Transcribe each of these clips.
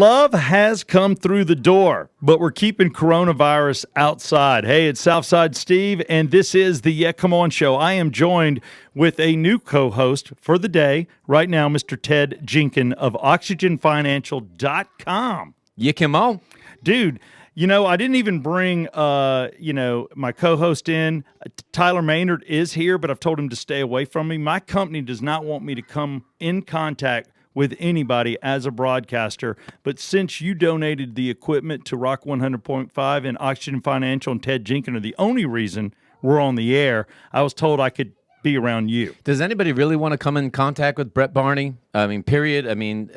Love has come through the door, but we're keeping coronavirus outside. Hey, it's Southside Steve, and this is the Yeah Come On Show. I am joined with a new co-host for the day right now, Mr. Ted Jenkins of OxygenFinancial.com. Yeah, come on. Dude, you know, I didn't even bring, my co-host in. Tyler Maynard is here, but I've told him to stay away from me. My company does not want me to come in contact with anybody as a broadcaster, but since you donated the equipment to Rock 100.5 and Oxygen Financial and Ted Jenkins are the only reason we're on the air, I was told I could be around you. Does anybody really want to come in contact with Brett Barney? I mean, period. I mean,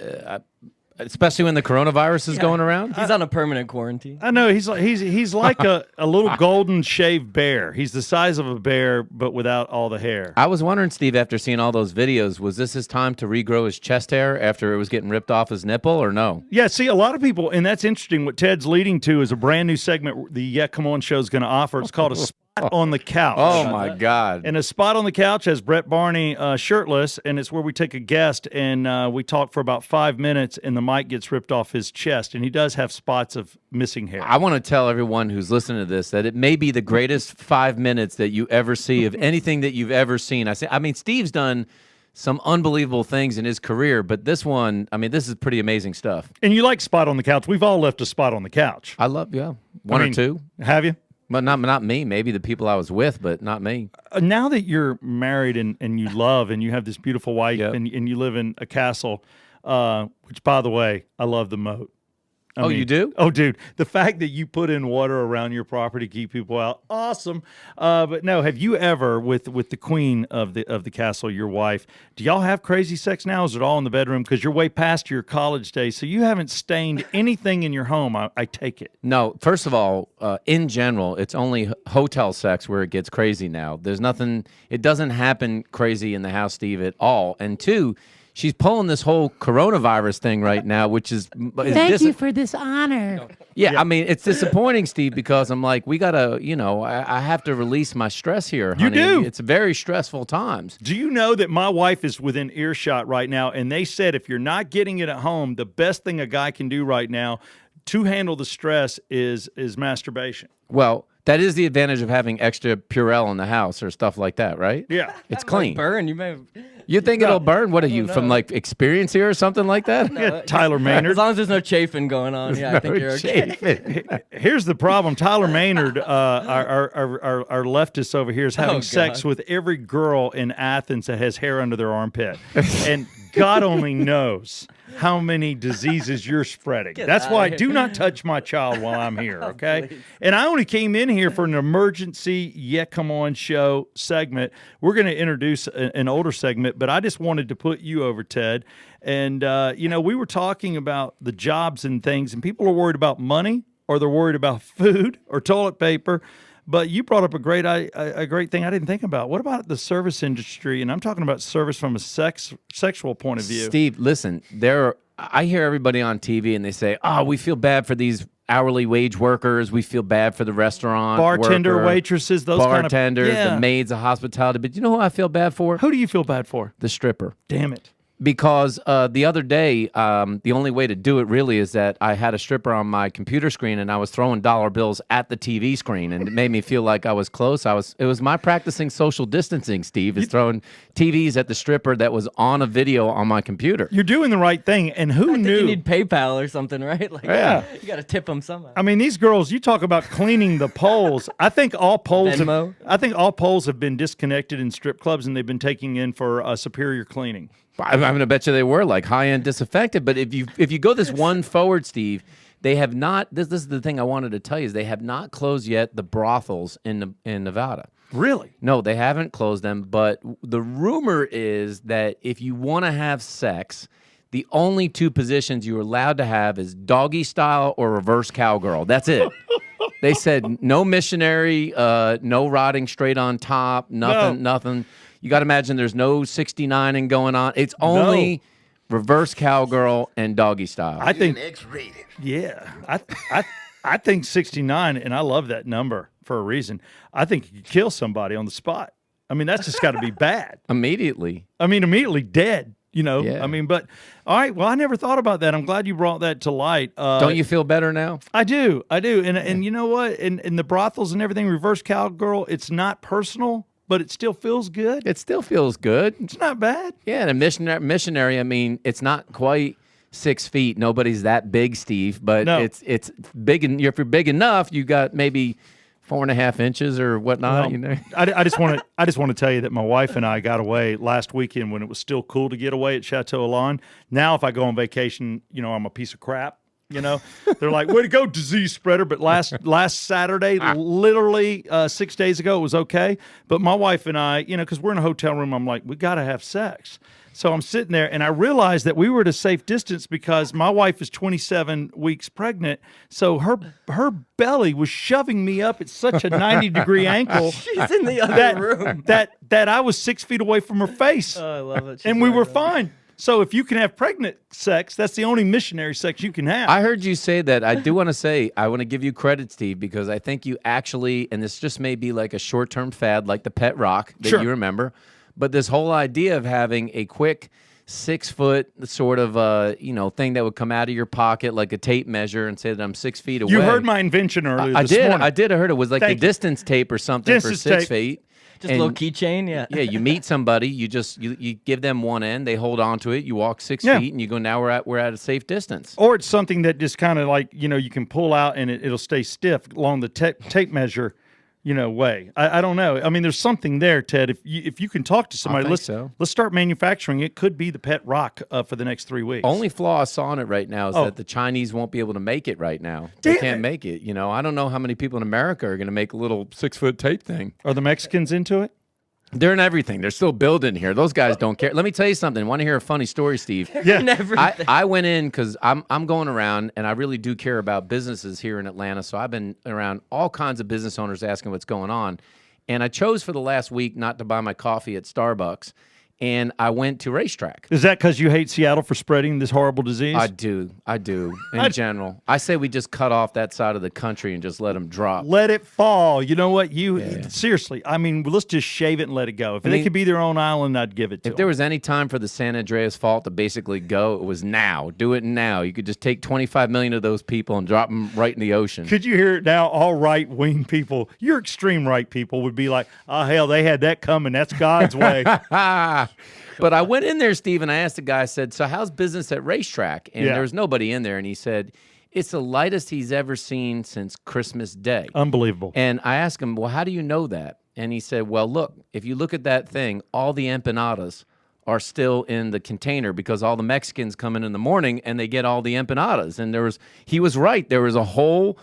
especially when the coronavirus is going around. He's on a permanent quarantine. I know he's like a little golden shaved bear. He's the size of a bear, but without all the hair. I was wondering, Steve, after seeing all those videos, was this his time to regrow his chest hair after it was getting ripped off his nipple, or no? Yeah, see, a lot of people, and that's interesting. What Ted's leading to is a brand new segment the Yeah Come On Show is going to offer. It's called a spot on the couch. Oh my God! And a spot on the couch has Brett Barney shirtless, and it's where we take a guest and we talk for about 5 minutes, and the mic gets ripped off his chest, and he does have spots of missing hair. I want to tell everyone who's listening to this that it may be the greatest 5 minutes that you ever see of anything that you've ever seen. I mean, Steve's done some unbelievable things in his career, but this one, I mean, this is pretty amazing stuff. And you like spot on the couch. We've all left a spot on the couch. I love, one or two. Have you? But not me. Maybe the people I was with, but not me. Now that you're married and you love and you have this beautiful wife and you live in a castle, which, by the way, I love the moat. I mean, you do? Oh, dude, the fact that you put in water around your property to keep people out, awesome. But no, have you ever, with the queen of the castle, your wife, do y'all have crazy sex now? Is it all in the bedroom? Because you're way past your college days, so you haven't stained anything in your home, I take it. No, first of all, in general, it's only hotel sex where it gets crazy now. There's nothing, it doesn't happen crazy in the house, Steve, at all. And two, she's pulling this whole coronavirus thing right now, which is... Thank you for this honor. Yeah, I mean, it's disappointing, Steve, because I'm like, we got to, I have to release my stress here, honey. You do. It's very stressful times. Do you know that my wife is within earshot right now, and they said if you're not getting it at home, the best thing a guy can do right now to handle the stress is masturbation. Well, that is the advantage of having extra Purell in the house or stuff like that, right? Yeah. It's clean. Burn, you may have... You think it'll burn? What are you, from like experience here or something like that? Yeah, Tyler Maynard. As long as there's no chafing going on, I think you're okay. Here's the problem. Tyler Maynard, our leftist over here, is having sex with every girl in Athens that has hair under their armpit. And God only knows how many diseases you're spreading. That's why do not touch my child while I'm here, okay? And I only came in here for an emergency Yeah Come On Show segment. We're going to introduce an older segment, but I just wanted to put you over, Ted. And, we were talking about the jobs and things, and people are worried about money, or they're worried about food or toilet paper. But you brought up a great thing I didn't think about. What about the service industry? And I'm talking about service from a sexual point of view. Steve, listen, I hear everybody on TV and they say, oh, we feel bad for these hourly wage workers. We feel bad for the restaurant bartender, worker, waitresses, those bartenders, the maids of hospitality. But you know who I feel bad for? Who do you feel bad for? The stripper. Damn it. Because the other day, the only way to do it really is that I had a stripper on my computer screen and I was throwing dollar bills at the TV screen, and it made me feel like I was close. It was my practicing social distancing, Steve, is throwing TVs at the stripper that was on a video on my computer. You're doing the right thing, and who knew? You need PayPal or something, right? Like, yeah. You got to tip them somehow. I mean, these girls, you talk about cleaning the poles. I think all poles have been disconnected in strip clubs, and they've been taking in for superior cleaning. I'm going to bet you they were like high-end disinfectant. But if you go this one forward, Steve, they have not. This is the thing I wanted to tell you is they have not closed yet the brothels in Nevada. Really? No, they haven't closed them. But the rumor is that if you want to have sex, the only two positions you're allowed to have is doggy style or reverse cowgirl. That's it. They said no missionary, no rotting straight on top, nothing. You got to imagine there's no 69ing going on. It's only reverse cowgirl and doggy style. I think X-rated. Yeah, I think 69, and I love that number for a reason. I think you could kill somebody on the spot. I mean, that's just got to be bad. Immediately. I mean, immediately dead. Yeah. I mean, but all right. Well, I never thought about that. I'm glad you brought that to light. Don't you feel better now? I do. And you know what? In the brothels and everything, reverse cowgirl, it's not personal, but it still feels good. It still feels good. It's not bad. Yeah, and a missionary, I mean, it's not quite 6 feet. Nobody's that big, Steve, but No. it's big. And if you're big enough, you got maybe 4.5 inches or whatnot. Well, I just want to tell you that my wife and I got away last weekend when it was still cool to get away at Chateau Elan. Now, if I go on vacation, I'm a piece of crap. They're like, way to go, disease spreader. But last Saturday, literally 6 days ago, it was okay. But my wife and I, because we're in a hotel room, I'm like, we got to have sex. So I'm sitting there, and I realized that we were at a safe distance because my wife is 27 weeks pregnant. So her belly was shoving me up at such a 90-degree angle. She's in the other room. That I was 6 feet away from her face. Oh, I love it. And we were fine. So if you can have pregnant sex, that's the only missionary sex you can have. I heard you say that. I do want to say, I want to give you credit, Steve, because I think you actually, and this just may be like a short-term fad, like the pet rock that you remember, but this whole idea of having a quick 6-foot sort of thing that would come out of your pocket like a tape measure and say that I'm 6 feet away. You heard my invention earlier I this did. morning. I did. I heard it was like the Thank you. distance tape or something for Distance 6 tape. feet. Just a little keychain, yeah. Yeah, you meet somebody, you give them one end, they hold on to it, you walk 6 Yeah. feet, and you go, now we're at a safe distance. Or it's something that just kind of like, you can pull out and it'll stay stiff along the tape measure, way. I don't know. I mean, there's something there, Ted. If you can talk to somebody, think so. let's start manufacturing. It could be the pet rock for the next 3 weeks. Only flaw I saw in it right now is that the Chinese won't be able to make it right now. They can't make it. I don't know how many people in America are going to make a little 6-foot tape thing. Are the Mexicans into it? They're in everything. They're still building here. Those guys don't care. Let me tell you something. Want to hear a funny story, Steve? Yeah. I went in because I'm going around, and I really do care about businesses here in Atlanta. So I've been around all kinds of business owners asking what's going on. And I chose for the last week not to buy my coffee at Starbucks. And I went to Racetrack. Is that because you hate Seattle for spreading this horrible disease? I do. In general. I say we just cut off that side of the country and just let them drop. Let it fall. You know what? Seriously, I mean, let's just shave it and let it go. If they could be their own island, I'd give it to them. If there was any time for the San Andreas Fault to basically go, it was now. Do it now. You could just take 25 million of those people and drop them right in the ocean. Could you hear it now? All right-wing people, your extreme right people would be like, oh, hell, they had that coming. That's God's way. But I went in there, Steve, and I asked the guy, I said, so how's business at Racetrack? And there was nobody in there. And he said, it's the lightest he's ever seen since Christmas Day. Unbelievable. And I asked him, well, how do you know that? And he said, well, look, if you look at that thing, all the empanadas are still in the container because all the Mexicans come in the morning and they get all the empanadas. And he was right. There was a whole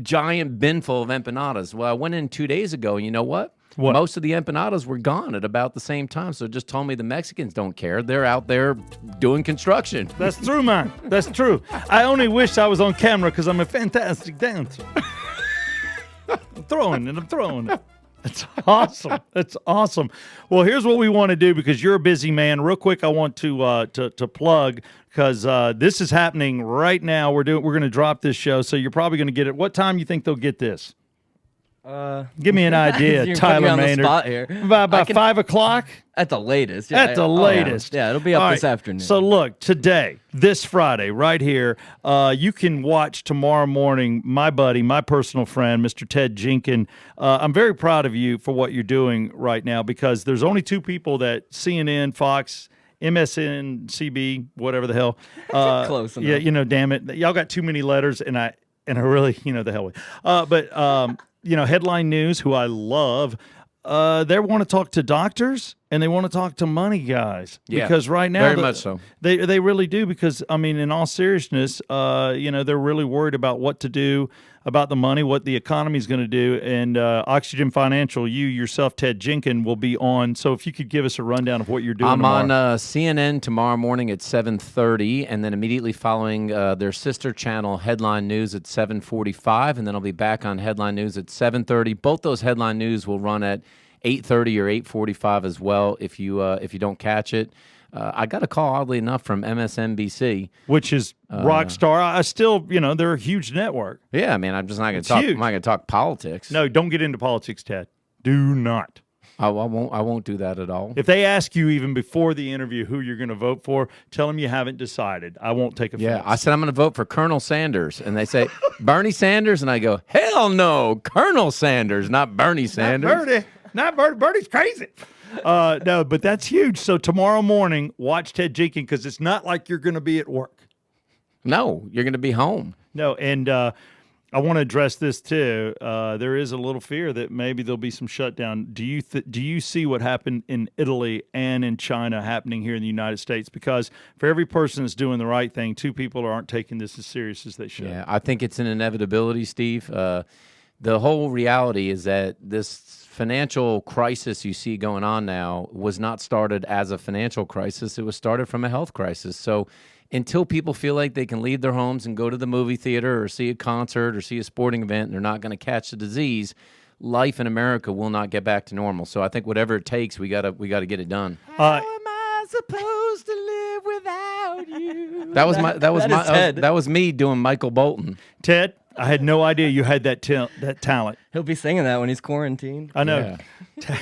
giant bin full of empanadas. Well, I went in 2 days ago, and you know what? Most of the empanadas were gone at about the same time. So it just told me the Mexicans don't care. They're out there doing construction. That's true, man. That's true. I only wish I was on camera because I'm a fantastic dancer. I'm throwing it. That's awesome. That's awesome. Well, here's what we want to do because you're a busy man. Real quick, I want to plug because this is happening right now. We're going to drop this show, so you're probably going to get it. What time you think they'll get this? Give me an idea, You're Tyler putting me on the Maynard. spot here. About 5 o'clock? At the latest. At the latest. Yeah, it'll be up All this right. afternoon. So look, today, this Friday, right here, you can watch tomorrow morning my buddy, my personal friend, Mr. Ted Jenkins. I'm very proud of you for what you're doing right now because there's only 2 people that CNN, Fox, MSNBC, whatever the hell. Close enough. Yeah, damn it. Y'all got too many letters, and I really, the hell with. Headline News, who I love, they want to talk to doctors and they want to talk to money guys. Yeah, because right now, very much so. They really do because, I mean, in all seriousness, they're really worried about what to do about the money, what the economy is going to do. And Oxygen Financial, you yourself, Ted Jenkins, will be on. So if you could give us a rundown of what you're doing tomorrow. I'm on CNN tomorrow morning at 7:30, and then immediately following their sister channel, Headline News, at 7:45, and then I'll be back on Headline News at 7:30. Both those Headline News will run at 8:30 or 8:45 as well if you don't catch it. I got a call, oddly enough, from MSNBC, which is Rockstar. I still, they're a huge network. Yeah, I mean, I'm just not going to talk. I'm not going to talk politics. No, don't get into politics, Ted. Do not. I won't do that at all. If they ask you even before the interview who you're going to vote for, tell them you haven't decided. I won't take offense. Yeah, I said I'm going to vote for Colonel Sanders, and they say Bernie Sanders, and I go, hell no, Colonel Sanders, not Bernie Sanders. Not Bernie. Bernie's crazy. No, but that's huge. So tomorrow morning, watch Ted Jenkins because it's not like you're going to be at work. No, you're going to be home. No, and I want to address this too. There is a little fear that maybe there'll be some shutdown. Do you see what happened in Italy and in China happening here in the United States? Because for every person that's doing the right thing, 2 people aren't taking this as serious as they should. Yeah, I think it's an inevitability, Steve. The whole reality is that this financial crisis you see going on now was not started as a financial crisis. It was started from a health crisis. So until people feel like they can leave their homes and go to the movie theater or see a concert or see a sporting event and they're not going to catch the disease, life in America will not get back to normal. So I think whatever it takes, we gotta get it done. How am I supposed to live without you? That was me doing Michael Bolton. Ted, I had no idea you had that talent. He'll be singing that when he's quarantined. I know. Yeah.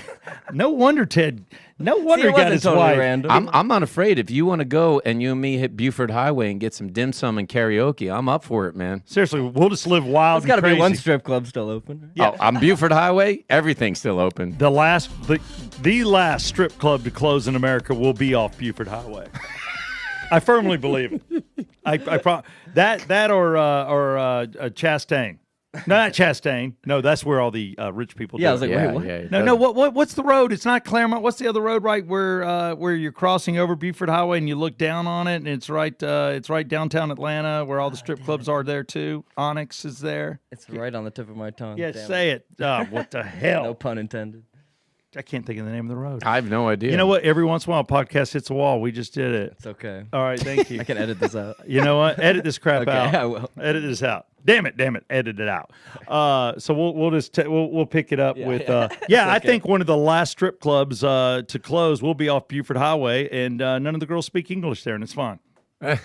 No wonder Ted. No wonder See, it he got wasn't his totally wife. random. I'm not afraid. If you want to go and you and me hit Buford Highway and get some dim sum and karaoke, I'm up for it, man. Seriously, we'll just live wild. There's got to and be one crazy. strip club still open. Right? Yeah. Oh, on Buford Highway, everything's still open. The last strip club to close in America will be off Buford Highway. I firmly believe it. I that or Chastain. No, not Chastain. No, that's where all the rich people. Yeah, do I was it. like, wait, what? No. What's the road? It's not Claremont. What's the other road? Right where you're crossing over Buford Highway and you look down on it, and it's right downtown Atlanta where all the strip clubs are there too. Onyx is there. It's right on the tip of my tongue. Yeah, Damn say it. What the hell? No pun intended. I can't think of the name of the road. I have no idea. You know what? Every once in a while, a podcast hits a wall. We just did it. It's okay. All right, thank you. I can edit this out. You know what? Edit this crap Okay, out. I will. Edit this out. Damn it! Edit it out. So we'll just we'll pick it up with. I think one of the last strip clubs to close will be off Buford Highway, and none of the girls speak English there, and it's fine. I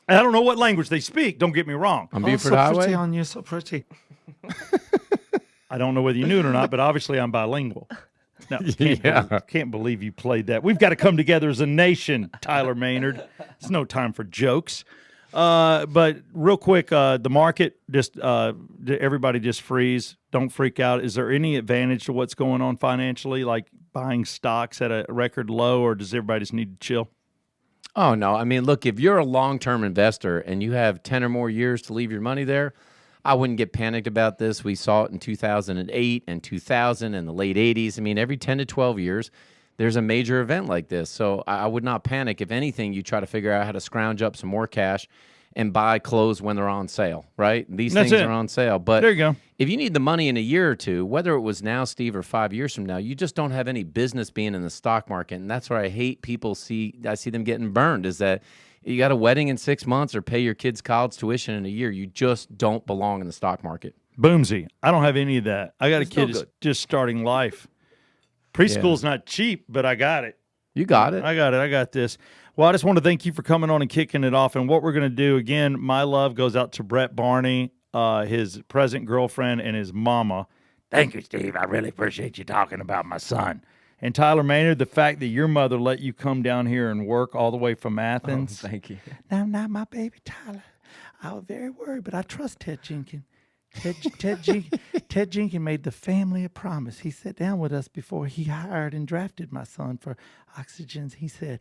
don't know what language they speak. Don't get me wrong. On Buford so Highway? Pretty on you, so pretty. I don't know whether you knew it or not, but obviously I'm bilingual. No, can't believe you played that. We've got to come together as a nation, Tyler Maynard. It's no time for jokes. But real quick, the market, just everybody just freeze. Don't freak out. Is there any advantage to what's going on financially, like buying stocks at a record low, or does everybody just need to chill? Oh, no. I mean, look, if you're a long-term investor and you have 10 or more years to leave your money there, I wouldn't get panicked about this. We saw it in 2008 and 2000 and the late 80s. I mean, every 10 to 12 years, there's a major event like this. So I would not panic. If anything, you try to figure out how to scrounge up some more cash and buy clothes when they're on sale, right? These things are on sale. But there you go. If you need the money in a year or two, whether it was now, Steve, or 5 years from now, you just don't have any business being in the stock market. And that's where I hate people I see them getting burned, is that you got a wedding in 6 months or pay your kids' college tuition in a year. You just don't belong in the stock market. Boomsy. I don't have any of that. I got a kid that's just starting life. Preschool's not cheap, but I got it. You got it. I got it. I got this. Well, I just want to thank you for coming on and kicking it off. And what we're going to do, again, my love goes out to Brett Barney, his present girlfriend, and his mama. Thank you, Steve. I really appreciate you talking about my son. And Tyler Maynard, the fact that your mother let you come down here and work all the way from Athens. Oh, thank you. Now, my baby Tyler. I was very worried, but I trust Ted Jenkins. Ted Jenkins made the family a promise. He sat down with us before he hired and drafted my son for Oxygens. He said,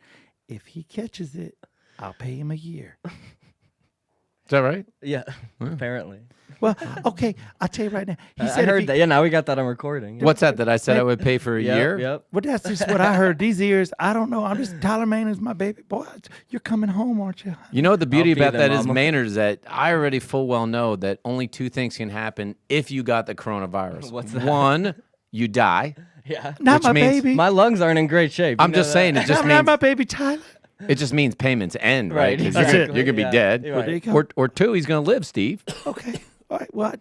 if he catches it, I'll pay him a year. Is that right? Yeah, apparently. Well, okay, I'll tell you right now. He I heard that. Yeah, now we got that on recording. Yeah. What's that I said I would pay for a year? Yep. Well, that's just what I heard. These ears, I don't know. I'm just, Tyler Maynard's my baby boy. You're coming home, aren't you? You know what the beauty I'll be about there, that is, Mama. Maynard, is that I already full well know that only 2 things can happen if you got the coronavirus. What's that? 1, you die. Yeah. Not Which my means baby. My lungs aren't in great shape. I'm just saying, it just not means my baby Tyler. it just means payments end, right? Right, 'Cause That's you're, it. You're gonna be Yeah. dead. You're right. There you go. Or 2, he's gonna live, Steve. Okay. All right. Well,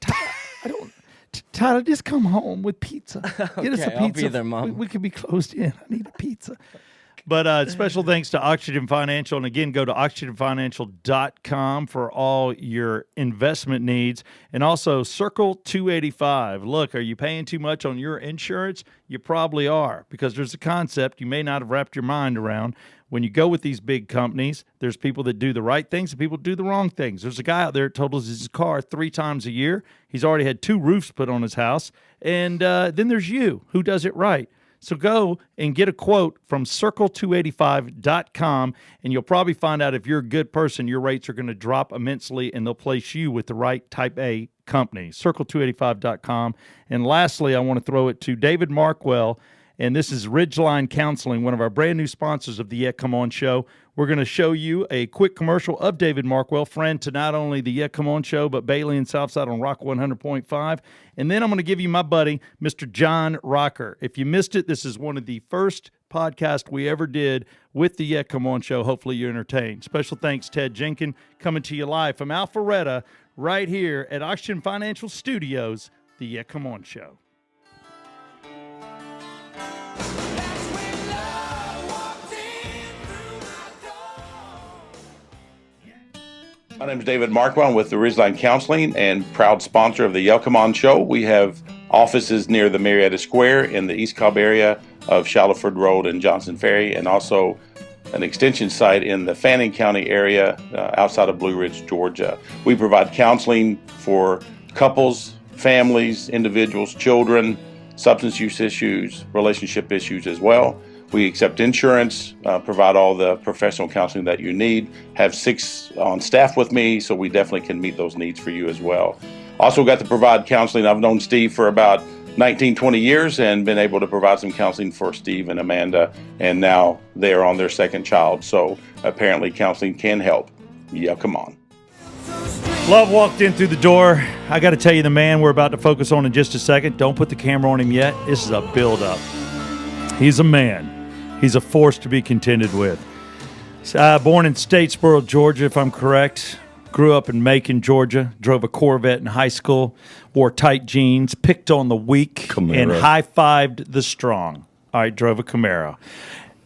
Tyler, just come home with pizza. Get us a Okay, pizza. I'll be there, Mom. We could be closed in. I need a pizza. But special thanks to Oxygen Financial. And again, go to oxygenfinancial.com for all your investment needs. And also Circle 285. Look, are you paying too much on your insurance? You probably are, because there's a concept you may not have wrapped your mind around. When you go with these big companies, there's people that do the right things and people that do the wrong things. There's a guy out there that totals his car 3 times a year. He's already had 2 roofs put on his house. And then there's you who does it right. So go and get a quote from circle285.com, and you'll probably find out if you're a good person, your rates are going to drop immensely, and they'll place you with the right type A company, circle285.com. And lastly, I want to throw it to David Markwell, and this is Ridgeline Counseling, one of our brand new sponsors of the Yeah Come On show. We're going to show you a quick commercial of David Markwell, friend to not only the Yeah Come On show, but Bailey and Southside on Rock 100.5. And then I'm going to give you my buddy, Mr. John Rocker. If you missed it, this is one of the first podcasts we ever did with the Yeah Come On show. Hopefully you're entertained. Special thanks, Ted Jenkin, coming to you live from Alpharetta, right here at Oxygen Financial Studios, the Yeah Come On show. My name is David Markwell. I'm with the Ridgeline Counseling and proud sponsor of the Yeah Come On show. We have offices near the Marietta Square in the East Cobb area of Shallowford Road and Johnson Ferry, and also an extension site in the Fannin County area outside of Blue Ridge, Georgia. We provide counseling for couples, families, individuals, children, substance use issues, relationship issues as well. We accept insurance, provide all the professional counseling that you need, have 6 on staff with me, so we definitely can meet those needs for you as well. Also got to provide counseling. I've known Steve for about 19, 20 years and been able to provide some counseling for Steve and Amanda, and now they're on their 2nd child, so apparently counseling can help. Yeah, come on. Love walked in through the door. I got to tell you, the man we're about to focus on in just a second, don't put the camera on him yet. This is a build-up. He's a man. He's a force to be contended with. Born in Statesboro, Georgia, if I'm correct. Grew up in Macon, Georgia. Drove a Corvette in high school. Wore tight jeans. Picked on the weak. Camaro. And high-fived the strong. All right, drove a Camaro.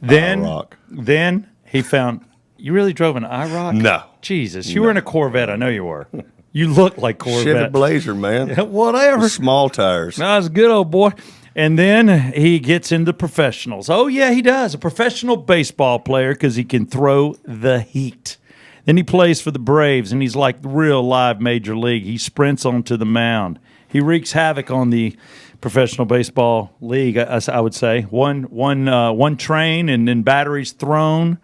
Then he found... You really drove an IROC? No. Jesus, you were in a Corvette. I know you were. You look like Corvette. Chevy Blazer, man. Whatever. Small tires. That was a good old boy. And then he gets into professionals. Oh, yeah, he does. A professional baseball player because he can throw the heat. Then he plays for the Braves, and he's like real live major league. He sprints onto the mound. He wreaks havoc on the professional baseball league, I would say. One train and then batteries thrown.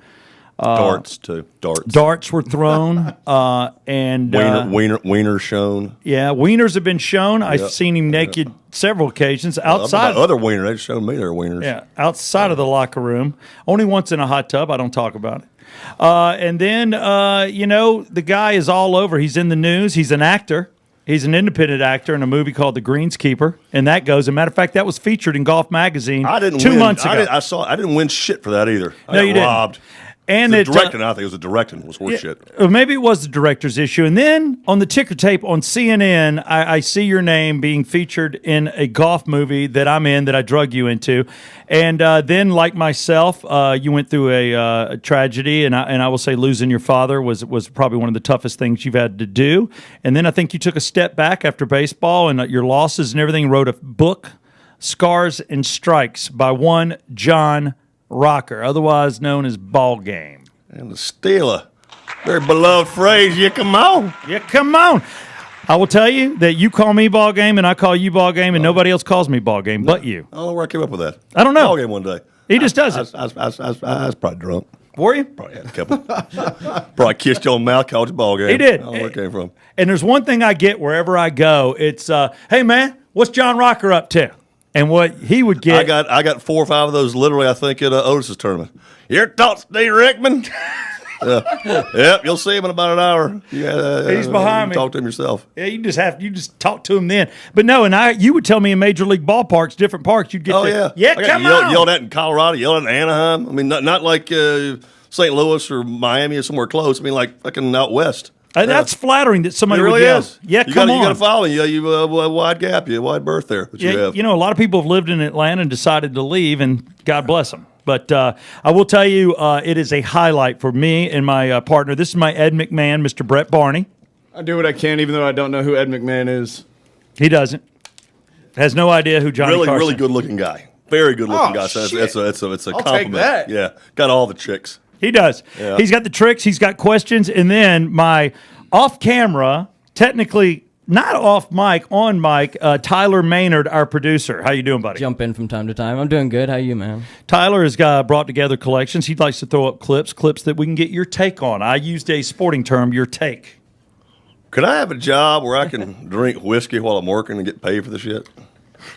Darts, too. Darts were thrown. And Wiener shown. Yeah, wieners have been shown. I've seen him naked several occasions outside. Other wiener, they've shown me their wieners. Yeah, outside of the locker room. Only once in a hot tub. I don't talk about it. And then, the guy is all over. He's in the news. He's an actor. He's an independent actor in a movie called The Greenskeeper, and that goes. As a matter of fact, that was featured in Golf Magazine 2 months ago. I didn't win shit for that either. No, you didn't. Robbed. And the directing, I think it was the directing was horse shit. Maybe it was the director's issue. And then on the ticker tape on CNN, I see your name being featured in a golf movie that I'm in that I drug you into. And then, like myself, you went through a tragedy, and I will say losing your father was probably one of the toughest things you've had to do. And then I think you took a step back after baseball and your losses and everything, wrote a book, Scars and Strikes, by one John Rocker, otherwise known as Ball Game. And the Steeler. Very beloved phrase, yeah, come on. Yeah, come on. I will tell you that you call me Ball Game and I call you Ball Game and nobody else calls me Ball Game but you. I don't know where I came up with that. I don't know. Ball Game one day. He just does it. I was probably drunk. Were you? Probably had a couple. Probably kissed you on the mouth, called you Ball Game. He did. I don't know where it came from. And there's one thing I get wherever I go. It's, hey, man, what's John Rocker up to? And what he would get. I got 4 or 5 of those literally, I think, at Otis's tournament. Your thoughts, Steve Rickman? Yep, you'll see him in about an hour. He's behind me. Talk to him yourself. Yeah, you just talk to him then. But no, and you would tell me in major league ballparks, different parks, you'd get. Yeah, come on. Yelled at in Colorado, yelled at in Anaheim. I mean, not like St. Louis or Miami or somewhere close. I mean, like fucking out west. That's flattering that somebody it really would yell. is. Yeah, you come on. You got to follow. You wide gap. You wide berth there. That you have. A lot of people have lived in Atlanta and decided to leave, and God bless them. But I will tell you, it is a highlight for me and my partner. This is my Ed McMahon, Mr. Brett Barney. I do what I can, even though I don't know who Ed McMahon is. He doesn't. Has no idea who Johnny Carson. Really good looking guy. Very good looking guy. So shit. it's a I'll compliment. take that. Yeah, got all the chicks. He does. Yeah. He's got the tricks. He's got questions. And then my off camera, technically not off mic, on mic, Tyler Maynard, our producer. How you doing, buddy? Jump in from time to time. I'm doing good. How you, man? Tyler has brought together collections. He likes to throw up clips that we can get your take on. I used a sporting term, your take. Could I have a job where I can drink whiskey while I'm working and get paid for the shit?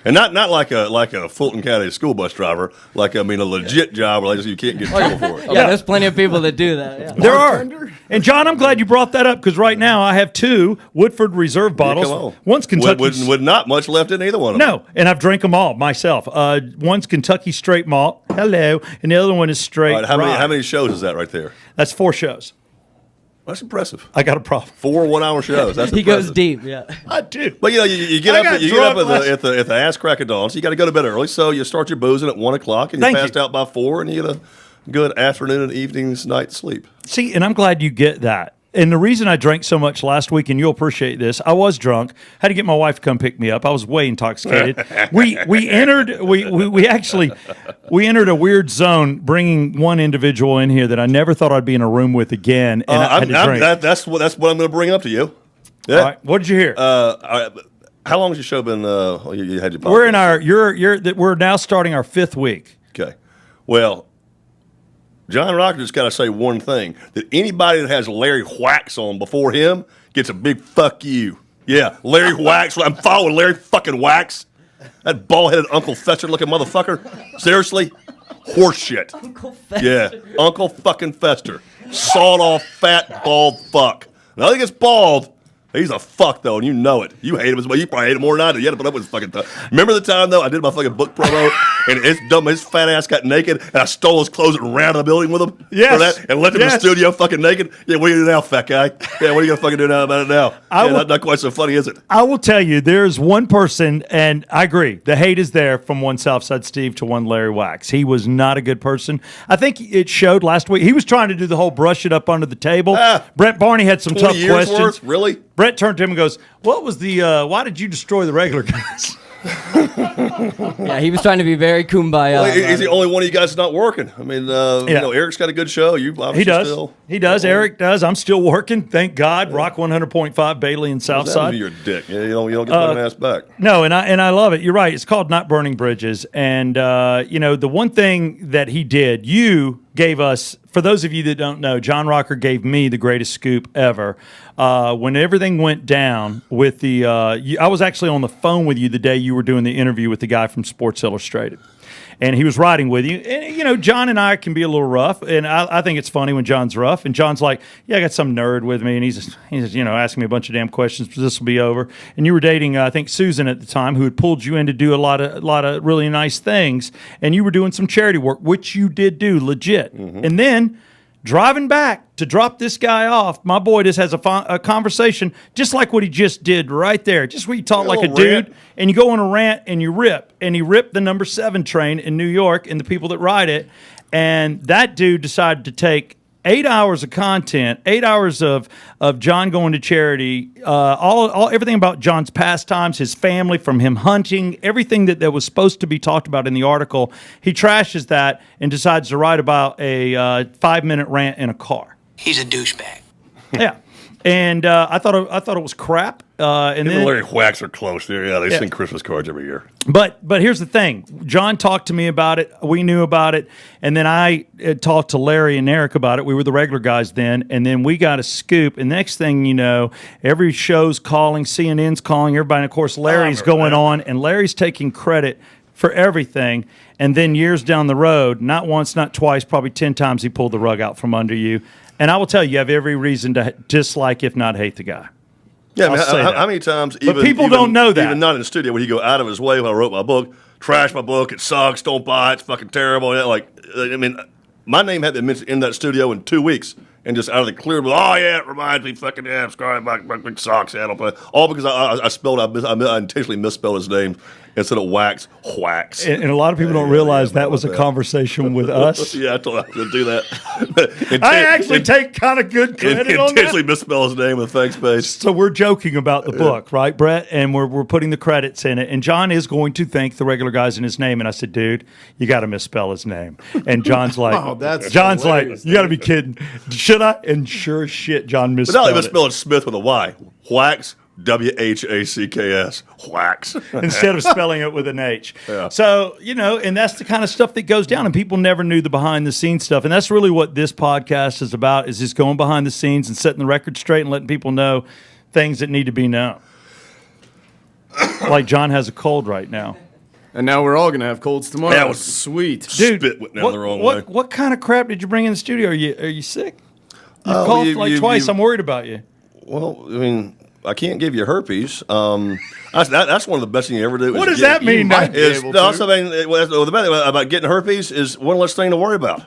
And not like a Fulton County school bus driver, a legit job where you can't get in trouble for it. Yeah, there's plenty of people that do that. Yeah. There are. And John, I'm glad you brought that up because right now I have 2 Woodford Reserve bottles. Come on. One's Kentucky. With not much left in either one of them. No, and I've drank them all myself. One's Kentucky straight malt. Hello, and the other one is straight. All right, how many shows is that right there? That's 4 shows. That's impressive. I got a problem. 4 1-hour shows. That's He impressive. goes deep. Yeah. I do. But you get up at the ass crack of dawn, so you got to go to bed early. So you start your boozing at 1 o'clock, and you're passed out by 4, and you get a good afternoon and evening's night's sleep. See, and I'm glad you get that. And the reason I drank so much last week, and you'll appreciate this, I was drunk. Had to get my wife to come pick me up. I was way intoxicated. we entered a weird zone, bringing one individual in here that I never thought I'd be in a room with again. And I had to drink. That's what I'm going to bring up to you. Yeah. All right, what did you hear? All right, how long has your show been? You had your podcast? We're in our. We're now starting our 5th week. Okay. Well, John Rocker just got to say one thing: that anybody that has Larry Wax on before him gets a big fuck you. Yeah, Larry Wax. I'm following Larry fucking Wax. That bald-headed Uncle Fester looking motherfucker. Seriously, horseshit. Uncle Fester. Yeah, Uncle fucking Fester, sawed-off fat bald fuck. Now I think it's bald. He's a fuck, though, and you know it. You hate him as well. You probably hate him more than I do. You had to put up with his fucking stuff. Remember the time, though, I did my fucking book promo, and his fat ass got naked, and I stole his clothes and ran out of the building with him? Yes. For that, and left him in the studio fucking naked? Yeah, what are you doing now, fat guy? Yeah, what are you going to fucking do now about it now? Not quite so funny, is it? I will tell you, there's one person, and I agree, the hate is there from one Southside Steve to one Larry Wax. He was not a good person. I think it showed last week. He was trying to do the whole brush it up under the table. Brett Barney had some tough questions. Worth? Really? Brett turned to him and goes, "What was the? Why did you destroy the regular guys?" Yeah, he was trying to be very kumbaya. Well, he's the only one of you guys that's not working. I mean, Eric's got a good show. You obviously He does. Still. He does. Eric does. I'm still working. Thank God. Rock 100.5 Bailey and Southside. You're a dick. Yeah, you don't get fucking ass back. No, and I love it. You're right. It's called Not Burning Bridges. And the one thing that he did, you gave us, for those of you that don't know, John Rocker gave me the greatest scoop ever. When everything went down with the, I was actually on the phone with you the day you were doing the interview with the guy from Sports Illustrated. And he was riding with you. And, John and I can be a little rough. And I think it's funny when John's rough. And John's like, yeah, I got some nerd with me. And he's asking me a bunch of damn questions, but this will be over. And you were dating, I think, Susan at the time, who had pulled you in to do a lot of really nice things. And you were doing some charity work, which you did do legit. Mm-hmm. And then driving back to drop this guy off, my boy just has a conversation just like what he just did right there. Just where you talk like a dude and you go on a rant and you rip. And he ripped the number 7 train in New York and the people that ride it. And that dude decided to take 8 hours of content, 8 hours of John going to charity, everything about John's pastimes, his family, from him hunting, everything that was supposed to be talked about in the article. He trashes that and decides to write about a 5-minute rant in a car. He's a douchebag. Yeah. And I thought it was crap. And then Larry Wax are close there. Yeah, they sing Christmas cards every year. But here's the thing. John talked to me about it. We knew about it. And then I talked to Larry and Eric about it. We were the regular guys then. And then we got a scoop. And next thing you know, every show's calling, CNN's calling, everybody. And, of course, Larry's going on. And Larry's taking credit for everything. And then years down the road, not once, not twice, probably 10 times he pulled the rug out from under you. And I will tell you have every reason to dislike, if not hate, the guy. Yeah, how many times? But people don't know that. Even not in the studio, when he go out of his way when I wrote my book, trash my book, it sucks, don't buy it, it's fucking terrible. My name hadn't been mentioned in that studio in 2 weeks, and just out of the clear, oh yeah, it reminds me, fucking yeah, my big socks, yeah, all because I intentionally misspelled his name instead of wax, whacks. And a lot of people don't realize that was a conversation with us. Yeah, I told him to do that. I actually take kind of good credit on intentionally that. misspell his name with thanks page. So we're joking about the book, right, Brett? And we're putting the credits in it. And John is going to thank the regular guys in his name. And I said, dude, you got to misspell his name. And John's like, John's like, you got to be kidding. Should I? And sure as shit, John But misspelled not it. misspelled Smith with a Y. Whacks. WHACKS. Whacks. Instead of spelling it with an H. Yeah. So, and that's the kind of stuff that goes down, and people never knew the behind the scenes stuff. And that's really what this podcast is about, is just going behind the scenes and setting the record straight and letting people know things that need to be known. Like John has a cold right now. And now we're all going to have colds tomorrow. That was sweet. Dude, spit went down the wrong way. What kind of crap did you bring in the studio? Are you sick? You Oh, coughed you- twice. you- I'm worried about you. Well, I mean, I can't give you herpes. That's one of the best things you ever do. What does that mean? Also, I mean, the bad thing about getting herpes is one less thing to worry about.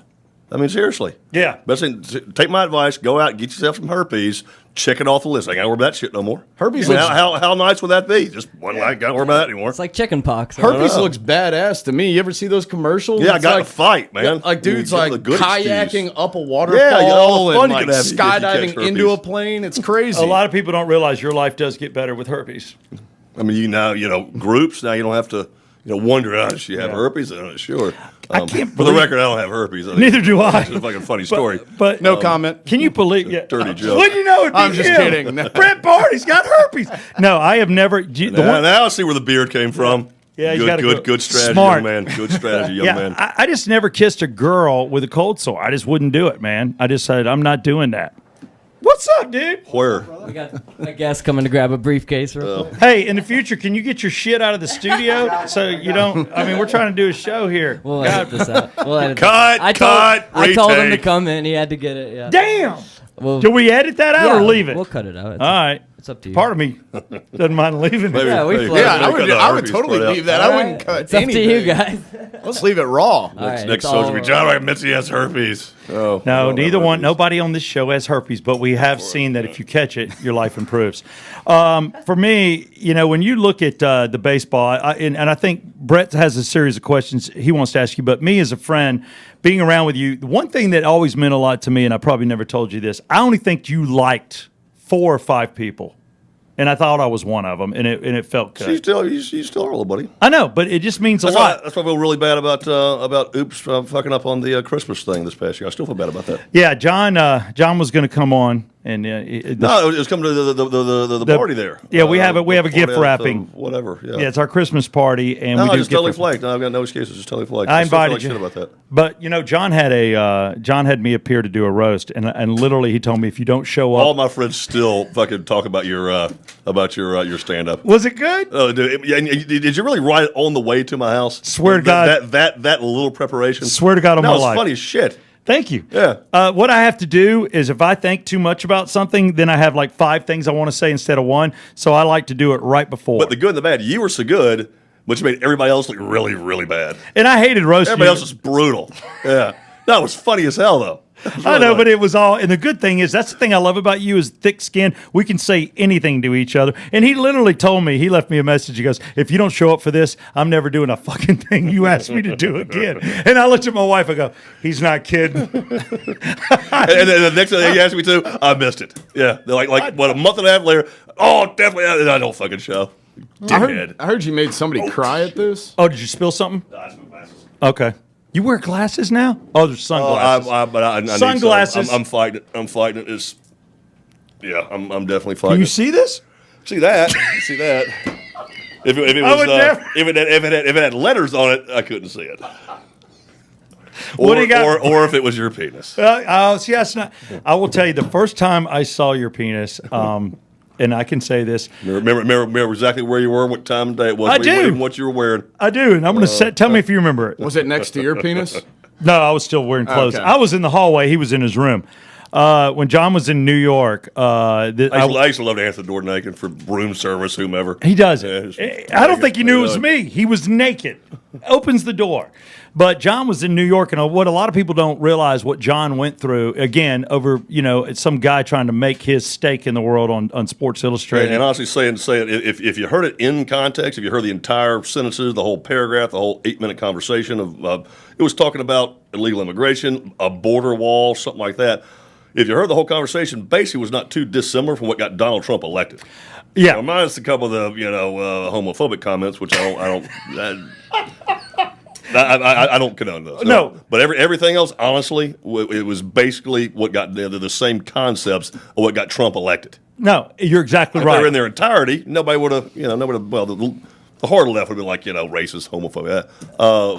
I mean, seriously. Yeah. Best thing, take my advice, go out, get yourself some herpes, check it off the list. I ain't got to worry about that shit no more. Herpes I mean, looks- how nice would that be? Just one, I got to worry about that anymore. It's like chicken pox. Herpes looks badass to me. You ever see those commercials? Yeah, I It's got like, to fight, man. Like dudes You get like the good kayaking excuse. up a Yeah, waterfall all the fun and you like can have if you catch skydiving into herpes. a plane. It's crazy. A lot of people don't realize your life does get better with herpes. I mean, groups, now you don't have to, wonder, does she have herpes? Sure. I can't For the believe- record, I don't have herpes. Neither do I. It's a fucking funny story. But no comment. Can you believe? Yeah. Dirty joke. What do you know? It'd be I'm just him. kidding. No. Brett Barty's got herpes. No, I have never. Now I see where the beard came from. Yeah, he's good, got a good, good strategy, smart. young man. Good strategy, young Yeah, man. I just never kissed a girl with a cold sore. I just wouldn't do it, man. I just said I'm not doing that. What's up, dude? Where? We got a guest coming to grab a briefcase. Real quick. Hey, in the future, can you get your shit out of the studio so you don't? I mean, we're trying to do a show here. We'll edit this out. We'll edit Cut, this. I told him to retake. come in. He had to get it. Yeah. Damn. We'll, Do we edit that out yeah, or leave it? We'll cut it out. All right. It's up to you. Part of me doesn't mind leaving it. Yeah, we Maybe- float. Yeah, maybe cut the I would herpes totally part out. leave that. All I wouldn't right. cut It's up anything. to you guys. Let's leave it raw. All right, Next it's show all will be John Ray Mitzi has herpes. Oh, No, I don't neither have one. herpes. Nobody on this show has herpes, but we have seen that if you catch it, your life improves. For me, when you look at the baseball, and I think Brett has a series of questions he wants to ask you, but me as a friend, being around with you, the one thing that always meant a lot to me, and I probably never told you this, I only think you liked 4 or 5 people. And I thought I was one of them, and it felt good. You still are, little buddy. I know, but it just means a That's lot. why I feel really bad about oops fucking up on the Christmas thing this past year. I still feel bad about that. Yeah, John was going to come on, and No, it was coming to the party there. Yeah, we have a gift party at, wrapping. whatever. Yeah. yeah, it's our Christmas party, and No, we I do just gift totally wrapping. flaked. No, I've got no excuses. Just totally flaked. I still feel invited like you. shit about that. But John had me appear to do a roast, and literally he told me if you don't show up, All my friends still fucking talk about your stand up. was it good? Oh, dude! Did you really write it on the way to my house? Swear to God. that little preparation. Swear to God on no, my it's life. funny as shit. Thank you. Yeah. What I have to do is if I think too much about something, then I have like 5 things I want to say instead of 1. So I like to do it right before. But the good and the bad, you were so good, which made everybody else look really, really bad. and I hated roasting. Everybody you. else was brutal. Yeah. No, it was funny as hell though. I know, but it was all. And the good thing is, that's the thing I love about you is thick skin. We can say anything to each other. And he literally told me, he left me a message. He goes, if you don't show up for this, I'm never doing a fucking thing you asked me to do again. And I looked at my wife. I go, he's not kidding. And then the next thing he asked me to, I missed it. Yeah. They're like what, a month and a half later, oh, definitely, I don't fucking show. Dickhead. I heard you made somebody cry at this. Oh, did you spill something? Okay. You wear glasses now? Oh, there's sunglasses. I need some. Sunglasses. I'm fighting it. I'm fighting it. I'm definitely fighting Can you it. see this? See that? See that? If it I was would never- if it had letters on it, I couldn't see it. What do you got? Or if it was your penis. See, that's not. I will tell you, the first time I saw your penis, and I can say this, Remember exactly where you were, what time of day it was, I do. even what you were wearing. I do, and I'm going to tell me if you remember it. Was it next to your penis? No, I was still wearing clothes. Okay. I was in the hallway. He was in his room. when John was in New York, I used to love to answer the door naked for room service, whomever. he does Yeah, it. it's- I don't think he knew it was me. He was naked. Opens the door. But John was in New York, and what a lot of people don't realize what John went through, again, over, some guy trying to make his stake in the world on Sports Illustrated. And honestly, saying if you heard it in context, if you heard the entire sentences, the whole paragraph, the whole 8-minute conversation it was talking about illegal immigration, a border wall, something like that. If you heard the whole conversation, basically was not too dissimilar from what got Donald Trump elected. Yeah. Minus a couple of the homophobic comments, which I don't condone those. No. But everything else, honestly, it was basically what got the same concepts of what got Trump elected. No, you're exactly If right. they were in their entirety, nobody would have, the hard left would have been like, racist, homophobic.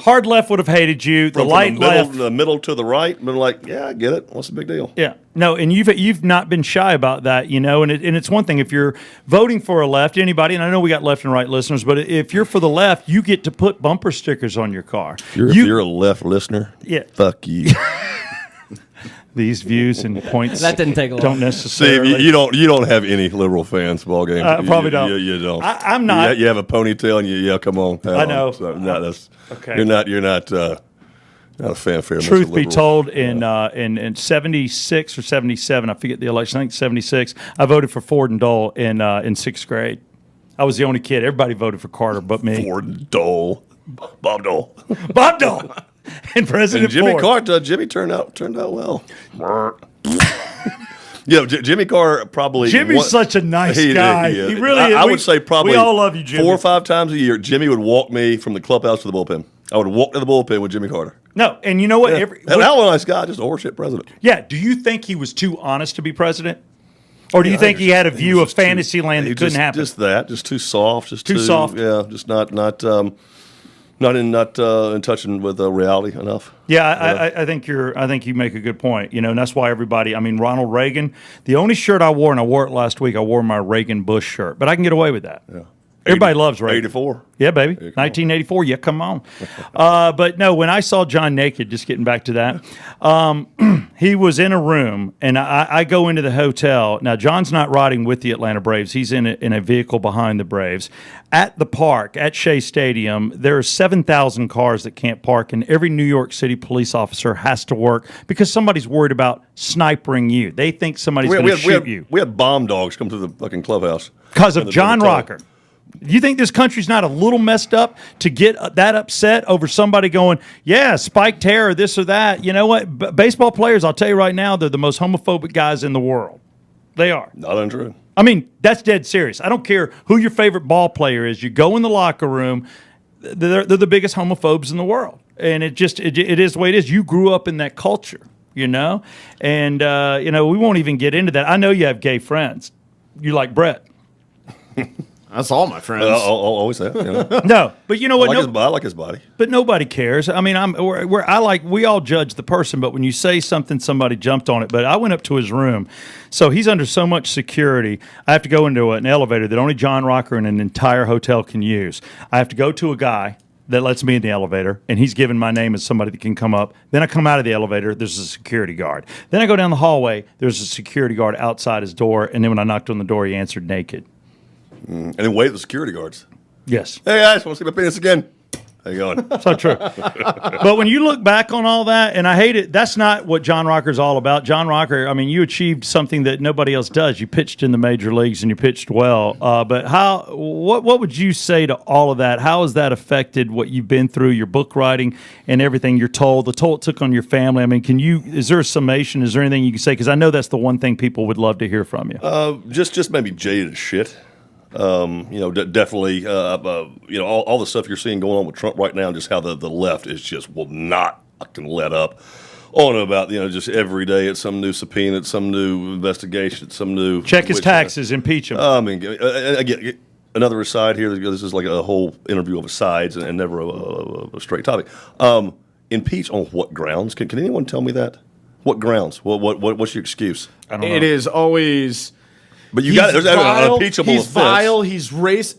Hard left would have hated you. The From light left. the middle to the right, been like, yeah, I get it. What's the big deal? Yeah, no, and you've not been shy about that, and it's one thing if you're voting for a left, anybody, and I know we got left and right listeners, but if you're for the left, you get to put bumper stickers on your car. If you're a left listener, Yeah. fuck you. These views and points That didn't take long. don't See, necessarily. you don't have any liberal fans ball game. Probably don't. You don't. I'm not. You have a ponytail and come on. I know. So, no, that's Okay. You're not a fanfare. Truth Mr. be Liberal. told, in 76 or 77, I forget the election. I think 76. I voted for Ford and Dole in 6th grade. I was the only kid. Everybody voted for Carter, but me. Ford Dole, Bob Dole, Bob Dole and President and Jimmy Ford. Carter. Jimmy turned out well. Yeah, Jimmy Carr probably. Jimmy's such a nice guy. He really is. I would say probably we all love you, Jimmy. 4 or 5 times a year, Jimmy would walk me from the clubhouse to the bullpen. I would walk to the bullpen with Jimmy Carter. No, and you know what? Hell of a nice guy, just a horseshit president. Yeah. Do you think he was too honest to be president? Or do you think he had a view of fantasy land that couldn't happen? Just too soft. Just Too soft. Yeah, just not in touching with reality enough. Yeah, I think you make a good point. And that's why everybody. I mean, Ronald Reagan. The only shirt I wore, and I wore it last week. I wore my Reagan Bush shirt, but I can get away with that. Yeah. Everybody loves Reagan. 84. Yeah, baby. 1984. Yeah, come on. But no, when I saw John naked, just getting back to that, he was in a room, and I go into the hotel. Now, John's not riding with the Atlanta Braves. He's in a vehicle behind the Braves. At the park, at Shea Stadium, there are 7,000 cars that can't park, and every New York City police officer has to work because somebody's worried about snipering you. They think somebody's going to shoot you. We had bomb dogs come to the fucking clubhouse. Because of John Rocker. You think this country's not a little messed up to get that upset over somebody going, yeah, spike terror, this or that? You know what? Baseball players, I'll tell you right now, they're the most homophobic guys in the world. They are. Not untrue. I mean, that's dead serious. I don't care who your favorite ball player is. You go in the locker room, they're the biggest homophobes in the world. And it is the way it is. You grew up in that culture, And, we won't even get into that. I know you have gay friends. You like Brett. That's all my friends. Always have. No, but you know what? I like his body. But nobody cares. I mean, we all judge the person, but when you say something, somebody jumped on it. But I went up to his room, so he's under so much security. I have to go into an elevator that only John Rocker and an entire hotel can use. I have to go to a guy that lets me in the elevator, and he's given my name as somebody that can come up. Then I come out of the elevator, there's a security guard. Then I go down the hallway, there's a security guard outside his door, and then when I knocked on the door, he answered naked. And then wave the security guards. Yes. Hey guys, want to see my penis again? How you going? So true. But when you look back on all that, and I hate it, that's not what John Rocker's all about. John Rocker, I mean, you achieved something that nobody else does. You pitched in the major leagues and you pitched well. But what would you say to all of that? How has that affected what you've been through, your book writing and everything you're told, the toll it took on your family? I mean, is there a summation? Is there anything you can say? Because I know that's the one thing people would love to hear from you. Just maybe jaded as shit. Definitely, all the stuff you're seeing going on with Trump right now, and just how the left is just will not fucking let up on about, just every day it's some new subpoena, it's some new investigation, it's some new check his taxes, impeach him. I mean, again, another aside here. This is like a whole interview of asides and never a straight topic. Impeach on what grounds? Can anyone tell me that? What grounds? What's your excuse? I don't know. It is always. But you got there's an impeachable He's offense. vile. He's race.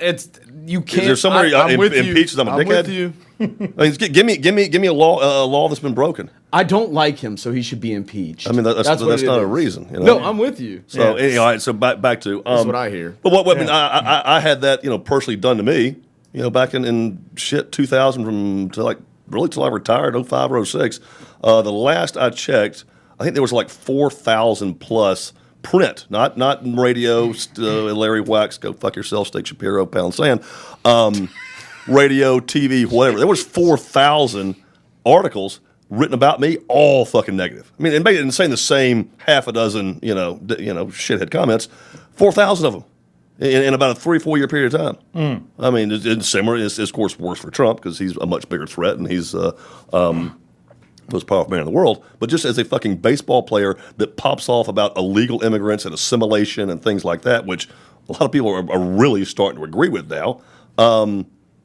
You can't. Is there somebody I'm with you. impeaches? I'm a dickhead. with you. I mean, give me a law that's been broken. I don't like him, so he should be impeached. I mean, that's what it not a is. reason. You know? No, I'm with you. So anyway, so back to That's what I hear. But I mean, I had that personally done to me. Back in 2000 till I retired, 05 or 06. The last I checked, I think there was like 4,000 plus print, not radio. Larry Wax, go fuck yourself, Steak Shapiro, pound sand. Radio, TV, whatever. There was 4,000 articles written about me, all fucking negative. I mean, and saying the same half a dozen, shithead comments, 4,000 of them in about a 3-4 year period of time. I mean, it's similar. It's of course worse for Trump because he's a much bigger threat and he's most powerful man in the world. But just as a fucking baseball player that pops off about illegal immigrants and assimilation and things like that, which a lot of people are really starting to agree with now.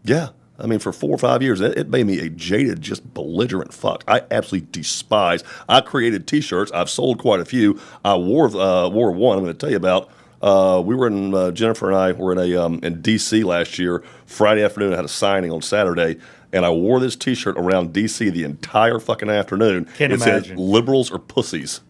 Yeah. I mean, for 4 or 5 years, it made me a jaded, just belligerent fuck. I absolutely despise. I created T-shirts. I've sold quite a few. I wore one. I'm going to tell you about. We were in Jennifer and I were in D.C. last year. Friday afternoon, I had a signing on Saturday, and I wore this T-shirt around D.C. the entire fucking afternoon. Can't imagine. Said, "Liberals are pussies."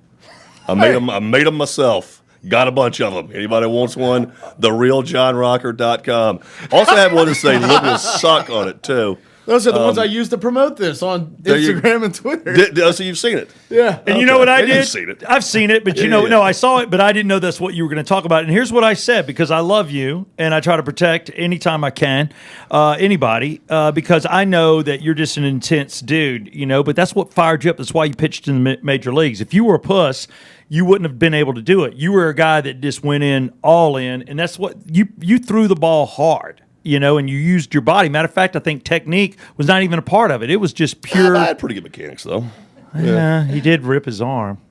I made them myself. Got a bunch of them. Anybody wants one? TheRealJohnRocker.com. Also have one to say liberals suck on it, too. Those are the ones I use to promote this on Instagram and Twitter. So you've seen it? Yeah. And you know what I did? You've seen it. I've seen it, but no, I saw it, but I didn't know that's what you were going to talk about. And here's what I said, because I love you, and I try to protect anytime I can anybody, because I know that you're just an intense dude, but that's what fired you up. That's why you pitched in the major leagues. If you were a puss, you wouldn't have been able to do it. You were a guy that just went in all in, and that's what you threw the ball hard, and you used your body. Matter of fact, I think technique was not even a part of it. It was just pure. I had pretty good mechanics, though. Yeah, he did rip his arm.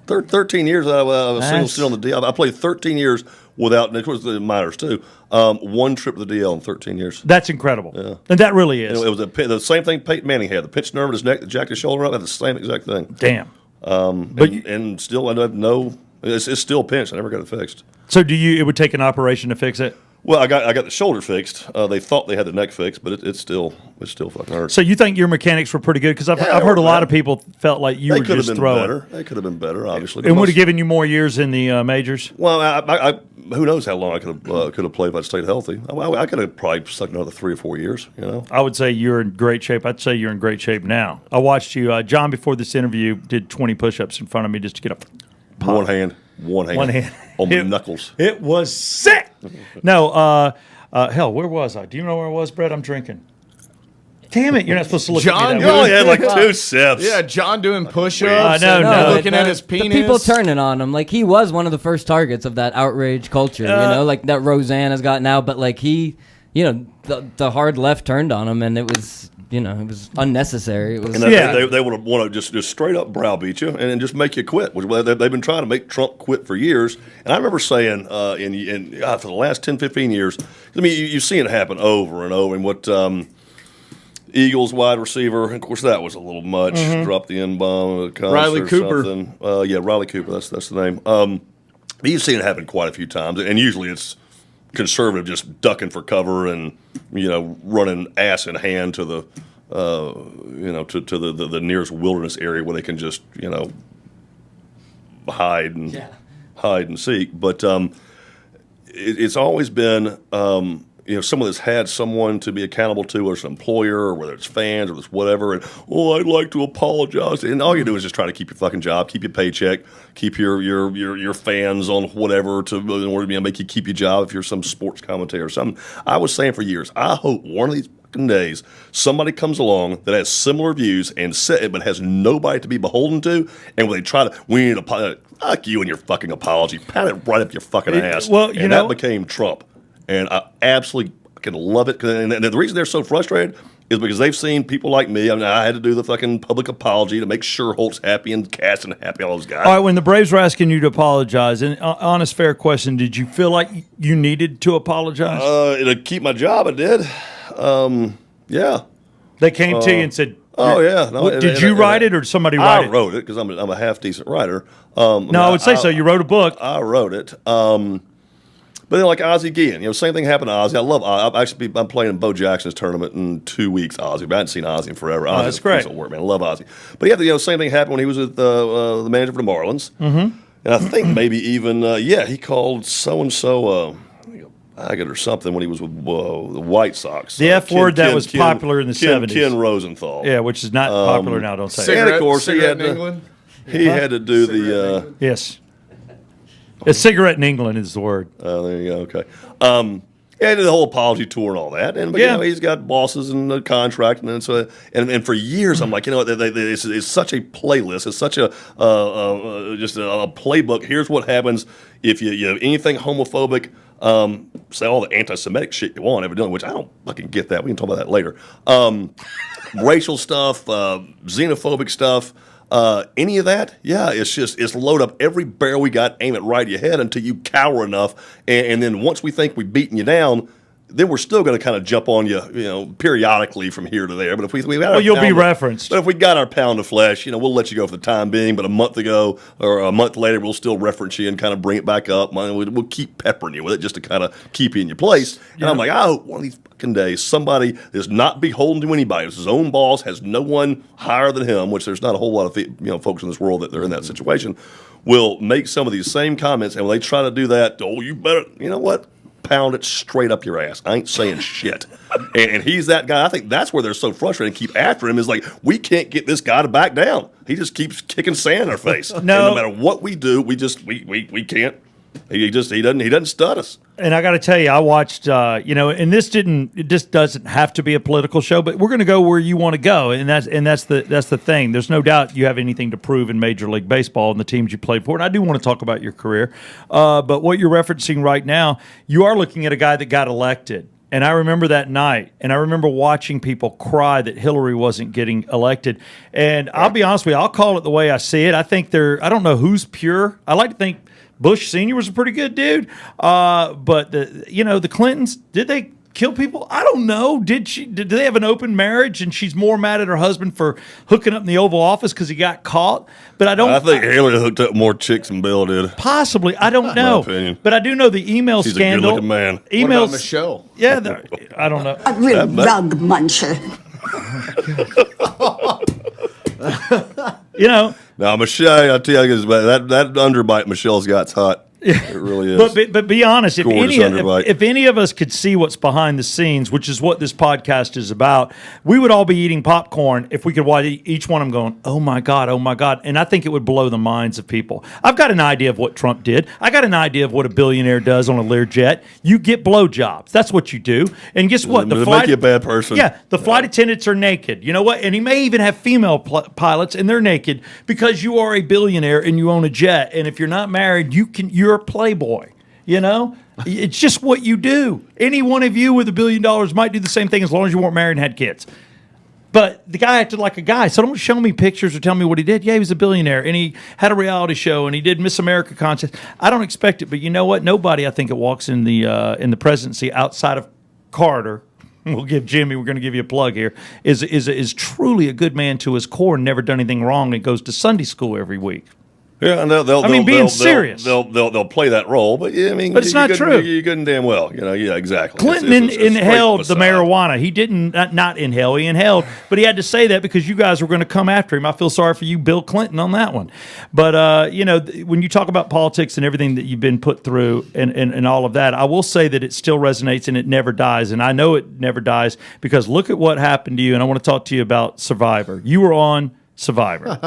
13 years I was single still on the DL. I played 13 years without, and of course the minors too. One trip to the DL in 13 years. That's incredible. Yeah. And that really is. It was the same thing Peyton Manning had. The pinched nerve in his neck, the jacked his shoulder up, had the same exact thing. Damn. And still I have no. It's still pinched. I never got it fixed. So it would take an operation to fix it? Well, I got the shoulder fixed. They thought they had the neck fixed, but it still fucking hurts. So you think your mechanics were pretty good? Because I've heard a lot of people felt like you were just throwing. They could have been better, obviously. And would have given you more years in the majors? Well, I who knows how long I could have played if I'd stayed healthy. I could have probably stuck another 3 or 4 years. I would say you're in great shape. I'd say you're in great shape now. I watched you, John, before this interview, did 20 push-ups in front of me just to get up. One hand on my knuckles. It was sick. No, hell, where was I? Do you know where I was, Brett? I'm drinking. Damn it, you're not supposed to look John, at me You only had like 2 sips. Yeah, John doing push-ups. No. Looking at his penis. The people turning on him. Like, he was one of the first targets of that outrage culture, like that Roseanne has got now. But, like, he, the hard left turned on him, and it was... it was unnecessary. It was, they would want to just straight up browbeat you and just make you quit. Which they've been trying to make Trump quit for years. And I remember saying for the last 10, 15 years, I mean, you've seen it happen over and over. And what Eagles wide receiver, of course, that was a little much. Dropped the N-bomb at a concert Riley or Cooper. something. Riley Cooper. That's the name. But you've seen it happen quite a few times, and usually it's conservative just ducking for cover and running ass in hand to the to the nearest wilderness area where they can just hide and seek. But it's always been someone that's had someone to be accountable to, whether it's an employer or whether it's fans or it's whatever. And I'd like to apologize. And all you do is just try to keep your fucking job, keep your paycheck, keep your fans on whatever in order to make you keep your job if you're some sports commentator or something. I was saying for years, I hope one of these fucking days somebody comes along that has similar views and but has nobody to be beholden to, and when they try to, we need to fuck you and your fucking apology, pat it right up your fucking ass. Well, that became Trump. And I absolutely can love it. And the reason they're so frustrated is because they've seen people like me. I mean, I had to do the fucking public apology to make sure Holt's happy and Caston happy, all those guys. All right, when the Braves were asking you to apologize, and honest, fair question, did you feel like you needed to apologize? To keep my job, I did. Yeah. They came to you and said, "Oh yeah." No, did you write it or did somebody write it? I wrote it because I'm a half decent writer. I would say so. You wrote a book. I wrote it. But then like Ozzie Guillen, same thing happened to Ozzie. I love I'm playing in Bo Jackson's tournament in 2 weeks, Ozzie. But I hadn't seen Ozzie in forever. Oh, that's great. Work, man. I love Ozzie. But yeah, same thing happened when he was with the manager for the Marlins. Mm-hmm. And I think maybe even, he called so-and-so Baggett or something when he was with the White Sox. The F word that was popular in the 70s. Ken Rosenthal. Yeah, which is not popular now, don't say. And of course, he had to do the... Yes. A cigarette in England is the word. Oh, there you go. Okay. And the whole apology tour and all that. And but he's got bosses and a contract, and so and for years I'm like, it's such a playlist. It's such a just a playbook. Here's what happens if you have anything homophobic. Say all the anti-Semitic shit you want, evidently, which I don't fucking get that. We can talk about that later. Racial stuff, xenophobic stuff. Any of that, it's load up every barrel we got, aim it right at your head until you cower enough, and then once we think we've beaten you down, then we're still going to kind of jump on you, periodically from here to there. But if you'll be referenced. But if we got our pound of flesh, we'll let you go for the time being. But a month ago or a month later, we'll still reference you and kind of bring it back up. We'll keep peppering you with it just to kind of keep you in your place. And I'm like, one of these fucking days, somebody is not beholden to anybody. It's his own boss, has no one higher than him, which there's not a whole lot of folks in this world that they're in that situation, will make some of these same comments. And when they try to do that, you better, you know what? Pound it straight up your ass. I ain't saying shit. And he's that guy. I think that's where they're so frustrated and keep after him is like, we can't get this guy to back down. He just keeps kicking sand in our face. No matter what we do, we can't. He doesn't stud us. And I got to tell you, I watched, and this doesn't have to be a political show, but we're going to go where you want to go, and that's the thing. There's no doubt you have anything to prove in Major League Baseball and the teams you played for. And I do want to talk about your career, but what you're referencing right now, you are looking at a guy that got elected. And I remember that night, and I remember watching people cry that Hillary wasn't getting elected. And I'll be honest with you, I'll call it the way I see it. I think I don't know who's pure. I like to think Bush Sr. was a pretty good dude. But the Clintons, did they kill people? I don't know. Did they have an open marriage and she's more mad at her husband for hooking up in the Oval Office because he got caught? But I think Hillary hooked up more chicks than Bill did. Possibly. I don't know. My opinion. But I do know the email She's scandal. a good-looking man. What about Michelle? Yeah, I don't know. A real rug muncher. Now, Michelle, I tell you, that underbite Michelle's got's hot. It really is. But be honest, if Gorgeous any of us could see what's behind the scenes, which is what this podcast is about, we would all be eating popcorn if we could watch each one of them going, oh my God. And I think it would blow the minds of people. I've got an idea of what Trump did. I got an idea of what a billionaire does on a Learjet. You get blowjobs. That's what you do. And guess what? It'll make you a bad person. Yeah, the flight attendants are naked. You know what? And he may even have female pilots, and they're naked because you are a billionaire and you own a jet. And if you're not married, you're a playboy. It's just what you do. Any one of you with $1 billion might do the same thing as long as you weren't married and had kids. But the guy acted like a guy, so don't show me pictures or tell me what he did. Yeah, he was a billionaire, and he had a reality show, and he did Miss America contest. I don't expect it, but you know what? Nobody, I think, that walks in the presidency outside of Carter. We'll give Jimmy. We're going to give you a plug here. Is truly a good man to his core and never done anything wrong, and goes to Sunday school every week. Yeah, and being serious. They'll play that role, but but it's not true. You're good and damn well, yeah, exactly. Clinton inhaled the marijuana. He didn't not inhale. He inhaled, but he had to say that because you guys were going to come after him. I feel sorry for you, Bill Clinton, on that one. But when you talk about politics and everything that you've been put through and all of that, I will say that it still resonates and it never dies. And I know it never dies because look at what happened to you. And I want to talk to you about Survivor. You were on Survivor.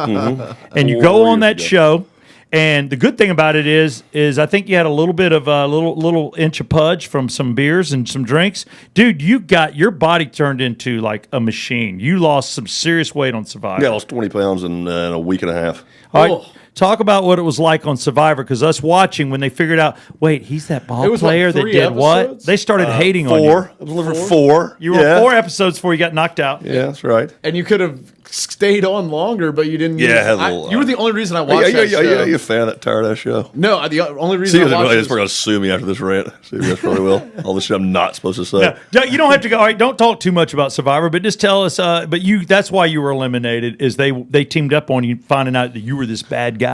And you go on that show, and the good thing about it is I think you had a little bit of a little inch of pudge from some beers and some drinks. Dude, you got your body turned into like a machine. You lost some serious weight on Survivor. Yeah, I lost 20 pounds in a week and a half. All right. Talk about what it was like on Survivor, because us watching when they figured out, wait, he's that ball player that did episodes? What? They started hating on you. I was living 4. You were 4 episodes before you got knocked out. Yeah, that's right. And you could have stayed on longer, but you didn't. Yeah, you were the only reason I watched that show. Yeah, you a fan of that tired ass show? No, the only reason I watched it. We're going to sue me after this rant. CBS probably will. All the shit I'm not supposed to say. No, you don't have to go. All right, don't talk too much about Survivor, but just tell us. That's why you were eliminated. Is they teamed up on you, finding out that you were this bad guy.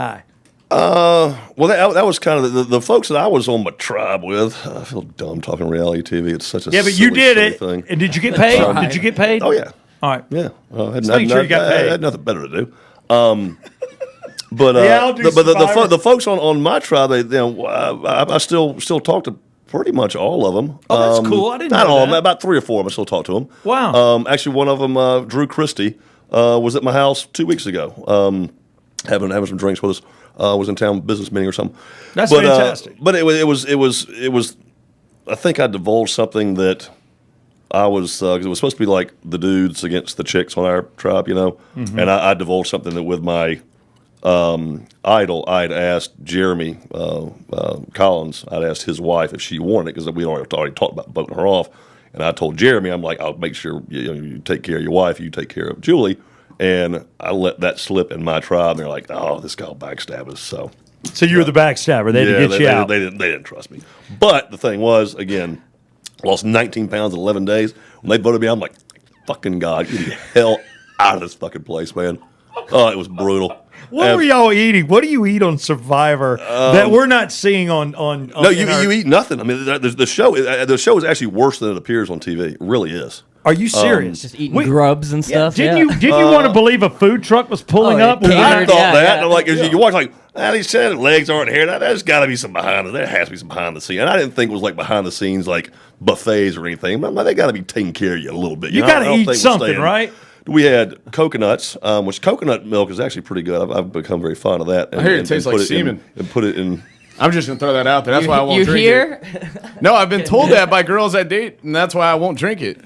Well, that was kind of the folks that I was on my tribe with. I feel dumb talking reality TV. It's such a Yeah, but silly, you did silly it. thing. And did you get paid? Did you get paid? Oh yeah, All right. yeah. Let's make sure you got paid. I had nothing better to do. But Yeah, I'll do Survivor. the folks on my tribe, I still talk to pretty much all of them. Oh, that's cool. I didn't not know all of that. them. About 3 or 4 of them. I still talk to them. Wow. Actually, one of them, Drew Christie, was at my house 2 weeks ago, having some drinks with us. Was in town business meeting or something. That's fantastic. But it was. I think I divulged something that I was because it was supposed to be like the dudes against the chicks on our tribe, Mm-hmm. and I divulged something that with my idol, I'd asked Jeremy Collins, I'd asked his wife if she wanted it because we already talked about voting her off, and I told Jeremy, I'm like, I'll make sure you take care of your wife, you take care of Julie, and I let that slip in my tribe. And they're like, oh, this guy will backstab us. So you were the backstabber. They had to get you out. They didn't trust me. But the thing was, again, lost 19 pounds in 11 days. When they voted me, I'm like, fucking God, get the hell out of this fucking place, man. Oh, it was brutal. What were y'all eating? What do you eat on Survivor that we're not seeing on No, you eat nothing. I mean, the show is actually worse than it appears on TV. It really is. Are you serious? Just eating grubs and stuff. Didn't you want to believe a food truck was pulling up? it I catered, thought that. yeah. And I'm like, you watch like, he said legs aren't here. There's got to be some behind it. There has to be some behind the scenes. And I didn't think it was like behind the scenes, like buffets or anything. But they got to be taking care of you a little bit. You got to eat something, right? We had coconuts, which coconut milk is actually pretty good. I've become very fond of that. I hear it tastes like semen. And put it in. I'm just gonna throw that out there. That's why I won't You drink hear? it. No, I've been told that by girls I date, and that's why I won't drink it.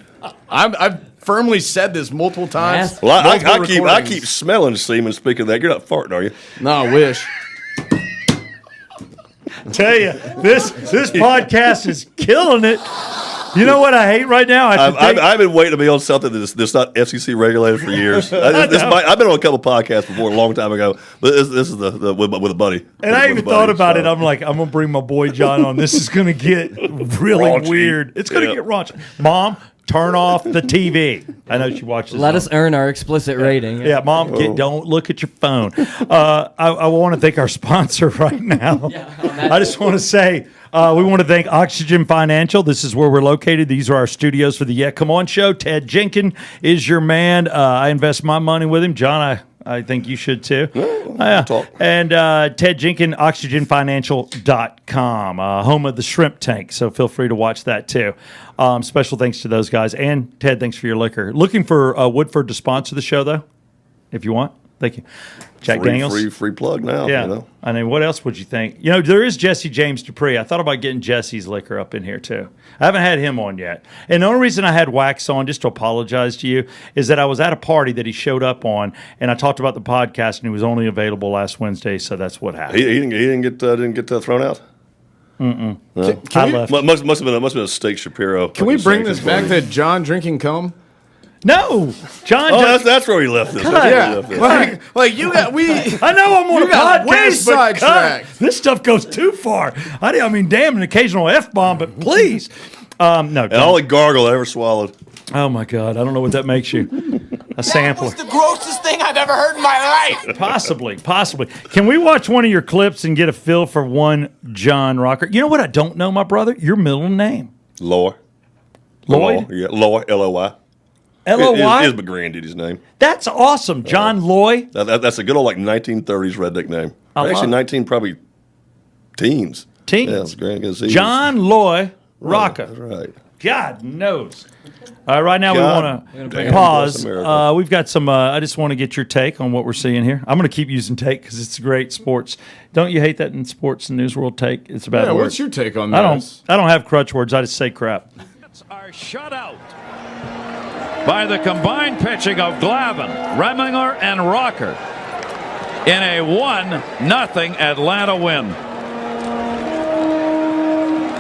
I've firmly said this multiple times. Yes. Well, I multiple keep recordings. smelling semen. Speaking of that, you're not farting, are you? No, I wish. Tell you, this podcast is killing it. You know what I hate right now? I've been waiting to be on something that's not FCC regulated for years. I've been on a couple podcasts before a long time ago, but this is the with a buddy. And I even thought about it. I'm like, I'm gonna bring my boy John on. This is gonna get really Raunchy. weird. It's gonna get raunchy. Mom, turn off the TV. I know she watches. Let us earn our explicit rating. Yeah, Mom, don't look at your phone. I want to thank our sponsor right now. I just want to say we want to thank Oxygen Financial. This is where we're located. These are our studios for the Yeah Come On show. Ted Jenkins is your man. I invest my money with him. John, I think you should too. And Ted Jenkins, oxygenfinancial.com, home of the shrimp tank. So feel free to watch that too. Special thanks to those guys. And Ted, thanks for your liquor. Looking for Woodford to sponsor the show, though, if you want. Thank you. Jack Daniels. Free plug now. Yeah. I mean, what else would you think? There is Jesse James Dupree. I thought about getting Jesse's liquor up in here, too. I haven't had him on yet. And the only reason I had Wax on, just to apologize to you, is that I was at a party that he showed up on, and I talked about the podcast, and he was only available last Wednesday, so that's what happened. He didn't get thrown out. I left. Must have been a steak Shapiro. Can we bring this back to John drinking cum? No, John. Oh, that's where he left this. Yeah, like you got we. I know I'm on a got way podcast, but God, sidetracked. this stuff goes too far. I mean, damn, an occasional F-bomb, but please. No. And all the gargle I ever swallowed. Oh, my God. I don't know what that makes you. A sampler. That was the grossest thing I've ever heard in my life. Possibly. Can we watch one of your clips and get a feel for one John Rocker? You know what I don't know, my brother? Your middle name. Lloyd. Yeah, Lloyd, L-O-Y. L-O-Y? Is my granddaddy's name. That's awesome. John Loy. That's a good old 1930s redneck name. Actually, 19 probably teens. Yeah, it's grand. John Loy Rocker. That's right. God knows. All right, right now we want to pause. We've got some. I just want to get your take on what we're seeing here. I'm going to keep using take because it's great sports. Don't you hate that in sports and news world? Take it's a bad word. What's your take on this? I don't have crutch words. I just say crap. Are shut out by the combined pitching of Glavine, Reminger, and Rocker in a 1-0 Atlanta win.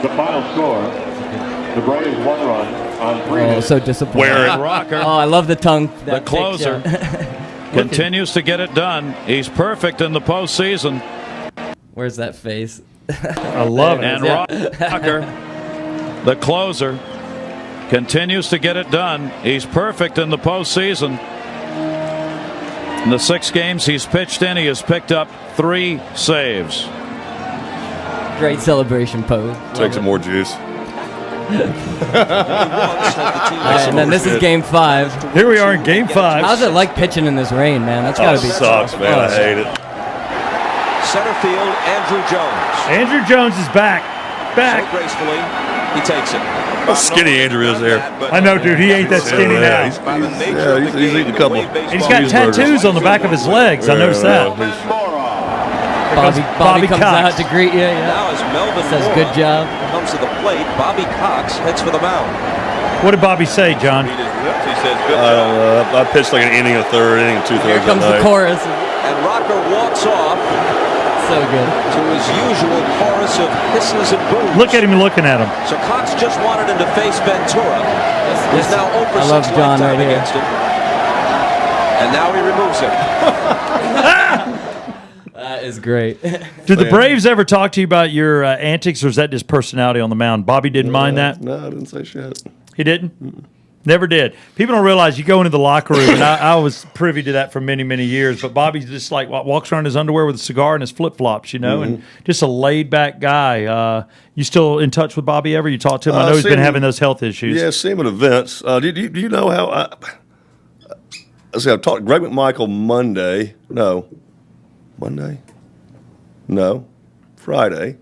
The final score: the Braves 1 run on 3 hits. So disappointing. Where Rocker, I love the tongue. the closer, continues to get it done. He's perfect in the postseason. Where's that face? I love it. And Rocker, the closer, continues to get it done. He's perfect in the postseason. In the 6 games he's pitched in, he has picked up 3 saves. Great celebration pose. Take some more juice. And then this is Game 5. Here we are in Game 5. How's it like pitching in this rain, man? That's got to be sucks, man. I hate it. Center field, Andrew Jones. Andrew Jones is back. So gracefully, he takes it. How skinny Andrew is there. I know, dude. He ain't that skinny now. He's eating a couple. He's got tattoos on the back of his legs. I noticed that. Bobby comes Cox out to greet you. Yeah. Now as Melvin Says Moore good job. comes to the plate, Bobby Cox heads for the mound. What did Bobby say, John? He says good I don't know. I pitched like an inning, a third, inning, 2/3. Here comes the chorus. And Rocker walks off So good. to his usual chorus of hisses and boos. Look at him looking at him. So Cox just wanted him to face Ventura. He's now 0 for I love 6 John lifetime right here. against him. And now he removes him. That is great. Did the Braves ever talk to you about your antics, or is that just personality on the mound? Bobby didn't mind that? No, I didn't say shit. He didn't? Never did. People don't realize you go into the locker room, and I was privy to that for many, many years, but Bobby just like walks around in his underwear with a cigar and his flip-flops, and just a laid-back guy. You still in touch with Bobby ever? You talk to him? I know he's been having those health issues. Yeah, see him at events. Do you know how let's see, I talked to Greg McMichael Monday. No. Monday? No. Friday.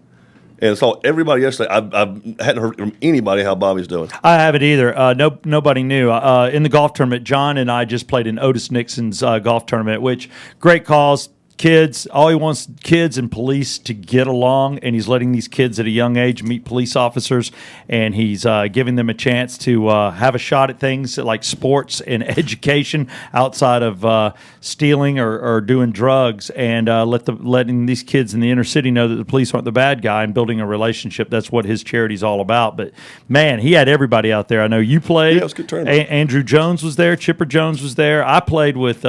And saw everybody yesterday. I hadn't heard from anybody how Bobby's doing. I haven't either. Nobody knew. In the golf tournament, John and I just played in Otis Nixon's golf tournament, which great calls. Kids, all he wants kids and police to get along, and he's letting these kids at a young age meet police officers, and he's giving them a chance to have a shot at things like sports and education outside of stealing or doing drugs, and letting these kids in the inner city know that the police aren't the bad guy and building a relationship. That's what his charity's all about. But, man, he had everybody out there. I know you played. Yeah, it was a good tournament. Andrew Jones was there. Chipper Jones was there. I played with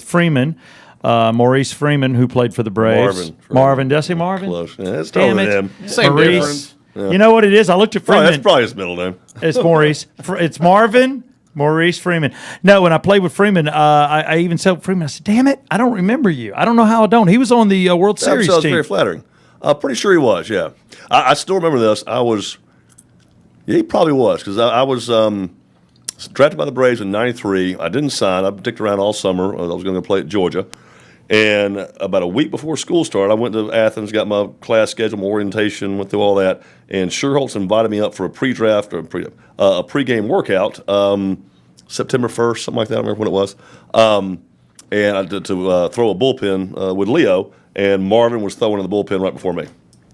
Freeman. Maurice Freeman, who played for the Braves. Marvin. Did I say Marvin? Close. Yeah, it's Damn totally it. him. Same Maurice. difference. Yeah. You know what it is? I looked at Freeman. That's probably his middle name. It's Maurice. It's Marvin. Maurice Freeman. No, when I played with Freeman, I even said Freeman, I said, damn it, I don't remember you. I don't know how I don't. He was on the World Series That was team. very flattering. Pretty sure he was, yeah. I still remember this. He probably was, because I was drafted by the Braves in 93. I didn't sign. I dicked around all summer. I was going to play at Georgia. And about a week before school started, I went to Athens, got my class schedule, my orientation, went through all that. And Sherholtz invited me up for a pre-draft or a pre-game workout, September 1st, something like that. I don't remember when it was. And I did to throw a bullpen with Leo, and Marvin was throwing in the bullpen right before me.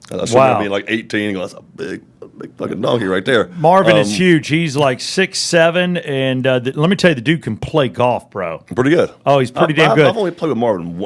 I still remember being like 18 and going, that's a big fucking donkey right there. Marvin is huge. He's like 6'7", and let me tell you, the dude can play golf, bro. Pretty good. Oh, he's pretty damn good. I've only played with Marvin.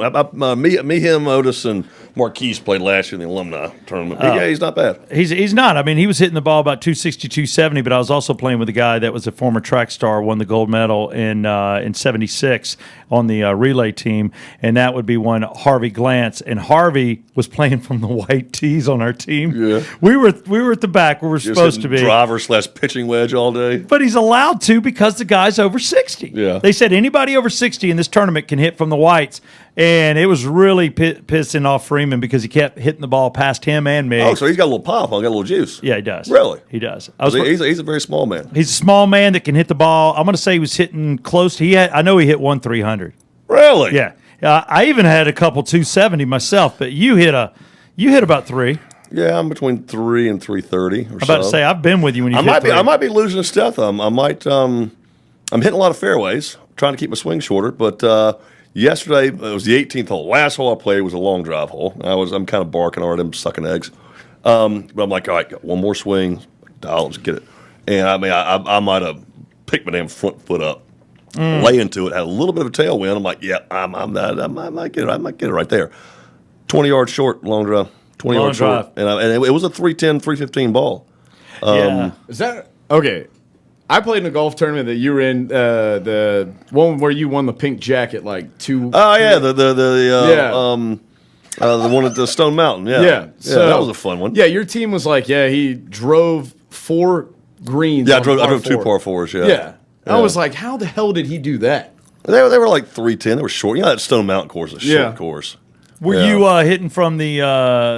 Me, him, Otis, and Marquise played last year in the alumni tournament. Yeah, he's not bad. He's not. I mean, he was hitting the ball about 260, 270, but I was also playing with a guy that was a former track star, won the gold medal in 76 on the relay team, and that would be one Harvey Glantz. And Harvey was playing from the white tees on our team. Yeah. We were at the back where we're supposed to be. Driver/pitching wedge all day. But he's allowed to because the guy's over 60. Yeah. They said anybody over 60 in this tournament can hit from the whites. And it was really pissing off Freeman because he kept hitting the ball past him and me. Oh, so he's got a little pop. Got a little juice. Yeah, he does. Really? He does. He's a very small man. He's a small man that can hit the ball. I'm going to say he was hitting close. I know he hit 300. Really? Yeah. I even had a couple 270 myself, but you hit about 3. Yeah, I'm between 3 and 330 or so. I'm about to say I've been with you when you hit 3. I might be losing a step. I'm hitting a lot of fairways, trying to keep my swing shorter. But yesterday it was the 18th hole. Last hole I played was a long drive hole. I'm kind of barking already. I'm sucking eggs. But I'm like, all right, got one more swing, dial, let's get it. And I mean, I might have picked my damn front foot up, lay into it, had a little bit of a tailwind. I'm like, yeah, I might get it right there. 20 yards short, long drive. 20 yards short. And it was a 310, 315 ball. Yeah. Is that okay? I played in a golf tournament that you were in, the one where you won the pink jacket, like 2. Oh yeah, the one at the Stone Mountain. Yeah, So that was a fun one. Yeah, your team was like, he drove 4 greens. Yeah, I on drove par 2 4. par 4s. Yeah. I was like, how the hell did he do that? They were like 310. They were short. You know that Stone Mountain course is a short course. Were you hitting from the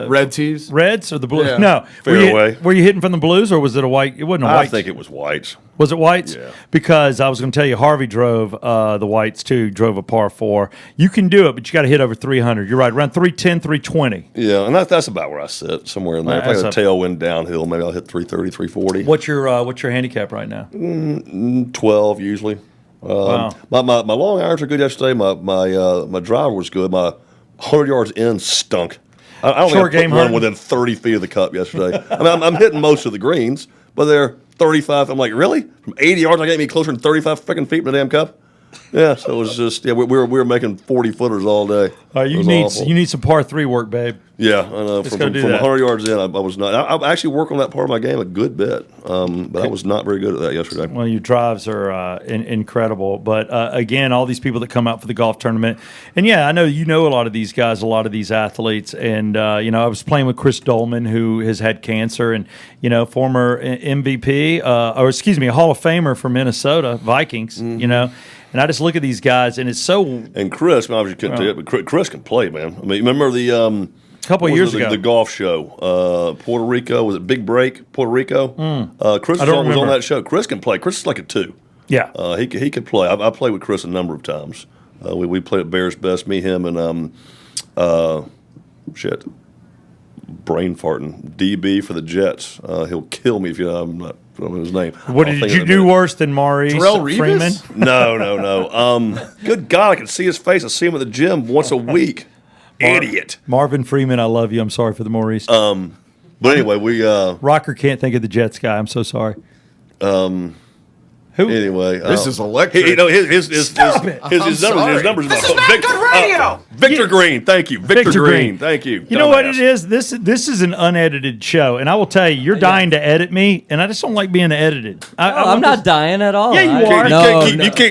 red tees, Reds or the Blues? Yeah. No, Fairway. Were you hitting from the Blues or was it a white? It wasn't a white. I think it was whites. Was it whites? Yeah. Because I was going to tell you, Harvey drove the whites too. Drove a par 4. You can do it, but you got to hit over 300. You're right, around 310, 320. Yeah, and that's about where I sit, somewhere in there. If I got a tailwind downhill, maybe I'll hit 330, 340. What's your handicap right now? 12 usually. Wow. My long irons were good yesterday. My driver was good. My 100 yards in stunk. I don't Short think I game put one hunting? within 30 feet of the cup yesterday. I mean, I'm hitting most of the greens, but they're 35. I'm like, really? From 80 yards, I got me closer than 35 freaking feet from the damn cup. Yeah, so it was just we were making 40-footers all day. You need some par 3 work, babe. Yeah, I know. From 100 yards in, I was not. I actually work on that part of my game a good bit, but I was not very good at that yesterday. Well, your drives are incredible. But again, all these people that come out for the golf tournament, and yeah, I know you know a lot of these guys, a lot of these athletes, and I was playing with Chris Dolman, who has had cancer, and former MVP, or excuse me, a Hall of Famer for Minnesota Vikings. Mm-hmm. And I just look at these guys, and it's so. And Chris, obviously couldn't do it, but Chris can play, man. I mean, remember the couple of years ago, the golf show, Puerto Rico, was it Big Break, Puerto Rico? Chris was on that show. Chris can play. Chris is like a 2. Yeah, he could play. I played with Chris a number of times. We played at Bears Best, me, him, and brain farting DB for the Jets. He'll kill me if I'm not. His name. What did you do worse than Maurice Freeman? No. Good God, I can see his face. I see him at the gym once a week. Idiot. Marvin Freeman, I love you. I'm sorry for the Maurice. But anyway, we Rocker can't think of the Jets guy. I'm so sorry. Who? Anyway, this is electric. His numbers. This is not good radio. Victor Green, thank you. Victor Green, thank you. You know what it is? This is an unedited show, and I will tell you, you're dying to edit me, and I just don't like being edited. I'm not dying at all. Yeah, you are.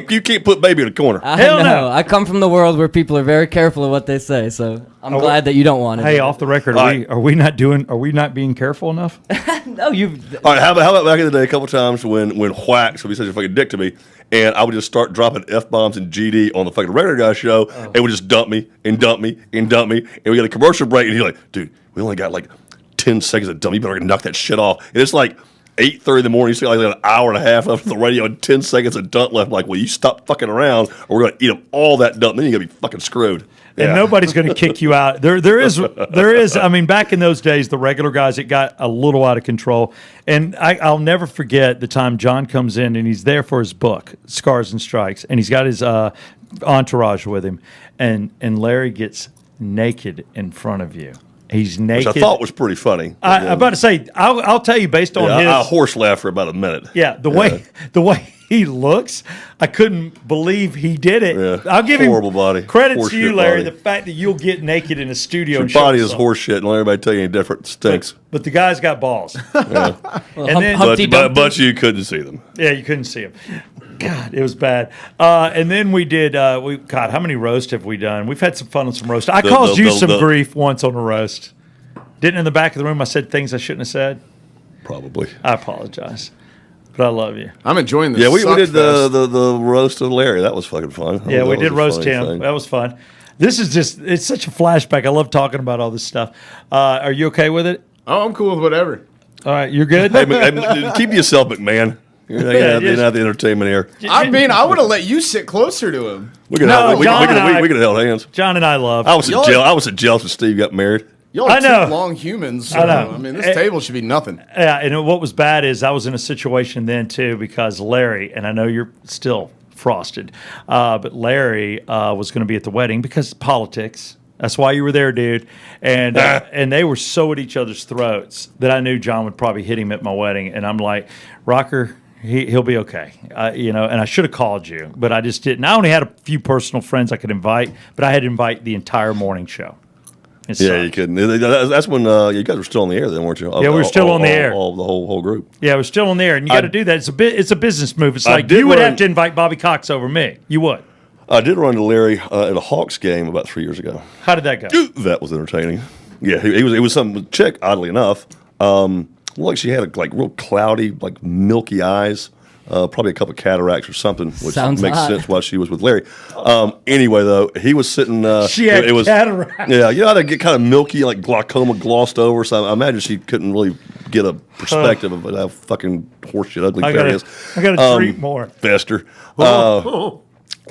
You can't put baby in a corner. Hell no. I come from the world where people are very careful of what they say, so I'm glad that you don't want it. Hey, off the record, are we not being careful enough? No, you. All right, how about back in the day? A couple times when Whack, so he such a fucking dick to me, and I would just start dropping F-bombs and GD on the fucking regular guy show, and would just dump me, and we got a commercial break, and he's like, dude, we only got like 10 seconds of dump. You better knock that shit off. And it's like 8:30 in the morning. You see like an hour and a half left of the radio and 10 seconds of dump left. I'm like, well, you stop fucking around, or we're gonna eat up all that dump. Then you're gonna be fucking screwed. And nobody's going to kick you out. There is. I mean, back in those days, the regular guys, it got a little out of control. And I'll never forget the time John comes in and he's there for his book, Scars and Strikes, and he's got his entourage with him, and Larry gets naked in front of you. He's naked. Which I thought was pretty funny. I'm about to say, I'll tell you based on his. I horse laughed for about a minute. Yeah, the way he looks, I couldn't believe he did it. Yeah. I'll give Horrible him body. credit Horse to you, shit Larry. body. The fact that you'll get naked in a studio. Your and show body is something. horse shit. Don't let anybody tell you any different. It stinks. But the guy's got balls. Well, And then- Humpty Dumpty. But you couldn't see them. Yeah, you couldn't see him. God, it was bad. And then we did. God, how many roasts have we done? We've had some fun on some roasts. I caused you some grief once on a roast. Didn't in the back of the room I said things I shouldn't have said? Probably. I apologize. But I love you. I'm enjoying this. Yeah, we did the roast of Larry. That was fucking fun. Yeah, we That did was a roast funny him. thing. That was fun. This is just, it's such a flashback. I love talking about all this stuff. Are you okay with it? Oh, I'm cool with whatever. All right, you're good? Hey, keep to yourself, McMahon. You're not the entertainment here. I mean, I would have let you sit closer to him. We could have held hands. John and I love. I was jealous when Steve got married. Y'all I are know. two long humans. So, I know. I mean, this table should be nothing. Yeah, and what was bad is I was in a situation then too because Larry, and I know you're still frosted, but Larry was going to be at the wedding because politics. That's why you were there, dude. And and they were so at each other's throats that I knew John would probably hit him at my wedding. And I'm like, Rocker, he'll be okay. And I should have called you, but I just didn't. I only had a few personal friends I could invite, but I had to invite the entire morning show. Yeah, you couldn't. That's when you guys were still on the air then, weren't you? Yeah, we were still on the air. The whole group. Yeah, we're still on the air, and you got to do that. It's a business move. It's like you would have to invite Bobby Cox over me. You would. I did run to Larry at a Hawks game about 3 years ago. How did that go? That was entertaining. Yeah, it was some chick, oddly enough. Looked like she had like real cloudy, like milky eyes. probably a couple of cataracts or something, which Sounds makes hot. sense why she was with Larry. Anyway, though, he was sitting. She had cataracts. Yeah, you know how to get kind of milky, like glaucoma glossed over. So I imagine she couldn't really get a perspective of how fucking horseshit ugly Larry is. I got to treat more. Fester.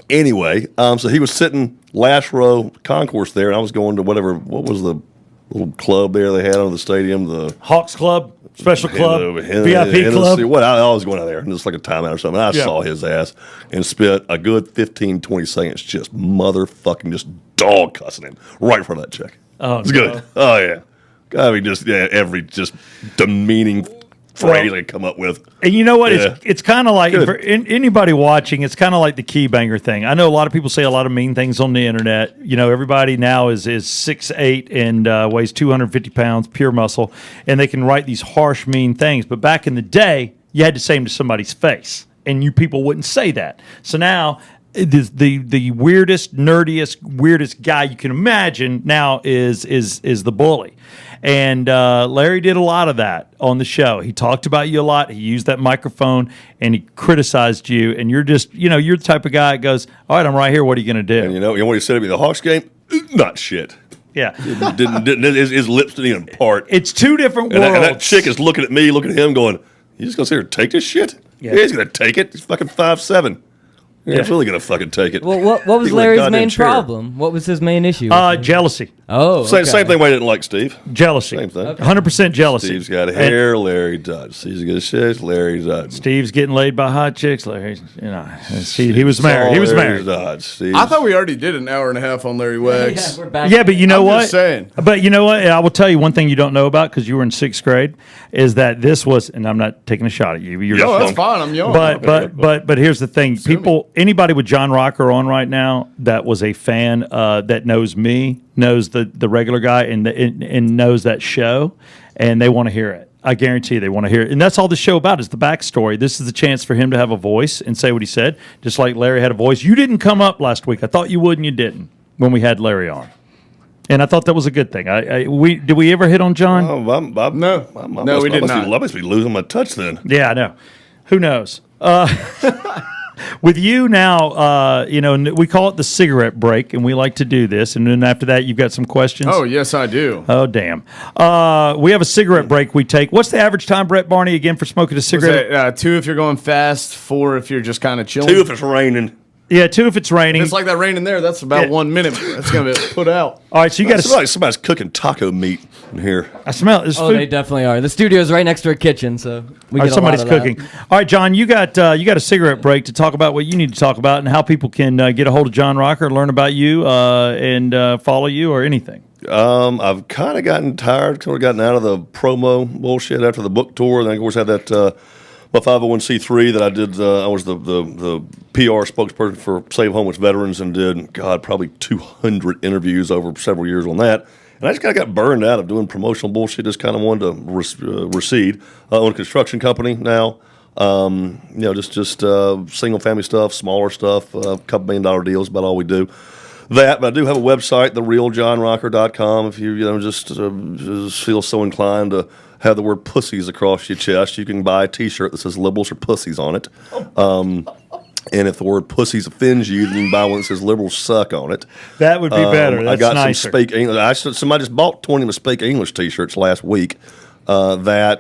Anyway, so he was sitting last row concourse there, and I was going to what was the little club there they had on the stadium? The Hawks Club, Special Club, VIP Club. I was going out there, and it's like a timeout or something. And I saw his ass and spent a good 15, 20 seconds just motherfucking just dog cussing him right in front of that chick. Oh, it's good. Oh, yeah. I mean, every just demeaning phrase I come up with. And you know what? It's kind of like, for anybody watching, it's kind of like the key banger thing. I know a lot of people say a lot of mean things on the internet. You know, everybody now is 6'8" and weighs 250 pounds, pure muscle, and they can write these harsh, mean things. But back in the day, you had to say them to somebody's face, and you people wouldn't say that. So now, the weirdest, nerdiest, weirdest guy you can imagine now is the bully. And Larry did a lot of that on the show. He talked about you a lot. He used that microphone and he criticized you. And you're just, you're the type of guy that goes, all right, I'm right here. What are you going to do? And you know what he said to me the Hawks game? Not shit. Yeah. His lips didn't even part. It's two different worlds. And that chick is looking at me, looking at him, going, you just going to sit here and take this shit? Yeah. He's going to take it. He's fucking 5'7". Yeah, he's really going to fucking take it. Well, what was Larry's main problem? What was his main issue? Jealousy. Oh, Same thing we didn't like Steve. Jealousy. Same thing. 100% jealousy. Steve's got hair, Larry does. Steve's got shit, Larry does. Steve's getting laid by hot chicks. Larry, he was married. He was married. I thought we already did an hour and a half on Larry Wags. Yeah, we're back. Yeah, but you know I'm what? just saying. But you know what? I will tell you one thing you don't know about because you were in 6th grade is that this was, and I'm not taking a shot at you. You're Yo, just that's young. fine. I'm young. But here's the thing: anybody with John Rocker on right now that was a fan that knows me, knows the regular guy, and knows that show, and they want to hear it. I guarantee they want to hear it. And that's all the show about is the backstory. This is the chance for him to have a voice and say what he said, just like Larry had a voice. You didn't come up last week. I thought you would, and you didn't when we had Larry on. And I thought that was a good thing. Did we ever hit on John? No, we did not. I must be losing my touch then. Yeah, I know. Who knows? With you now, we call it the cigarette break, and we like to do this. And then after that, you've got some questions. Oh, yes, I do. Oh, damn. We have a cigarette break we take. What's the average time, Brett Barney, again, for smoking a cigarette? 2 if you're going fast, 4 if you're just kind of chilling. 2 if it's raining. Yeah, 2 if it's raining. It's like that rain in there. That's about 1 minute. That's going to be put out. All right, so you got to... Somebody's cooking taco meat in here. I smell it. Oh, they definitely are. The studio's right next to a kitchen, so we get somebody's a lot of cooking. that. All right, John, you got a cigarette break to talk about what you need to talk about and how people can get a hold of John Rocker, learn about you, and follow you or anything. I've kind of gotten tired, gotten out of the promo bullshit after the book tour. And I, of course, had that my 501c3 that I did. I was the PR spokesperson for Save Homeless Veterans and did, probably 200 interviews over several years on that. And I just kind of got burned out of doing promotional bullshit. Just kind of wanted to recede. I own a construction company now. Just single family stuff, smaller stuff, a couple $1 million deals, about all we do. But I do have a website, therealjohnrocker.com. If you just feel so inclined to have the word pussies across your chest, you can buy a T-shirt that says liberals are pussies on it. And if the word pussies offends you, then you can buy one that says liberals suck on it. That would be better. That's I got nicer. some Speak English. Somebody just bought 20 of the Speak English T-shirts last week. Autograph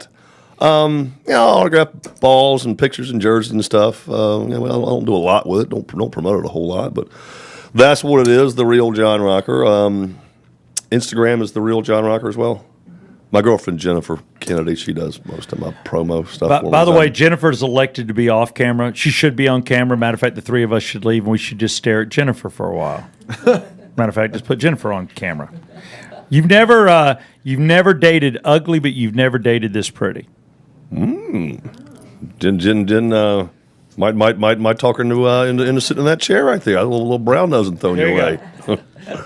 balls and pictures and jerseys and stuff. I don't do a lot with it. Don't promote it a whole lot, but that's what it is. The Real John Rocker. Instagram is the Real John Rocker as well. My girlfriend Jennifer Kennedy, she does most of my promo stuff. By the way, Jennifer's elected to be off camera. She should be on camera. Matter of fact, the three of us should leave and we should just stare at Jennifer for a while. Matter of fact, just put Jennifer on camera. You've never dated ugly, but you've never dated this pretty. Might talk her into sitting in that chair right there. A little brown nosing thrown your way.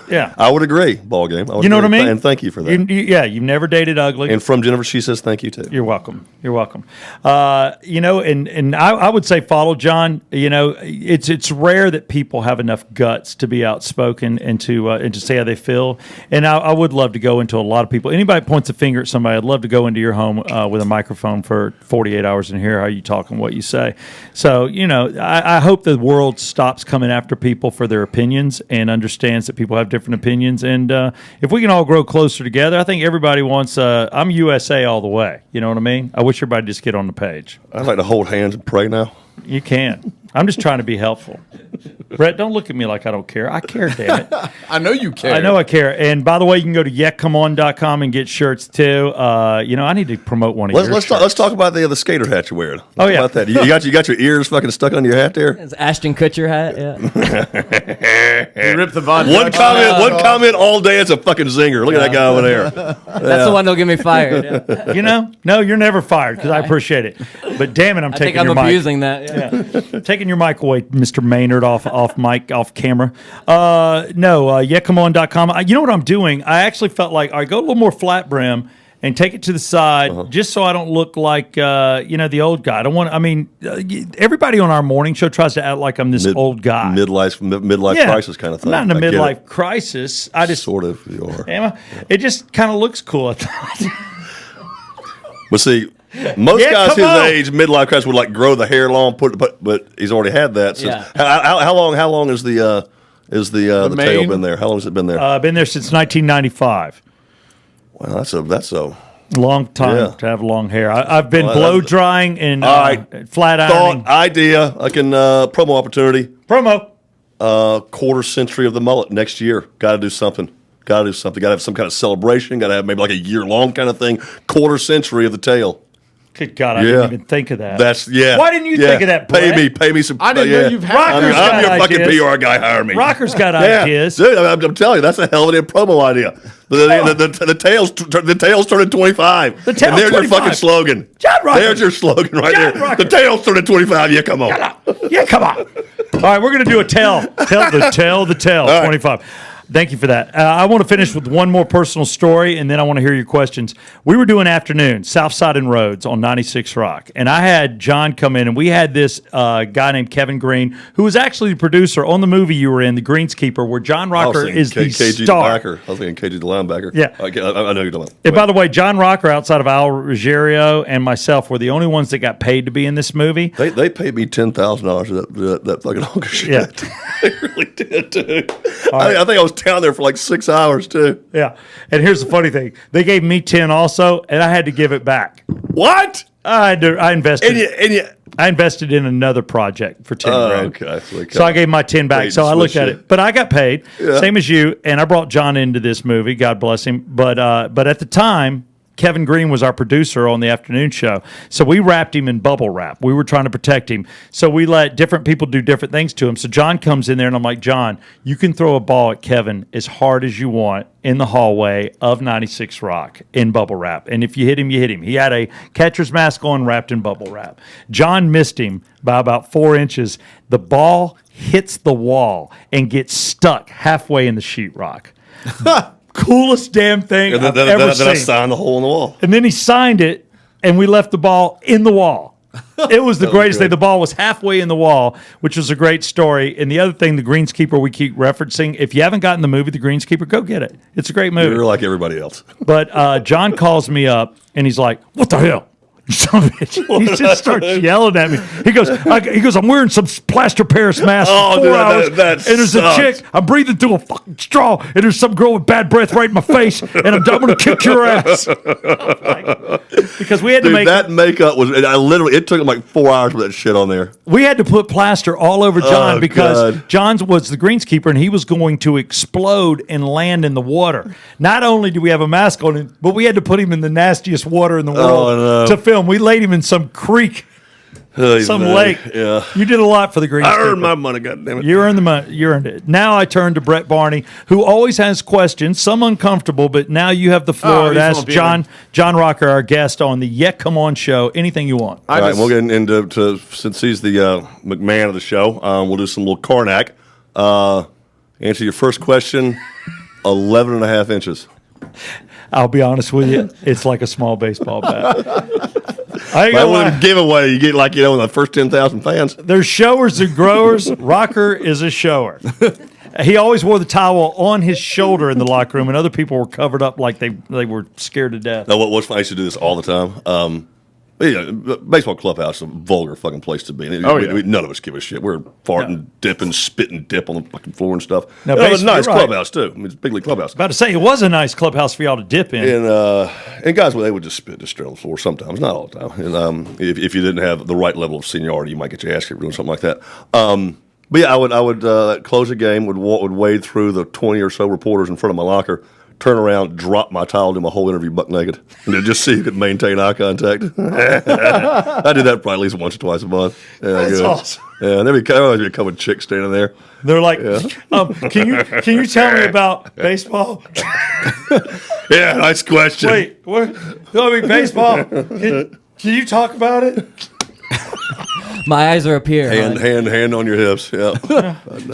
Yeah. I would agree. Ball game. I would You know what I agree. mean? And thank you for that. You've never dated ugly. And from Jennifer, she says thank you too. You're welcome. You're welcome. And I would say follow John. It's rare that people have enough guts to be outspoken and to say how they feel. And I would love to go into a lot of people. Anybody points a finger at somebody, I'd love to go into your home with a microphone for 48 hours and hear how you talk and what you say. So I hope the world stops coming after people for their opinions and understands that people have different opinions. And if we can all grow closer together, I think everybody wants. I'm USA all the way. You know what I mean? I wish everybody just get on the page. I'd like to hold hands and pray now. You can. I'm just trying to be helpful. Brett, don't look at me like I don't care. I care, damn it. I know you care. I know I care. And by the way, you can go to yetcomeon.com and get shirts too. I need to promote one of your shirts. Let's talk about the skater hat you're wearing. Oh, yeah. About that. You got your ears fucking stuck on your hat there. It's Ashton Kutcher hat. Yeah. You ripped the Von One comment all day. It's a fucking zinger. Look at that guy over there. That's the one that'll get me fired. Yeah. No, you're never fired because I appreciate it. But damn it, I'm taking your mic. I'm abusing that. Yeah. Taking your mic away, Mr. Maynard, off mic, off camera. Yetcomeon.com. You know what I'm doing? I actually felt like I go a little more flat brim and take it to the side just so I don't look like the old guy. I don't want. I mean, everybody on our morning show tries to act like I'm this old guy. Midlife crisis kind of thing. I'm not in a midlife crisis. I just sort of you are. Am I? It just kind of looks cool. I thought. But see. Most guys his age, midlife crisis would like grow the hair long, but he's already had that. Since, how long is the tail been there? How long has it been there? Been there since 1995. Wow, that's a long time to have long hair. I've been blow drying and flat ironing. Idea. I can promo opportunity. Quarter century of the mullet next year. Got to do something. Got to have some kind of celebration. Got to have maybe like a year long kind of thing. Quarter century of the tail. Good God, I didn't even think of that. Why didn't you think of that, Brett? Pay me some. I didn't know you've had I'm your fucking PR guy. Hire me. Rocker's got ideas. Dude, I'm telling you, that's a hell of a promo idea. The tails turning 25. The tails and there's 25. your fucking slogan. John Rocker. There's your slogan right John there. Rocker. The tails turning 25. Yeah, come on. Yeah, come on. All right, we're going to do a tail. The tail, right. 25. Thank you for that. I want to finish with one more personal story, and then I want to hear your questions. We were doing afternoon, Southside and Rhodes on 96 Rock, and I had John come in, and we had this guy named Kevin Green, who was actually the producer on the movie you were in, The Greenskeeper, where John Rocker is the KG star. The backer. I was thinking KG the linebacker. Yeah. I know you're talking about. And by the way, John Rocker, outside of Al Ruggiero and myself, were the only ones that got paid to be in this movie. They paid me $10,000 for that fucking hunk of shit. Yeah. They really did, too. I think I was down there for like 6 hours, too. Yeah. And here's the funny thing. They gave me 10 also, and I had to give it back. What? I invested. And I invested in another project for 10 grand. Okay. So I gave my 10 back. So I looked at it. But I got paid, same as you, and I brought John into this movie. God bless him. But at the time, Kevin Green was our producer on the afternoon show. So we wrapped him in bubble wrap. We were trying to protect him. So we let different people do different things to him. So John comes in there, and I'm like, John, you can throw a ball at Kevin as hard as you want in the hallway of 96 Rock in bubble wrap. And if you hit him, you hit him. He had a catcher's mask on wrapped in bubble wrap. John missed him by about 4 inches. The ball hits the wall and gets stuck halfway in the sheetrock. Coolest damn thing I've ever seen. Then I signed the hole in the wall. And then he signed it, and we left the ball in the wall. It was the greatest thing. The ball was halfway in the wall, which was a great story. And the other thing, The Greenskeeper, we keep referencing. If you haven't gotten the movie The Greenskeeper, go get it. It's a great movie. You're like everybody else. But John calls me up, and he's like, what the hell? Son of a bitch. He just starts yelling at me. He goes, I'm wearing some plaster Paris mask for 4 hours, and there's a chick. I'm breathing through a fucking straw, and there's some girl with bad breath right in my face, and I'm going to kick your ass. Because we had to make that makeup was. It took him like 4 hours with that shit on there. We had to put plaster all over John because John was the greenskeeper, and he was going to explode and land in the water. Not only do we have a mask on him, but we had to put him in the nastiest water in the world to film. We laid him in some creek, some lake. Yeah, you did a lot for the Greenskeeper. I earned my money, goddammit. You earned the money. You earned it. Now I turn to Brett Barney, who always has questions, some uncomfortable, but now you have the floor to ask John Rocker, our guest on the Yet Come On show, anything you want. All right, we'll get into since he's the McMahon of the show, we'll do some little Karnak. Answer your first question, 11 and a half inches. I'll be honest with you, it's like a small baseball bat. That was a giveaway. You get like, in the first 10,000 fans. There's showers and growers. Rocker is a shower. He always wore the towel on his shoulder in the locker room, and other people were covered up like they were scared to death. No, what's funny, I used to do this all the time. Baseball clubhouse is a vulgar fucking place to be. None of us give a shit. We're farting, dipping, spitting dip on the fucking floor and stuff. No, it was a nice clubhouse, too. I mean, it's a big league clubhouse. About to say, it was a nice clubhouse for y'all to dip in. And guys, they would just spit just straight on the floor sometimes, not all the time. And if you didn't have the right level of seniority, you might get your ass kicked doing something like that. But yeah, I would close a game, would wade through the 20 or so reporters in front of my locker, turn around, drop my towel, do my whole interview buck naked, and then just see who could maintain eye contact. I did that probably at least once or twice a month. Yeah, that's awesome. Yeah, and there'd always be a couple of chicks standing there. They're like, can you tell me about baseball? Yeah, nice question. Wait, what? Baseball? Can you talk about it? My eyes are up here. Hand on your hips. Yeah.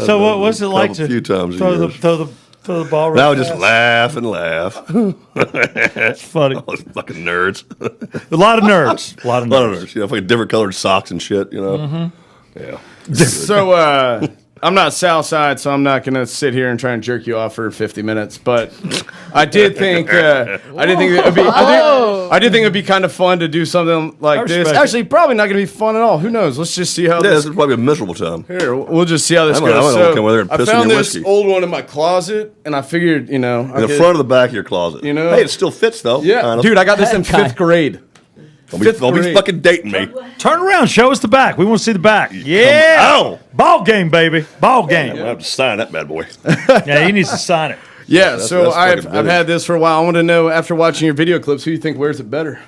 So what's it like to a few times throw the ball? Now just laugh and laugh. It's funny. All those fucking nerds. A lot of nerds. A lot of nerds. Fucking different colored socks and shit. Mm-hmm. Yeah. So I'm not Southside, so I'm not going to sit here and try and jerk you off for 50 minutes. But I did think it'd be kind of fun to do something like this. Actually, probably not going to be fun at all. Who knows? Let's just see how. This is probably a miserable time. Here, we'll just see how this goes. I found this old one in my closet, and I figured, in the front of the back of your closet. Hey, it still fits though. Yeah, kind of. Dude, I got this in 5th grade. Don't be fucking dating me. Turn around, show us the back. We want to see the back. Yeah. Ball game, baby. Ball game. I'm going to have to sign that bad boy. Yeah, he needs to sign it. Yeah, so I've had this for a while. I want to know, after watching your video clips, who you think wears it better?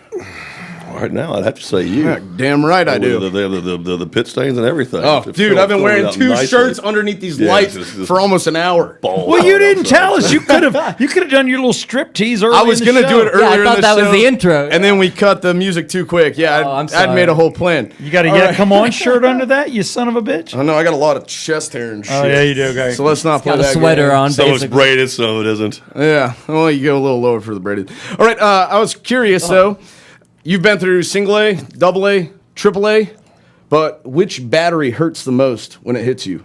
Right now, I'd have to say you. Yeah, damn right I do. The pit stains and everything. Oh, dude, I've been wearing 2 shirts underneath these lights for almost an hour. Well, you didn't tell us. You could have done your little strip tease earlier. I was going to do it earlier. I thought that was the intro. And then we cut the music too quick. Yeah, I'd made a whole plan. You got a come on shirt under that, you son of a bitch. I know. I got a lot of chest hair and shit. Oh yeah, you do. Okay. So let's not play got that a sweater game. on. So it's braided, so it isn't. Yeah. Well, you go a little lower for the braided. All right. I was curious though. You've been through single A, double A, triple A, but which battery hurts the most when it hits you?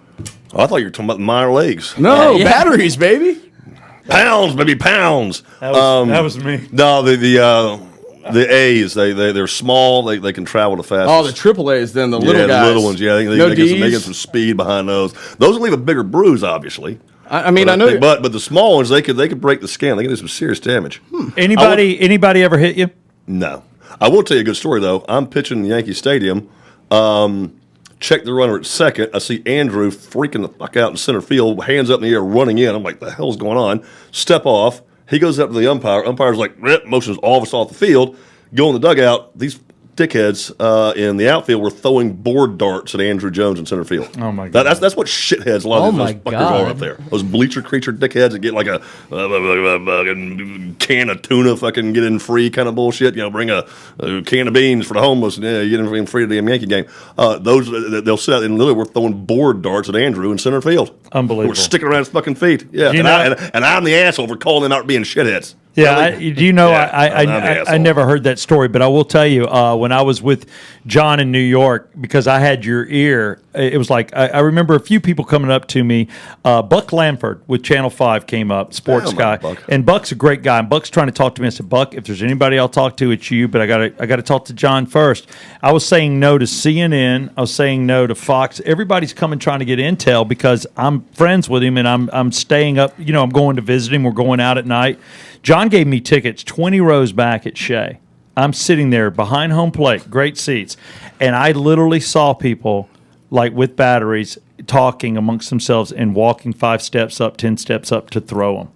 Oh, I thought you were talking about the minor leagues. No, batteries, baby. Pounds, baby, pounds. That was me. No, the A's, they're small. They can travel the fastest. Oh, the triple A's then, the little guys. the little ones. Yeah, they get some speed behind those. Those will leave a bigger bruise, obviously. I mean, I know, but the small ones, they could break the skin. They can do some serious damage. Anybody ever hit you? No. I will tell you a good story, though. I'm pitching in Yankee Stadium. Check the runner at second. I see Andrew freaking the fuck out in center field, hands up in the air, running in. I'm like, the hell's going on? Step off. He goes up to the umpire. Umpire's like, motions all of us off the field. Go in the dugout. These dickheads in the outfield were throwing board darts at Andrew Jones in center field. Oh my god! That's what shitheads a lot of those fuckers are up there. Those bleacher creature dickheads that get like a can of tuna, fucking get in free kind of bullshit. Bring a can of beans for the homeless. And, you get in free to the Yankee game. Those they'll sit out and literally we're throwing board darts at Andrew in center field. Unbelievable. We're sticking around his fucking feet. Yeah, and I'm the asshole for calling them out being shitheads. Yeah, I never heard that story, but I will tell you, when I was with John in New York, because I had your ear, it was like, I remember a few people coming up to me. Buck Lamford with Channel 5 came up, sports guy. Buck. And Buck's a great guy. And Buck's trying to talk to me. I said, Buck, if there's anybody I'll talk to, it's you, but I got to talk to John first. I was saying no to CNN. I was saying no to Fox. Everybody's coming trying to get intel because I'm friends with him and I'm staying up. I'm going to visit him. We're going out at night. John gave me tickets 20 rows back at Shea. I'm sitting there behind home plate, great seats, and I literally saw people like with batteries talking amongst themselves and walking 5 steps up, 10 steps up to throw them.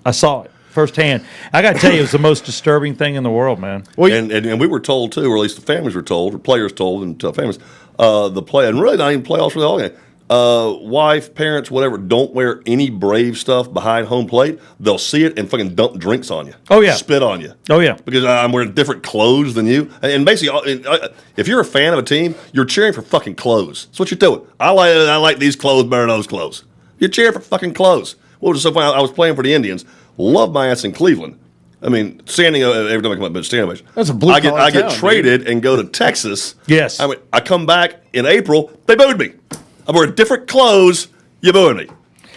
I saw it firsthand. I got to tell you, it was the most disturbing thing in the world, man. Well, and we were told too, or at least the families were told, or players told, and families, and really not even playoffs for the whole game. Wife, parents, whatever, don't wear any Brave stuff behind home plate. They'll see it and fucking dump drinks on you. Oh, yeah. Spit on you. Oh, yeah. Because I'm wearing different clothes than you. And basically, if you're a fan of a team, you're cheering for fucking clothes. That's what you're doing. I like these clothes better than those clothes. You cheer for fucking clothes. What was so funny? I was playing for the Indians. Love my ass in Cleveland. I mean, standing every time I come up, but standing ovation. That's a blue I get town, traded and go to Texas. Yes. I come back in April. They booed me. I'm wearing different clothes. You booed me.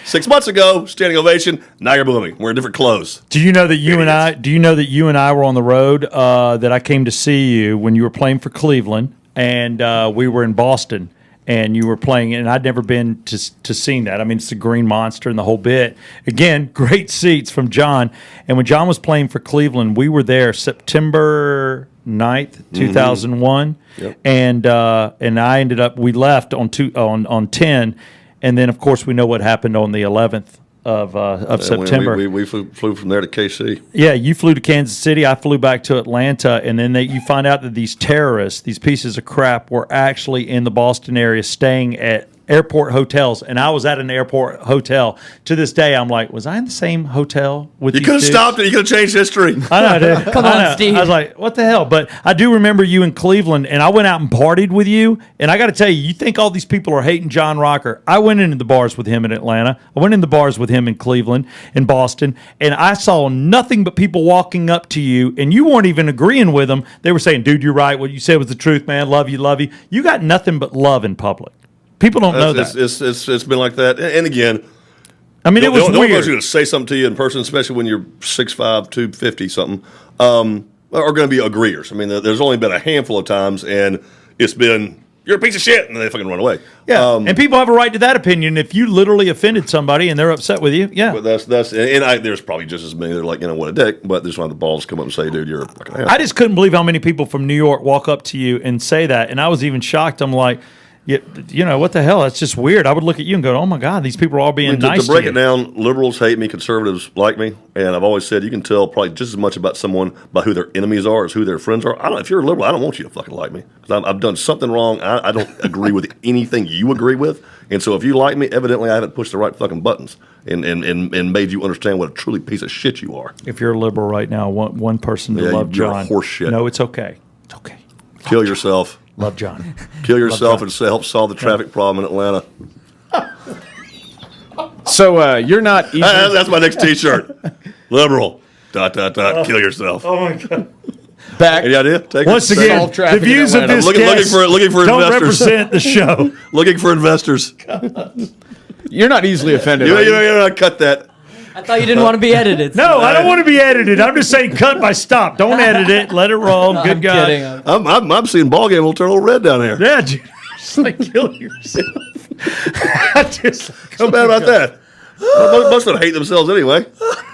6 months ago, standing ovation. Now you're booing me. We're in different clothes. Do you know that you and I? Do you know that you and I were on the road? That I came to see you when you were playing for Cleveland, and we were in Boston. And you were playing, and I'd never been to seeing that. I mean, it's the Green Monster and the whole bit. Again, great seats from John. And when John was playing for Cleveland, we were there September 9th, 2001. Yep. And I ended up, we left on 10. And then, of course, we know what happened on the 11th of September. We flew from there to KC. Yeah, you flew to Kansas City. I flew back to Atlanta, and then you find out that these terrorists, these pieces of crap, were actually in the Boston area staying at airport hotels, and I was at an airport hotel. To this day, I'm like, was I in the same hotel with You these could have dudes? stopped it. You could have changed history. I know, dude. Come I on, know. Steve. I was like, what the hell? But I do remember you in Cleveland, and I went out and partied with you. And I got to tell you, you think all these people are hating John Rocker. I went into the bars with him in Atlanta. I went in the bars with him in Cleveland, in Boston, and I saw nothing but people walking up to you, and you weren't even agreeing with them. They were saying, dude, you're right. What you said was the truth, man. Love you, love you. You got nothing but love in public. People don't know that. It's been like that. And again, I mean, it was no one weird. going to say something to you in person, especially when you're 6'5", 250 something, are going to be agreeers. I mean, there's only been a handful of times, and it's been, you're a piece of shit, and they fucking run away. Yeah, and people have a right to that opinion. If you literally offended somebody and they're upset with you, yeah. But there's probably just as many that are like, what a dick, but there's not the balls come up and say, dude, you're a fucking asshole. I just couldn't believe how many people from New York walk up to you and say that, and I was even shocked. I'm like, you know, what the hell? That's just weird. I would look at you and go, oh, my God, these people are all being nice to break you. it down, liberals hate me, conservatives like me, and I've always said you can tell probably just as much about someone by who their enemies are as who their friends are. If you're a liberal, I don't want you to fucking like me because I've done something wrong. I don't agree with anything you agree with, and so if you like me, evidently I haven't pushed the right fucking buttons and made you understand what a truly piece of shit you are. If you're a liberal right now, one person to love you're John. a horse shit. No, it's okay. It's okay. Kill yourself. Love John. Kill yourself and help solve the traffic problem in Atlanta. So you're not easily... That's my next T-shirt. Liberal. ... Kill yourself. Oh, my God. back. Any idea? Take Once it. again, the views of this looking guest for don't investors. represent the show. Looking for investors. You're not easily offended. You are you? know, cut that. I thought you didn't want to be edited. No, I don't want to be edited. I'm just saying cut by stop. Don't edit it. Let it roll. Good I'm God. kidding. I'm seeing ball game will turn a little red down there. Yeah, dude. Just like kill yourself. So bad about that. Most of them hate themselves anyway.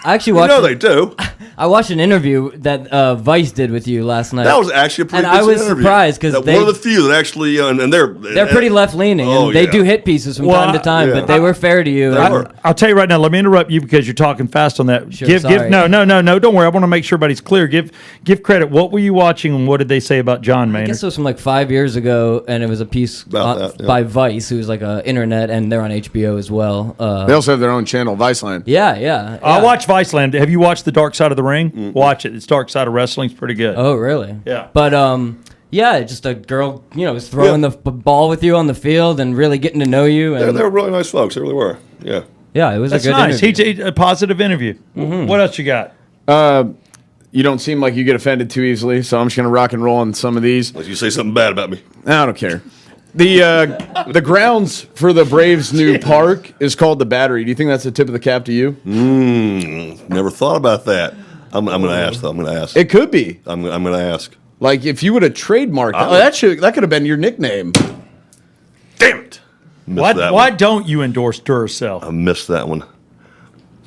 I actually You watched. know they do. I watched an interview that Vice did with you last night. That was actually a pretty And good I was interview. surprised because One of the few that actually, and they're they're pretty left leaning, Oh, and they yeah. do hit pieces from Well, time to time. yeah. But they were fair to you. They and- were. I'll tell you right now. Let me interrupt you because you're talking fast on that. Sure, sorry. No. Don't worry. I want to make sure everybody's clear. Give credit. What were you watching, and what did they say about John I Maynard? guess it was from like 5 years ago, and it was a piece About that, yeah. by Vice, who's like a internet, and they're on HBO as well. They also have their own channel, Viceland. Yeah. I watch Viceland. Have you watched The Dark Side of the Ring? Watch it. It's Dark Side of Wrestling. It's pretty good. Oh, really? Yeah. But yeah, just a girl, was throwing the ball with you on the field and really getting to know you. And They were really nice folks. They really were. Yeah. yeah, it was That's a good nice. interview. He a positive interview. What else you got? You don't seem like you get offended too easily, so I'm just gonna rock and roll on some of these. Unless you say something bad about me. I don't care. The grounds for the Braves' new park is called the Battery. Do you think that's a tip of the cap to you? Never thought about that. I'm going to ask, though. I'm going to ask. It could be. I'm going to ask. Like if you would have trademarked that could have been your nickname. Damn it. Missed that Why one. don't you endorse Duracell? I missed that one.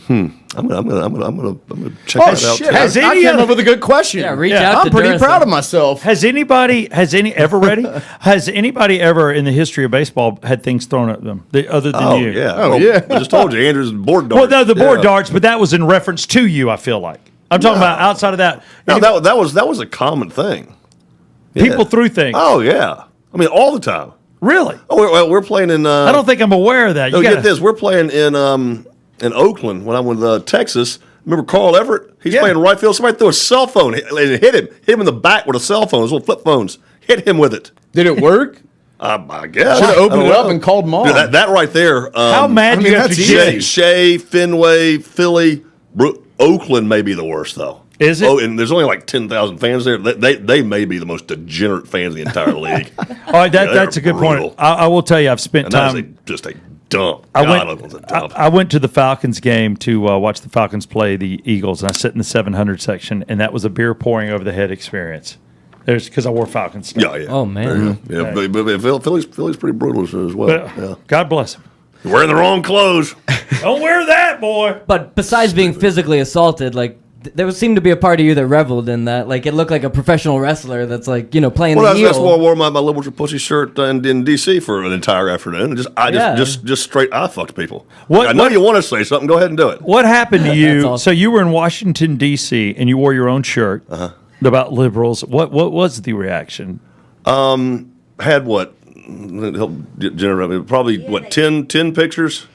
I'm gonna check that out. Shit! too. Has I any came other- up with a good question. Yeah, reach out I'm to pretty Duracell. proud of myself. Has anybody ever in the history of baseball had things thrown at them other than Oh you? yeah. Oh, Well, yeah. I just told you, Andrew's board dart. Well, no, the board Yeah. darts, but that was in reference to you. I feel like I'm talking about outside of that. No, that was a common thing. People Yeah. threw things. Oh yeah. I mean, all the time. Really? Oh, we're playing in. I don't think I'm aware of that. No, You get gotta- this. We're playing in Oakland when I'm with Texas. Remember Carl Everett? He's Yeah. playing right field. Somebody threw a cell phone and hit him in the back with a cell phone. Those little flip phones. Hit him with it. Did it work? I guess. Should have opened I don't it up know. and called mom. Dude, that right there. How mad do you have to Shea, get? Shea, Fenway, Philly, Oakland may be the worst though. Is it? Oh, and there's only like 10,000 fans there. They may be the most degenerate fans in the entire league. All right, that's a good brutal. point. I will tell you, I've spent And that is time. just a dump. I went to the Falcons game to watch the Falcons play the Eagles, and I sit in the 700 section, and that was a beer pouring over the head experience. There's because I wore Falcons stuff. Yeah. Oh man. Yeah, but Philly's pretty brutal as well. But, Yeah. God bless him. You're wearing the wrong clothes. Don't wear that, boy. But besides being physically assaulted, like there seemed to be a part of you that reveled in that. Like it looked like a professional wrestler that's like playing Well, the that's heel. why I wore my liberals are pussy shirt in D.C. for an entire afternoon. And just straight I fucked people. I know you want to say something. Go ahead and do it. What happened to you? awesome. So you were in Washington D.C. and you wore your own shirt about liberals. What was the reaction? Had what? Help generate probably 10 pictures.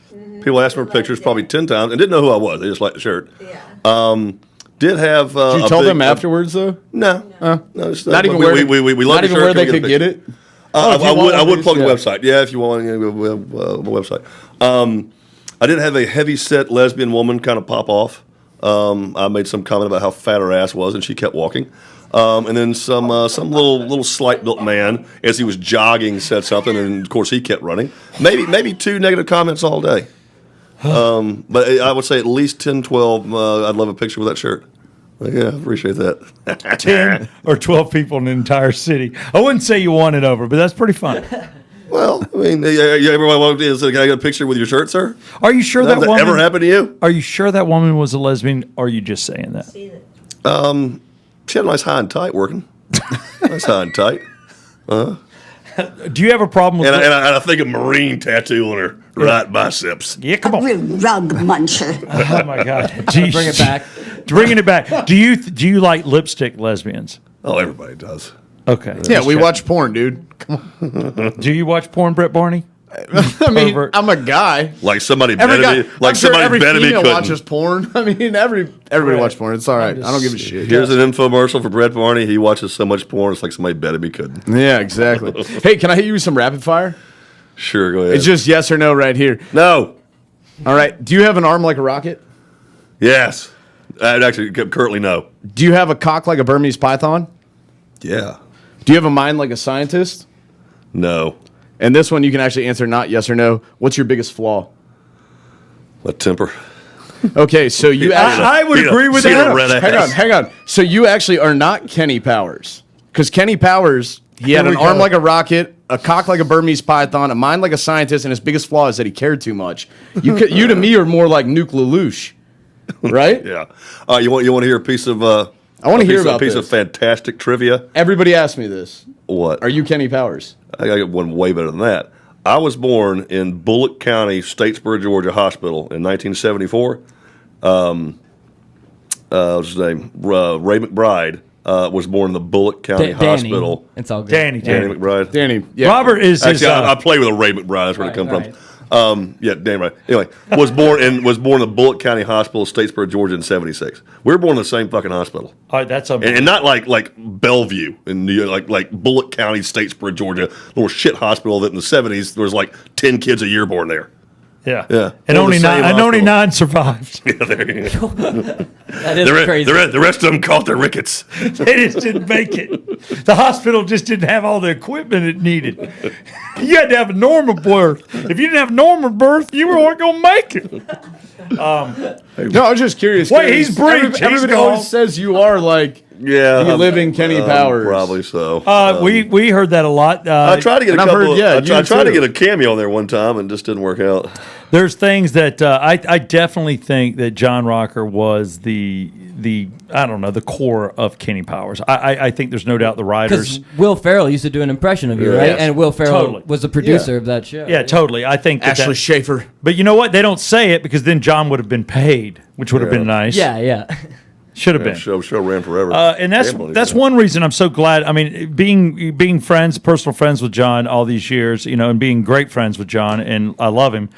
People asked me for pictures probably 10 times and didn't know who I was. They just liked the shirt. Yeah. Did have. Did you tell them afterwards though? No, no. It's Not even we where love not the even shirt. where Can they we could a get picture? it. I would plug the website. Yeah, if you want, we have a website. I did have a heavy set lesbian woman kind of pop off. I made some comment about how fat her ass was, and she kept walking. And then some little slight built man, as he was jogging, said something, and of course he kept running. Maybe 2 negative comments all day. But I would say at least 10, 12. I'd love a picture with that shirt. Yeah, appreciate that. 10 or 12 people in the entire city. I wouldn't say you won it over, but that's pretty fun. Well, I mean, everyone walked in and said, "Can I get a picture with your shirt, sir?" Are you sure that Has woman ever happened to you? Are you sure that woman was a lesbian? Or are you just saying that? She had a nice high and tight working. Nice high and tight. Do you have a problem with? And I think a Marine tattoo on her right biceps. Yeah, come on. Real rug muncher. Oh my God! Bring it back. Bringing it back. Do you like lipstick lesbians? Oh, everybody does. Okay. Yeah, we watch porn, dude. Come on. Do you watch porn, Brett Barney? I mean, Pervert. I'm a guy. Like somebody Every guy, better be. Like I'm sure somebody every better be female couldn't. watches porn. I mean, everybody watches porn. It's all right. I don't give a shit. Here's an infomercial for Brett Barney. He watches so much porn. It's like somebody better be couldn't. Yeah, exactly. Hey, can I hit you with some rapid fire? Sure, go ahead. It's just yes or no right here. No. All right. Do you have an arm like a rocket? Yes. I'd actually currently no. Do you have a cock like a Burmese python? Yeah. Do you have a mind like a scientist? No. And this one you can actually answer not yes or no. What's your biggest flaw? A temper. Okay, so you actually. I would agree with that. Hang on. So you actually are not Kenny Powers. Because Kenny Powers, he had Here an we arm go. like a rocket, a cock like a Burmese python, a mind like a scientist, and his biggest flaw is that he cared too much. You to me are more like Nuke Lelouch, right? Yeah. You want to hear a piece of? I wanna hear about a piece this. of fantastic trivia. Everybody asked me this. What? Are you Kenny Powers? I got one way better than that. I was born in Bullock County, Statesboro, Georgia Hospital in 1974. What's his name? Ray McBride was born in the Bullock County Hospital. It's all good. Danny McBride. Danny. Yeah. Robert is his. Actually, I play with a Ray McBride. That's where it come right. from. Yeah, damn right. Anyway, was born in the Bullock County Hospital, Statesboro, Georgia, in '76. We were born in the same fucking hospital, All right, that's and not like Bellevue in New York, like Bullock County, Statesboro, Georgia, little shit hospital that in the '70s there was like 10 kids a year born there. Yeah. Yeah. And We're only the same only hospital. 9 survived. Yeah, there you go. That is crazy. The rest of them caught their rickets. They just didn't make it. The hospital just didn't have all the equipment it needed. You had to have a normal birth. If you didn't have a normal birth, you weren't going to make it. No, I was just curious. Wait, he's breached. Everybody He's always gone. says you are like Yeah, you live in Kenny Powers. Probably so. We heard that a lot. I tried to get a and I've couple. heard, yeah, I you tried to too. get a cameo there one time and just didn't work out. There's things that I definitely think that John Rocker was the I don't know, the core of Kenny Powers. I think there's no doubt the writers. Because Will Ferrell used to do an impression of you, right? Yes. And Will Ferrell Totally. was the producer of that show. Yeah, totally. I think that Ashley Schaefer. But you know what? They don't say it because then John would have been paid, which would have been nice. Yeah. Should have been. Show ran forever. And that's one reason I'm so glad. I mean, being friends, personal friends with John all these years, and being great friends with John, and I love him.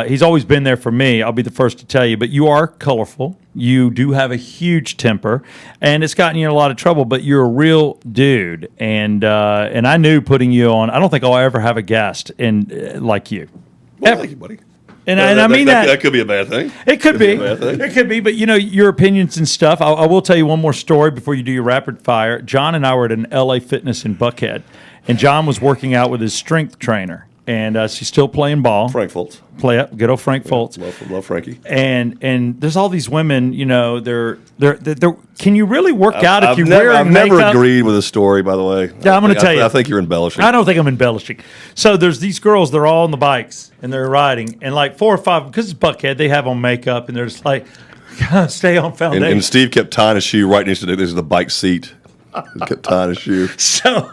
He's always been there for me. I'll be the first to tell you. But you are colorful. You do have a huge temper, and it's gotten you in a lot of trouble. But you're a real dude, and I knew putting you on. I don't think I'll ever have a guest like you. Well, thank you, buddy. And I mean that could be a bad thing. It could be. It could be. But, your opinions and stuff. I will tell you one more story before you do your rapid fire. John and I were at an LA Fitness in Buckhead, and John was working out with his strength trainer. And she's still playing ball. Frank Foltz. Play up. Good old Frank Foltz. Love Frankie. And there's all these women, they're can you really work out if you're wearing I've makeup? never agreed with the story, by the way. Yeah, I'm going to tell you. I think you're embellishing. I don't think I'm embellishing. So there's these girls, they're all on the bikes, and they're riding. And like 4 or 5, because it's Buckhead, they have on makeup, and they're just like, stay on foundation. And Steve kept tying his shoe right next to the bike seat. He kept tying his shoe. So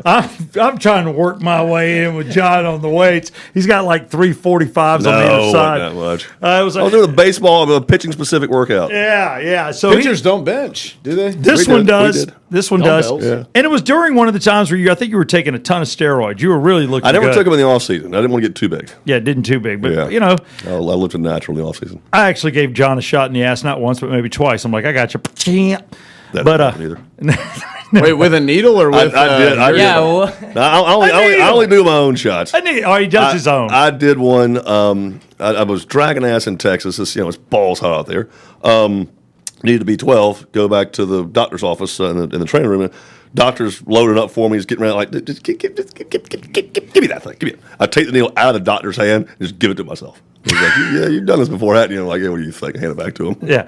I'm trying to work my way in with John on the weights. He's got like 345s on either side. Not that much. I was like, I'll do the baseball, a pitching specific workout. Yeah. So Pitchers don't bench, do they? This one does. This one does. Yeah. And it was during one of the times where I think you were taking a ton of steroids. You were really looking. I never good. took them in the off season. I didn't want to get too big. Yeah, it didn't too big, but I lived a natural in the off season. I actually gave John a shot in the ass, not once, but maybe twice. I'm like, I got you. That But either. Wait, with a needle or with? I did. I only do my own shots. He does his own. I did one. I was dragging ass in Texas. It's balls hot out there. Needed to be 12. Go back to the doctor's office in the training room. Doctor's loading up for me. He's getting ready like, just give me that thing. Give me it. I take the needle out of the doctor's hand and just give it to myself. He's like, yeah, you've done this before, haven't you? I'm like, yeah, what do you think? I hand it back to him. Yeah.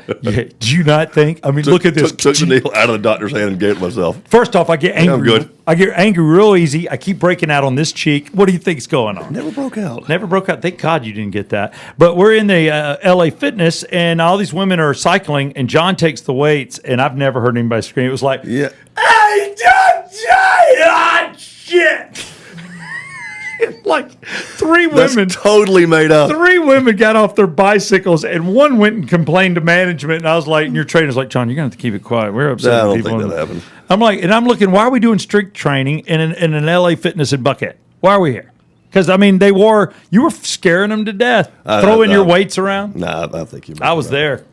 Do you not think? I mean, look at this. Took the needle out of the doctor's hand and gave it to myself. First off, I get angry. I'm good. I get angry real easy. I keep breaking out on this cheek. What do you think's going on? Never broke out. Never broke out. Thank God you didn't get that. But we're in the LA Fitness, and all these women are cycling, and John takes the weights, and I've never heard anybody scream. It was like, Yeah. hey, John, shit. Like 3 women. That's totally made up. 3 women got off their bicycles, and one went and complained to management. And I was like, and your trainer's like, John, you're going to have to keep it quiet. We're upset. I don't people. think that happened. I'm like, and I'm looking, why are we doing strength training in an LA Fitness in Buckhead? Why are we here? Because, I mean, you were scaring them to death, throwing your weights around. Nah, I think you. I was there.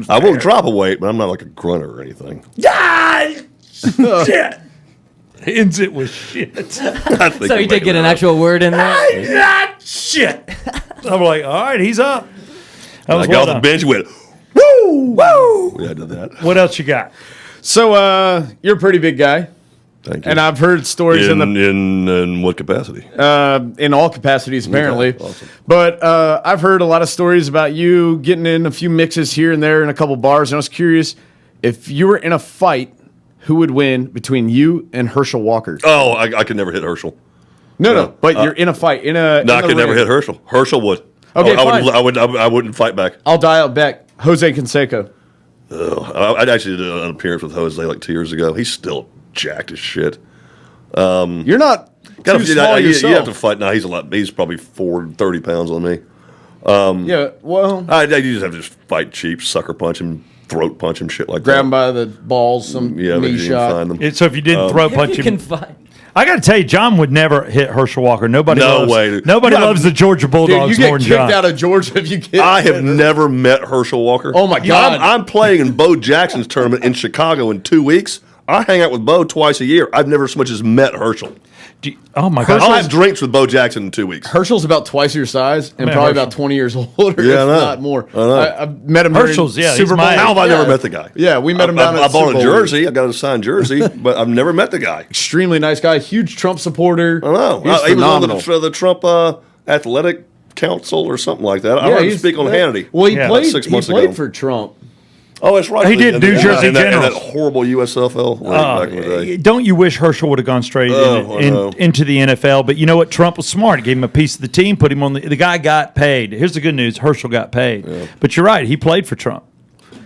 I won't drop a weight, but I'm not like a grunter or anything. Ah, shit. Ends it with shit. So you did get an actual word in there? Shit. I'm like, all right, he's up. I got off the bench and went, woo! Yeah, I did that. What else you got? So you're a pretty big guy. Thank you. And I've heard stories in what capacity? In all capacities, apparently. Okay, awesome. But I've heard a lot of stories about you getting in a few mixes here and there in a couple bars. And I was curious, if you were in a fight, who would win between you and Herschel Walker? Oh, I could never hit Herschel. No. But you're in a fight. No, I could never hit Herschel. Herschel would. Okay, fine. I wouldn't fight back. I'll dial back. Jose Canseco. I actually did an appearance with Jose like 2 years ago. He's still jacked as shit. You're not too small yourself. You have to fight. No, he's probably 430 pounds on me. Yeah, well. You just have to just fight cheap, sucker punch him, throat punch him, shit like grab that. him by the balls, some knee shot. Find them. So if you didn't throat punch him. I got to tell you, John would never hit Herschel Walker. Nobody loves the Georgia Bulldogs more than John. You get kicked out of Georgia if you get. I have never met Herschel Walker. Oh my God! I'm playing in Bo Jackson's tournament in Chicago in 2 weeks. I hang out with Bo twice a year. I've never so much as met Herschel. Oh my God! I'll have drinks with Bo Jackson in 2 weeks. Herschel's about twice your size and probably about 20 years older, if not more. I met him. Herschel's, Super Bowl. How have I never met the guy? Yeah, we met him down at I bought a jersey. I got a signed jersey, but I've never met the guy. Extremely nice guy. Huge Trump supporter. I know. He was on the Trump Athletic Council or something like that. I heard him speak on Hannity. Well, he played 6 months ago. ago for Trump. Oh, that's right. He did New Jersey Generals. That horrible USFL back in the day. Don't you wish Herschel would have gone straight into the NFL? But you know what? Trump was smart. He gave him a piece of the team, put him on the guy got paid. Here's the good news. Herschel got paid. Yeah. But you're right. He played for Trump.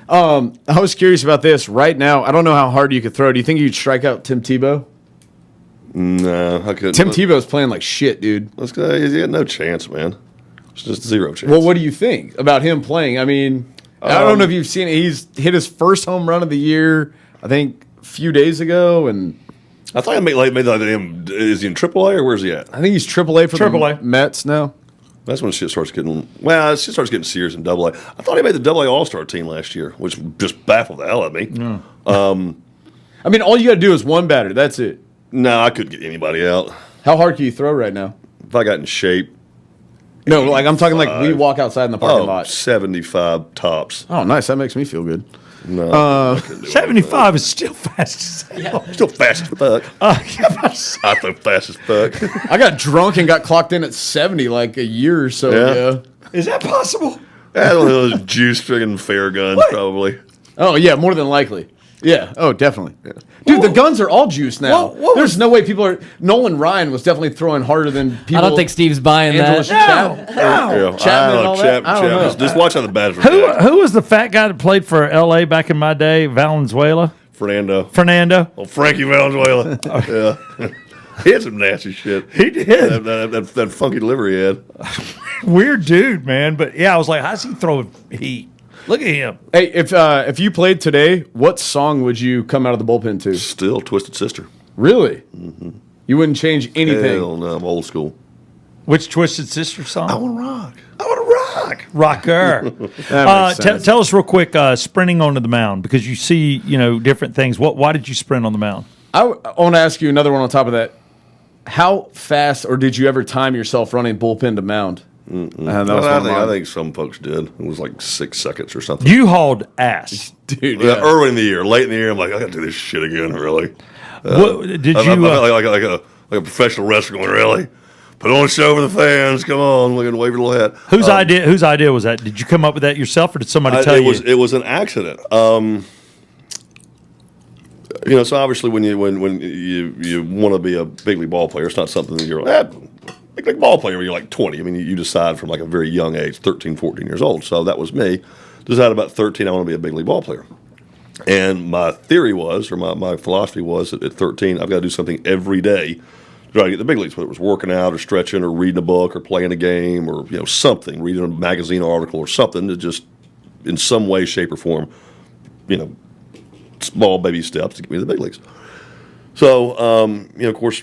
I was curious about this. Right now, I don't know how hard you could throw. Do you think you'd strike out Tim Tebow? No, I couldn't. Tim Tebow's playing like shit, dude. He had no chance, man. It's just zero chance. Well, what do you think about him playing? I mean, I don't know if you've seen it. He's hit his first home run of the year, I think, a few days ago, and I thought I made like him. Is he in AAA or where's he at? I think he's AAA for AAA. the Mets now. That's when shit starts getting serious in AA. I thought he made the AA All-Star team last year, which just baffled the hell out of me. I mean, all you got to do is one batter. That's it. No, I couldn't get anybody out. How hard can you throw right now? If I got in shape. No, like I'm talking like we walk outside in the parking lot. 75 tops. Oh, nice. That makes me feel good. No, 75 is still fast as hell. still fast as fuck. I throw fast as fuck. I got drunk and got clocked in at 70 like a year or so ago. Is that possible? I don't know, those juice friggin' fair guns probably. Oh, yeah, more than likely. Yeah. Oh, definitely. Yeah. Dude, the guns are all juice now. There's no way people are. Nolan Ryan was definitely throwing harder than people. I don't think Steve's buying that. Chapman and all that. I don't know. Just watch how the batters Who was the fat guy that played for L.A. back in my day? Valenzuela? Fernando. Oh, Frankie Valenzuela. Yeah. He had some nasty shit. He did. That funky delivery he had. Weird dude, man. But yeah, I was like, how's he throwing heat? Look at him. Hey, if you played today, what song would you come out of the bullpen to? Still Twisted Sister. Really? Mm-hmm. You wouldn't change anything? Hell no, I'm old school. Which Twisted Sister song? I want to rock. I want to rock. Rocker. Tell us real quick, sprinting onto the mound, because you see, different things. Why did you sprint on the mound? I want to ask you another one on top of that. How fast, or did you ever time yourself running bullpen to mound? I think some folks did. It was like 6 seconds or something. You hauled ass, dude. Yeah. Early in the year, late in the year, I'm like, I got to do this shit again. Really? Did you? I felt like a professional wrestler going, really? Put on a show for the fans. Come on, look and wave your little hat. Whose idea was that? Did you come up with that yourself, or did somebody tell you? It was an accident. So obviously when you want to be a big league ball player, it's not something that you're like, big league ball player when you're like 20. I mean, you decide from like a very young age, 13, 14 years old. So that was me. Decided about 13 I want to be a big league ball player. And my theory was, or my philosophy was, that at 13 I've got to do something every day to try to get the big leagues, whether it was working out or stretching or reading a book or playing a game or something, reading a magazine article or something to just in some way, shape, or form, small baby steps to get me to the big leagues. So, of course,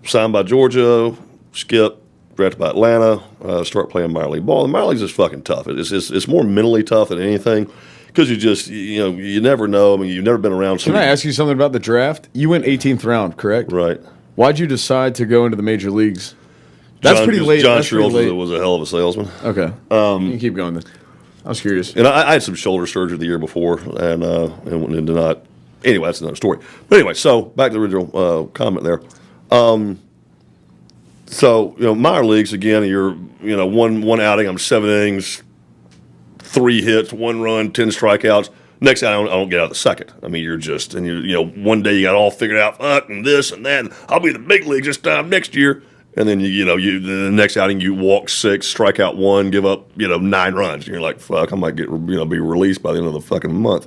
signed by Georgia, skip, drafted by Atlanta, start playing minor league ball. The minor leagues is fucking tough. It's more mentally tough than anything because you just, you never know. I mean, you've never been around somebody. Can I ask you something about the draft? You went 18th round, correct? Right. Why'd you decide to go into the major leagues? That's pretty late. John Schultz was a hell of a salesman. Okay. You can keep going then. I was curious. And I had some shoulder surgery the year before, and did not. Anyway, that's another story. But anyway, so back to the original comment there. Minor leagues again. You're one outing. I'm 7 innings, 3 hits, 1 run, 10 strikeouts. Next outing, I don't get out of the second. I mean, one day you got it all figured out. Fuck and this and that. And I'll be in the big leagues this time next year. And then the next outing you walk 6, strike out 1, give up 9 runs. And you're like, fuck, I might get be released by the end of the fucking month.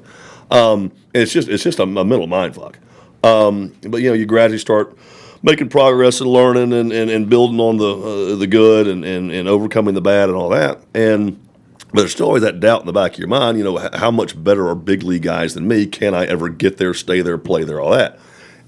And it's just a mental mind fuck. But you gradually start making progress and learning and building on the good and overcoming the bad and all that. But there's still always that doubt in the back of your mind. How much better are big league guys than me? Can I ever get there, stay there, play there, all that?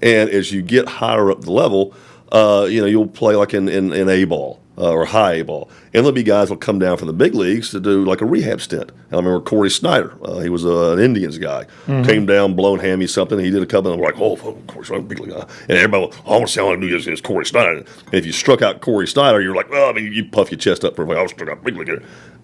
And as you get higher up the level, you'll play like in A ball or high A ball. And there'll be guys will come down from the big leagues to do like a rehab stint. And I remember Corey Snyder. He was an Indians guy. Mm-hmm. Came down, blown hammy something. He did a couple, and I'm like, oh, Corey Snyder, big league guy. And everybody, I want to see how I do this against Corey Snyder. And if you struck out Corey Snyder, you're like, well, I mean, you puff your chest up for like, I was struck out big league.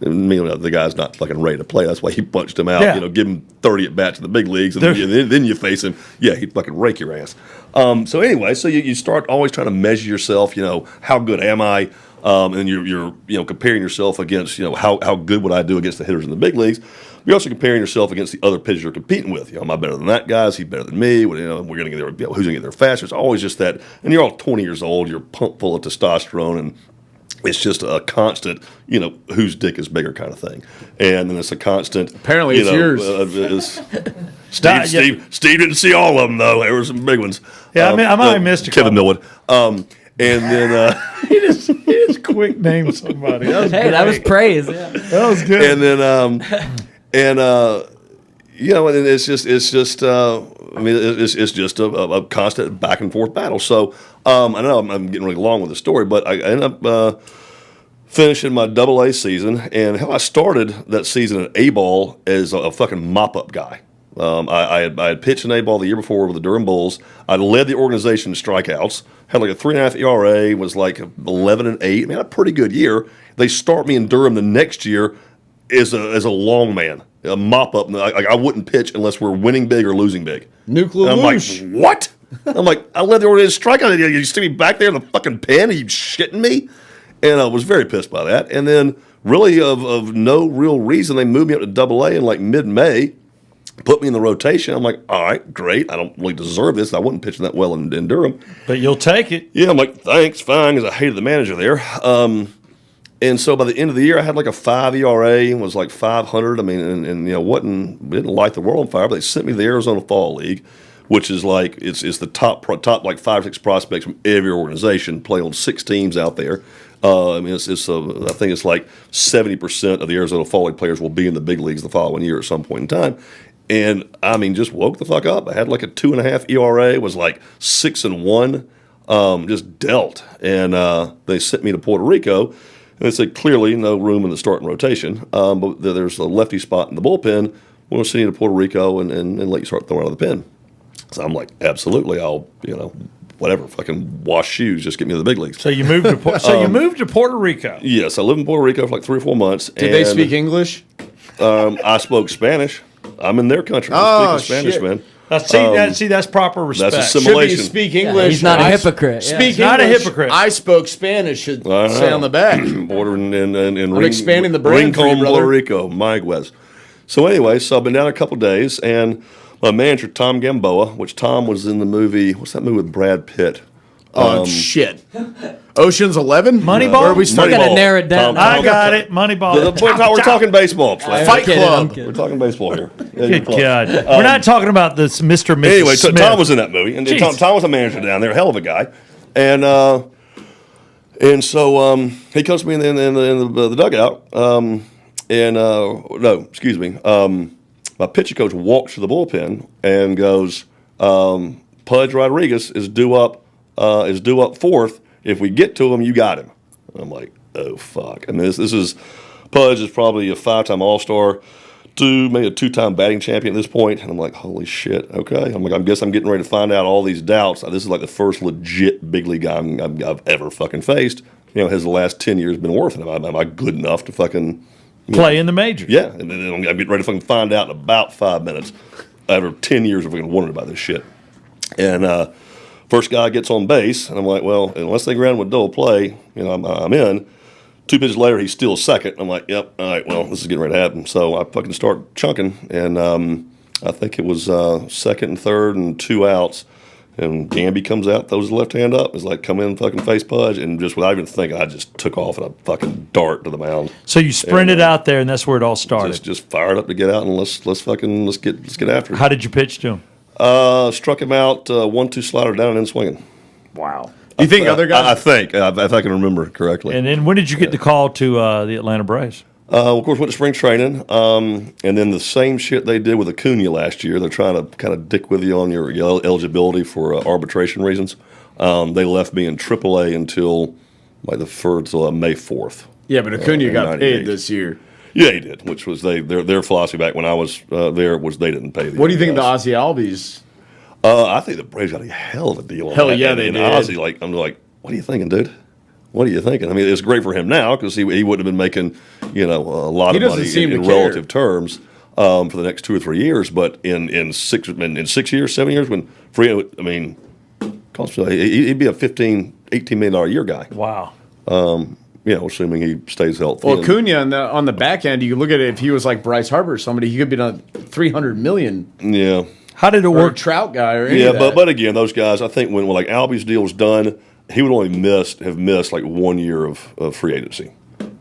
And the guy's not fucking ready to play. That's why he punched him out. Yeah. Give him 30 at bats in the big leagues, and then you face him. Yeah, he'd fucking rake your ass. So anyway, so you start always trying to measure yourself. How good am I? And you're comparing yourself against how good would I do against the hitters in the big leagues. You're also comparing yourself against the other pitchers you're competing with. Am I better than that guy? Is he better than me? We're going to get there. Who's going to get there faster? It's always just that. And you're all 20 years old. You're pumped full of testosterone, and it's just a constant, whose dick is bigger kind of thing. And then it's a constant. Apparently, it's yours. Steve didn't see all of them though. There were some big ones. Yeah, I might have missed a Kevin Millwood. And then he just quick named somebody. That was praise. Yeah. That was good. And then And and it's just it's just a constant back and forth battle. So I know I'm getting really long with the story, but I ended up finishing my AA season, and hell, I started that season at A-ball as a fucking mop-up guy. I had pitched an A-ball the year before with the Durham Bulls. I led the organization in strikeouts, had like a 3.5 ERA, was like 11-8. I mean, a pretty good year. They start me in Durham the next year as a long man, a mop-up. I wouldn't pitch unless we're winning big or losing big. Nuclear. I'm like, what? I'm like, I led the organization strikeout. You stick me back there in the fucking pen? Are you shitting me? And I was very pissed by that. And then, really, of no real reason, they moved me up to AA in like mid-May, put me in the rotation. I'm like, all right, great. I don't really deserve this. I wasn't pitching that well in Durham. But you'll take it. Yeah, I'm like, thanks, fine, because I hated the manager there. And so by the end of the year, I had like a 5 ERA and was like 500. I mean, and didn't light the world on fire, but they sent me to the Arizona Fall League, which is like, it's the top like 5 or 6 prospects from every organization, play on 6 teams out there. I mean, I think it's like 70% of the Arizona Fall League players will be in the big leagues the following year at some point in time. And I mean, just woke the fuck up. I had like a 2.5 ERA, was like 6-1, just dealt. And they sent me to Puerto Rico, and they said clearly no room in the starting rotation, but there's a lefty spot in the bullpen. We'll send you to Puerto Rico and let you start throwing out of the pen. So I'm like, absolutely, I'll whatever, fucking wash shoes, just get me to the big leagues. So you moved to you moved to Puerto Rico. Yes, I lived in Puerto Rico for like 3 or 4 months. Did they speak English? I spoke Spanish. I'm in their country. I'm speaking Spanish, man. That's proper respect. That's assimilation. Should be speak English. He's not a hypocrite. Speak English. Not a hypocrite. I spoke Spanish. Should say on the back. Border in I'm expanding the brand for you, Rincon, brother. Puerto Rico, Mayaguez. So anyway, I've been down a couple days, and my manager, Tom Gamboa, which Tom was in the movie, what's that movie with Brad Pitt? Oh, shit. Ocean's 11? Moneyball? Where are we I starting? gotta narrow it down. I got it. Moneyball. We're talking baseball. Fight Club. We're talking baseball here. Good God. We're not talking about this Mr. and Mrs. Anyway, so Smith. Tom was in that movie, and Tom was a manager down there, hell of a guy, and so he comes to me in the dugout, my pitching coach walks to the bullpen and goes, Pudge Rodriguez is due up 4th. If we get to him, you got him. I'm like, oh fuck. I mean, this is Pudge is probably a 5-time All-Star, maybe a 2-time batting champion at this point. And I'm like, holy shit. Okay. I'm like, I guess I'm getting ready to find out all these doubts. This is like the first legit big league guy I've ever fucking faced. Has the last 10 years been worth it? Am I good enough to fucking play in the majors? Yeah. And then I'm getting ready to fucking find out in about 5 minutes after 10 years of fucking wondering about this shit. And first guy gets on base, and I'm like, well, unless they ground with double play, I'm in. 2 pitches later, he's still second. I'm like, yep, all right, well, this is getting ready to happen. So I fucking start chunking, and I think it was second and third and 2 outs. And Gamby comes out, throws his left hand up. It's like, come in, fucking face Pudge. And just without even thinking, I just took off and I fucking dart to the mound. So you sprinted out there, and that's where it all started. Just fired up to get out, and let's get after it. How did you pitch to him? Struck him out, 1-2 slider down and in swinging. Wow. You think other guys? I think, if I can remember correctly. And then when did you get the call to the Atlanta Braves? Of course, went to spring training, and then the same shit they did with Acuna last year. They're trying to kind of dick with you on your eligibility for arbitration reasons. They left me in AAA until like the first May 4th. Yeah, but Acuna got paid this year. Yeah, he did, which was their philosophy back when I was there was they didn't pay. What do you think of the Ozzie Albies? I think the Braves got a hell of a deal on that. Hell yeah, they did. Ozzie, I'm like, what are you thinking, dude? What are you thinking? I mean, it's great for him now because he wouldn't have been making a lot of money in relative terms for the next 2 or 3 years. But in 6 years, 7 years, when he'd be a $15-18 million a year guy. Wow. Assuming he stays healthy. Well, Acuna on the back end, you can look at it. If he was like Bryce Harper or somebody, he could be on $300 million. Yeah. How did it work? Or a Trout guy or any of that. but again, those guys, I think when like Albie's deal was done, he would only have missed like 1 year of free agency.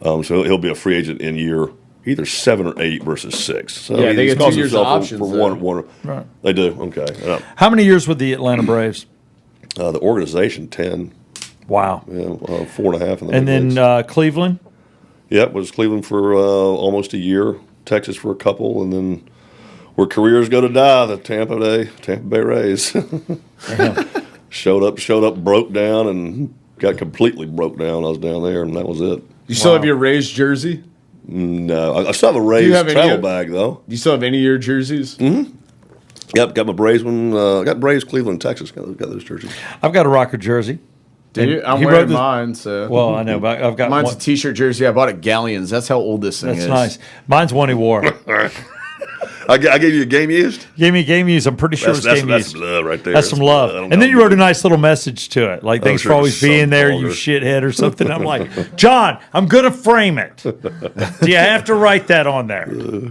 So he'll be a free agent in year either 7 or 8 versus 6. So yeah, they get 2 years of options for one. Right. They do. Okay. How many years with the Atlanta Braves? The organization 10. Wow. 4.5. And then Cleveland. Yeah, was Cleveland for almost a year. Texas for a couple, and then where careers go to die, the Tampa Bay Rays. Showed up, broke down, and got completely broke down. I was down there, and that was it. You still have your Rays jersey? No, I still have a Rays travel bag though. Do you still have any of your jerseys? Mm-hmm. Yep, got my Braves one. Got Braves, Cleveland, Texas. Got those jerseys. I've got a Rocker jersey. Do you? I'm wearing mine. So well, I know, but I've got mine's a T-shirt jersey. I bought at Galleons. That's how old this thing is. That's nice. Mine's one he wore. I gave you a game used? Gave me game used. I'm pretty sure it's game used. That's love right there. That's some love. And then you wrote a nice little message to it. Like, thanks for always being there, you shithead, or something. I'm like, John, I'm going to frame it. Do you have to write that on there?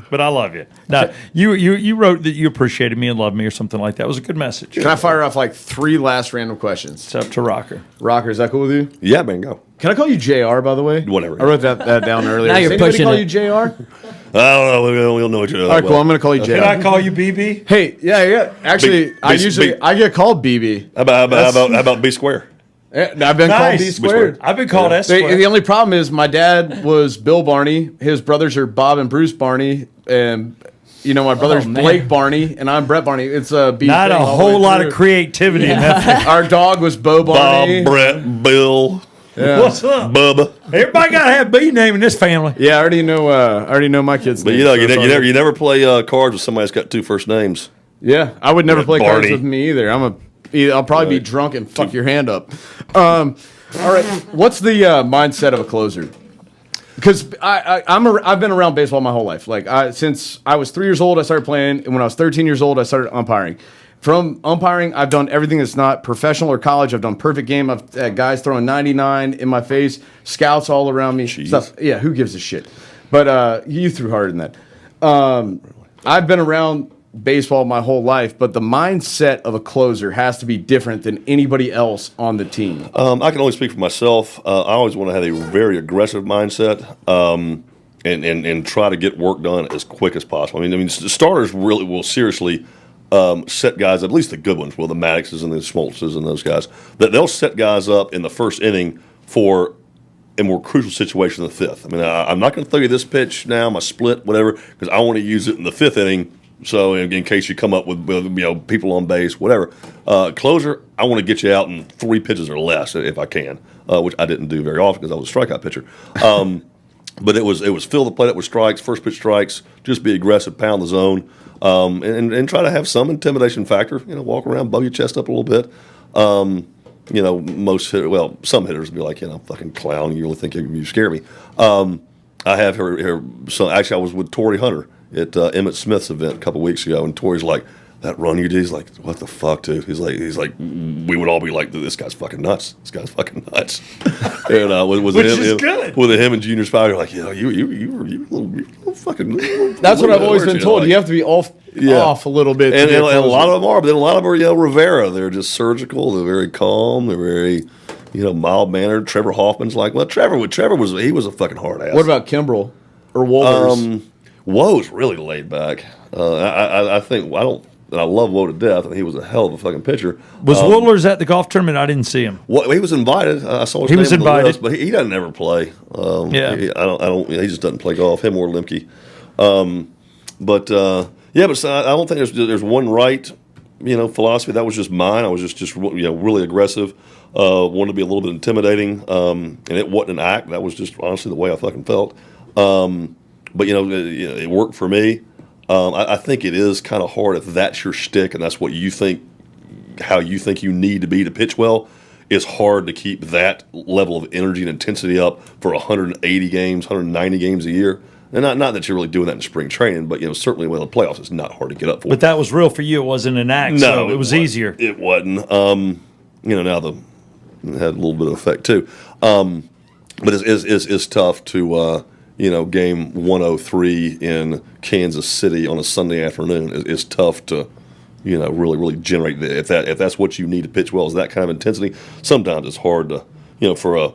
But I love you. No, you wrote that you appreciated me and loved me or something like that. It was a good message. Can I fire off like 3 last random questions? It's up to Rocker. Rocker, is that cool with you? Yeah, man, go. Can I call you JR, by the way? Whatever. I wrote that down earlier. Now you're pushing call it. you JR? I don't know. We don't know each other. All right, cool. I'm going to call you JR. Can I call you BB? Hey, yeah. Actually, I get called BB. How about B Square? Yeah, I've been called B squared. I've been called S squared. The only problem is my dad was Bill Barney. His brothers are Bob and Bruce Barney, and my brother's Blake Barney, and I'm Brett Barney. It's a B. Not a whole lot of creativity in that thing. Our dog was Bo Barney. Bob, Brett, Bill. Yeah. What's up, Bubba? Everybody got to have B name in this family. Yeah, I already know my kids' But names. you never play cards with somebody that's got 2 first names. Yeah, I would never play cards Barney. with me either. I'll probably be drunk and fuck your hand up. All right, what's the mindset of a closer? Because I've been around baseball my whole life. Like since I was 3 years old, I started playing, and when I was 13 years old, I started umpiring. From umpiring, I've done everything that's not professional or college. I've done perfect game. I've had guys throwing 99 in my face, scouts all around me. Stuff. Yeah, who gives a shit? But you threw harder than that. I've been around baseball my whole life, but the mindset of a closer has to be different than anybody else on the team. I can only speak for myself. I always want to have a very aggressive mindset and try to get work done as quick as possible. I mean, the starters really will seriously set guys up, at least the good ones, the Maddoxes and the Smoltzes and those guys, that they'll set guys up in the first inning for a more crucial situation in the 5th. I mean, I'm not going to throw you this pitch now, my split, whatever, because I want to use it in the 5th inning. So in case you come up with people on base, whatever. Closer, I want to get you out in 3 pitches or less if I can, which I didn't do very often because I was a strikeout pitcher. But it was fill the plate up with strikes, first pitch strikes, just be aggressive, pound the zone, and try to have some intimidation factor. Walk around, bow your chest up a little bit. Some hitters will be like, fucking clown. You really think you scare me? I have her. So actually, I was with Torrey Hunter at Emmett Smith's event a couple weeks ago, and Torrey's like, that run you did, he's like, what the fuck, dude? He's like, we would all be like, this guy's fucking nuts. This guy's fucking nuts. And Which is good. With him and Junior Spire, like, you were a little fucking. That's what I've always been told. You have to be off a little bit. And a lot of them are, but then a lot of them are, Rivera. They're just surgical. They're very calm. They're very, mild mannered. Trevor Hoffman's like, Trevor was a fucking hard ass. What about Kimbrel or Wohlers? Woe's really laid back. I love Woe to death, and he was a hell of a fucking pitcher. Was Wohlers at the golf tournament? I didn't see him. He was invited. I saw his name on the invited, list, but he doesn't ever play. He just doesn't play golf. Him or Lemke. But I don't think there's one right, philosophy. That was just mine. I was just really aggressive. Wanted to be a little bit intimidating, and it wasn't an act. That was just honestly the way I fucking felt. But it worked for me. I think it is kind of hard if that's your shtick and that's what you think, how you think you need to be to pitch well. It's hard to keep that level of energy and intensity up for 180 games, 190 games a year. And not that you're really doing that in spring training, but certainly when the playoffs, it's not hard to get up for. But that was real for you. It wasn't an act. No, so it was easier. It wasn't. Now it had a little bit of effect too. But it's tough to. Game 103 in Kansas City on a Sunday afternoon is tough to, really generate. If that's what you need to pitch well, is that kind of intensity. Sometimes it's hard to, for a.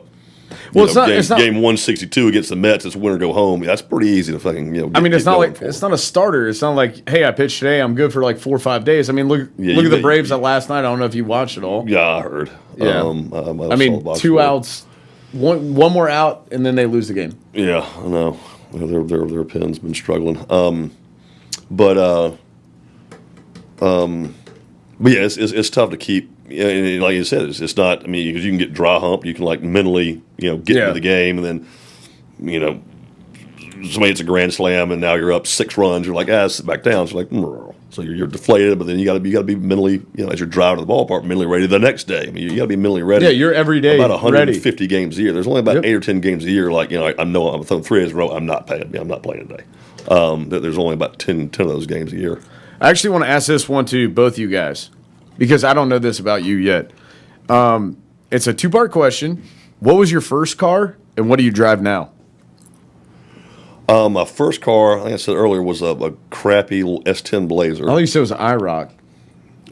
Game 162 against the Mets, it's win or go home. That's pretty easy to fucking, it's not a starter. It's not like, hey, I pitched today, I'm good for like 4 or 5 days. I mean, look at the Braves last night. I don't know if you watched it all. Yeah, I heard. Yeah. I mean, 2 outs. One more out, and then they lose the game. Yeah, I know. their pen's been struggling. But yeah, it's tough to keep. And like you said, it's not. I mean, because you can get dry hump, you can like mentally, get into the game, and then, somebody hits a grand slam, and now you're up 6 runs. You're like, sit back down. So like, so you're deflated, but then you got to be mentally, as you're driving to the ballpark, mentally ready the next day. I mean, you got to be mentally ready. Yeah, you're every day about 150 ready. games a year. There's only about 8 or 10 games a year. Like I know I'm throwing 3 days in a row. I'm not playing today. There's only about 10 of those games a year. I actually want to ask this one to both you guys, because I don't know this about you yet. It's a 2-part question. What was your first car, and what do you drive now? My first car, like I said earlier, was a crappy S10 Blazer. I thought you said it was an IROC.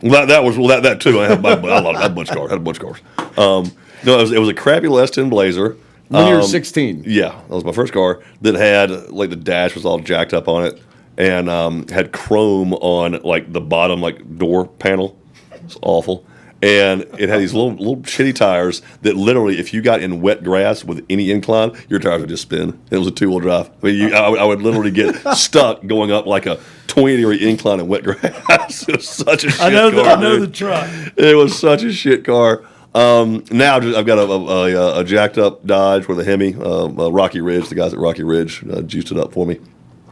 Well, that too. I had a bunch of cars. No, it was a crappy S10 Blazer. When you were 16. Yeah, that was my first car that had like the dash was all jacked up on it, and had chrome on like the bottom like door panel. It's awful. And it had these little shitty tires that literally, if you got in wet grass with any incline, your tires would just spin. It was a 2-wheel drive. I mean, I would literally get stuck going up like a 20-degree incline in wet grass. It was such a shit car. I know the truck. It was such a shit car. Now I've got a jacked up Dodge with a Hemi, Rocky Ridge. The guys at Rocky Ridge juiced it up for me.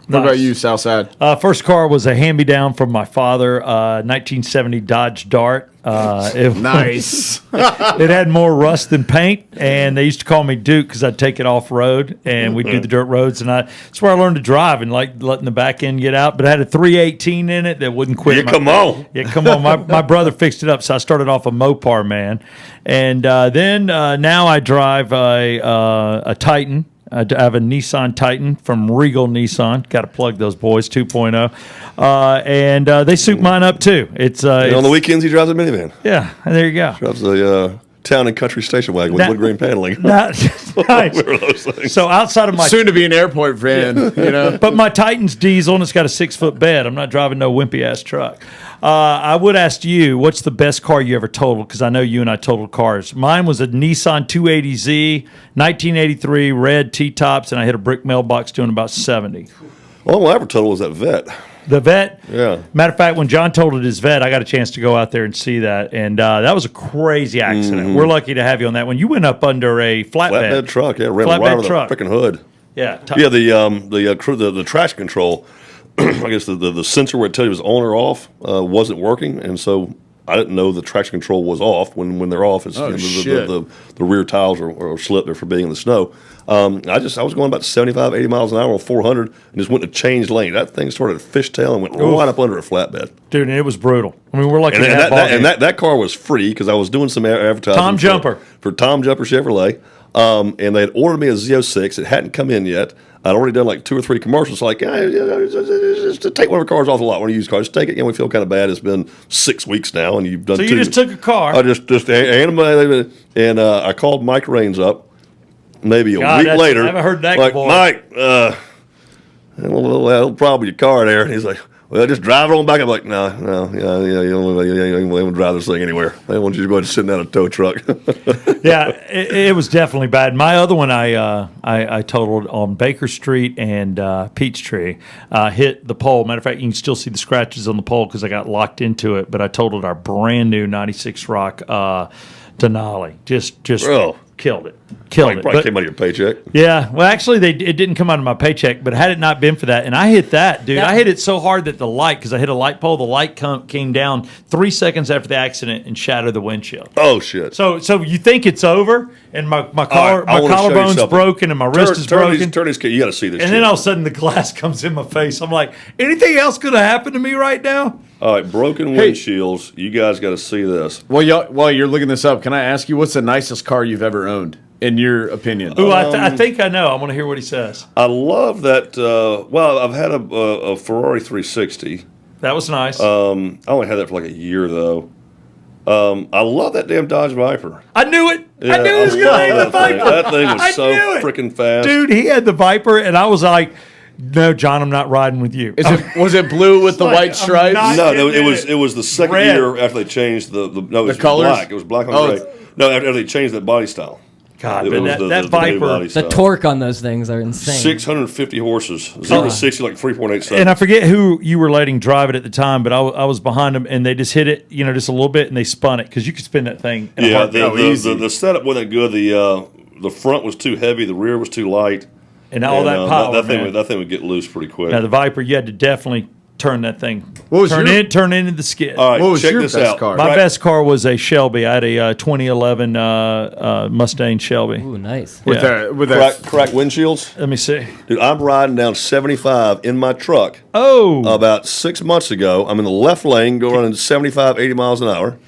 What about you, Southside? First car was a hand-me-down from my father, 1970 Dodge Dart. Nice. It had more rust than paint, and they used to call me Duke because I'd take it off-road, and we'd do the dirt roads, and that's where I learned to drive and like letting the back end get out. But it had a 318 in it that wouldn't quit. Yeah, come on. Yeah, come on. My brother fixed it up, so I started off a Mopar, man. And then now I drive a Titan. I have a Nissan Titan from Regal Nissan. Got to plug those boys, 2.0. And they soup mine up, too. It's on the weekends, he drives a minivan. Yeah, there you go. Drives a town and country station wagon with wood grain paneling. Nice. So outside of my... Soon to be an airport van, But my Titan's diesel, and it's got a 6-foot bed. I'm not driving no wimpy-ass truck. I would ask you, what's the best car you ever totaled? Because I know you and I totaled cars. Mine was a Nissan 280Z, 1983, red T-tops, and I hit a brick mailbox doing about 70. All I ever totaled was that Vet. The Vet? Yeah. Matter of fact, when John totaled his Vet, I got a chance to go out there and see that, and that was a crazy accident. Mm-hmm. We're lucky to have you on that one. You went up under a flatbed truck, ran right over the freaking hood. Yeah. The traction control. I guess the sensor where it tells you it was on or off wasn't working, and so I didn't know the traction control was off. When they're off, it's the rear tires are slipped or for being in the snow. I was going about 75, 80 miles an hour on 400 and just went to change lane. That thing started to fishtail and went right up under a flatbed. Dude, and it was brutal. I mean, we're lucky to have that car was free because I was doing some advertising for Tom Jumper Chevrolet, and they had ordered me a Z06. It hadn't come in yet. I'd already done like 2 or 3 commercials. Like, just take one of our cars off the lot. One of used cars, just take it. And we feel kind of bad. It's been 6 weeks now, and you've done. So 2. You just took a car. I just handed them, and I called Mike Raines up. Maybe a week later. I haven't heard that like, before. Mike, a little problem with your car there. And he's like, well, just drive it on back. I'm like, no, you don't want to drive this thing anywhere. I want you to go ahead and sit in a tow truck. Yeah, it was definitely bad. My other one, I totaled on Baker Street and Peachtree. Hit the pole. Matter of fact, you can still see the scratches on the pole because I got locked into it. But I totaled our brand new '96 Rock Denali. Just killed it. Probably came out of your paycheck. Yeah. Well, actually, it didn't come out of my paycheck, but had it not been for that, and I hit that, dude. I hit it so hard that the light, because I hit a light pole, the light came down 3 seconds after the accident and shattered the windshield. Oh, shit. So you think it's over, and my collarbone's broken and my wrist is broken. Turn his, you got to see this. And then all of a sudden the glass comes in my face. I'm like, anything else going to happen to me right now? All right, broken windshields. You guys got to see this. Well, while you're looking this up, can I ask you what's the nicest car you've ever owned, in your opinion? Ooh, I think I know. I want to hear what he says. I love that. I've had a Ferrari 360. That was nice. I only had that for like a year though. I love that damn Dodge Viper. I knew it. Yeah, I knew he was going to name the Viper. That thing was so freaking fast, dude. He had the Viper, and I was like, no, John, I'm not riding with you. Was it blue with the white stripes? No, it was the second year after they changed the colors. Black. It was black on gray. No, after they changed that body style. God, It but was that the Viper. new body The style. torque on those things are insane. 650 horses, 0 to 60 like 3.8 seconds. And I forget who you were letting drive it at the time, but I was behind them, and they just hit it, just a little bit, and they spun it because you could spin that thing. In a heartbeat. The setup wasn't good. The front was too heavy, the rear was too light, and all that power. That thing would get loose pretty quick. Now the Viper, you had to definitely turn that thing. Turn into the skid. All right, What was check your this best out. car? My best car was a Shelby. I had a 2011 Mustang Shelby. Ooh, nice. With that Crack windshields. Let me see. Dude, I'm riding down 75 in my truck Oh, about 6 months ago. I'm in the left lane, going running 75, 80 miles an hour.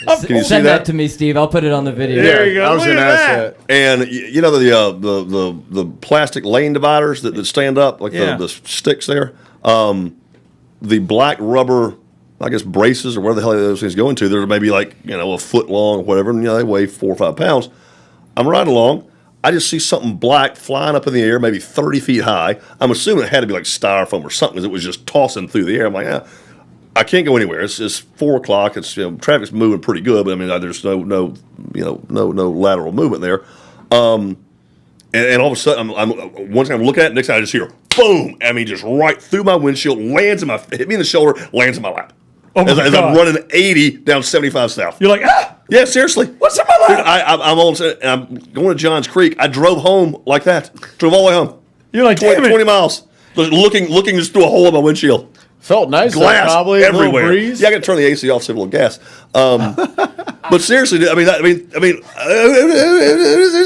Can you see Send that? that to me, Steve. I'll put it on the video. There you go. I was Look going to at ask that. that. And you know the plastic lane dividers that stand up, like Yeah. the sticks there? The black rubber, I guess, braces or where the hell those things go into, they're maybe like, a foot long or whatever, and they weigh 4 or 5 pounds. I'm riding along. I just see something black flying up in the air, maybe 30 feet high. I'm assuming it had to be like styrofoam or something because it was just tossing through the air. I'm like, I can't go anywhere. It's 4 o'clock. It's traffic's moving pretty good, but I mean there's no lateral movement there. And all of a sudden, one time I'm looking at it, next time I just hear boom. I mean, just right through my windshield, hit me in the shoulder, lands in my lap. Oh my as God. I'm running 80 down 75 south. You're like, Yeah, seriously. what's in my lap? Dude, I'm all of a sudden, and I'm going to Johns Creek. I drove home like that. Drove all the way home. You're like, 20, damn it. 20 miles. Just looking just through a hole in my windshield. Felt nice. Glass probably, a little everywhere. breeze. Yeah, I got to turn the AC off, save a little gas. But seriously, dude, who does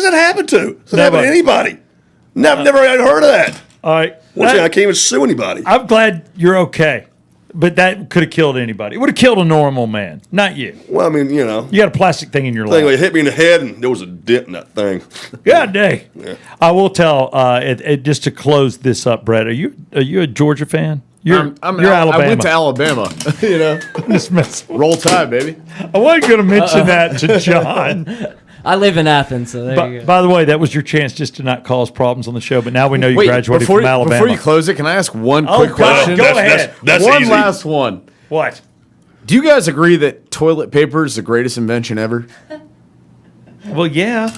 that happen to? Does that happen to anybody? Never had heard of that. All right. Once again, I can't even sue anybody. I'm glad you're okay, but that could have killed anybody. It would have killed a normal man, not you. Well, I mean, You got a plastic thing in your thing lap. it hit me in the head, and there was a dent in that thing. God dang. I will tell. Just to close this up, Brett. Are you a Georgia fan? You're Alabama. I went to Alabama. Just messing. Roll Tide, baby. I wasn't going to mention that to John. I live in Athens, so there you go. By the way, that was your chance just to not cause problems on the show. But now we know you graduated before from Alabama. Before you close it, can I ask one quick God, question? go ahead. That's one easy. last one. What? Do you guys agree that toilet paper is the greatest invention ever? Well, yeah.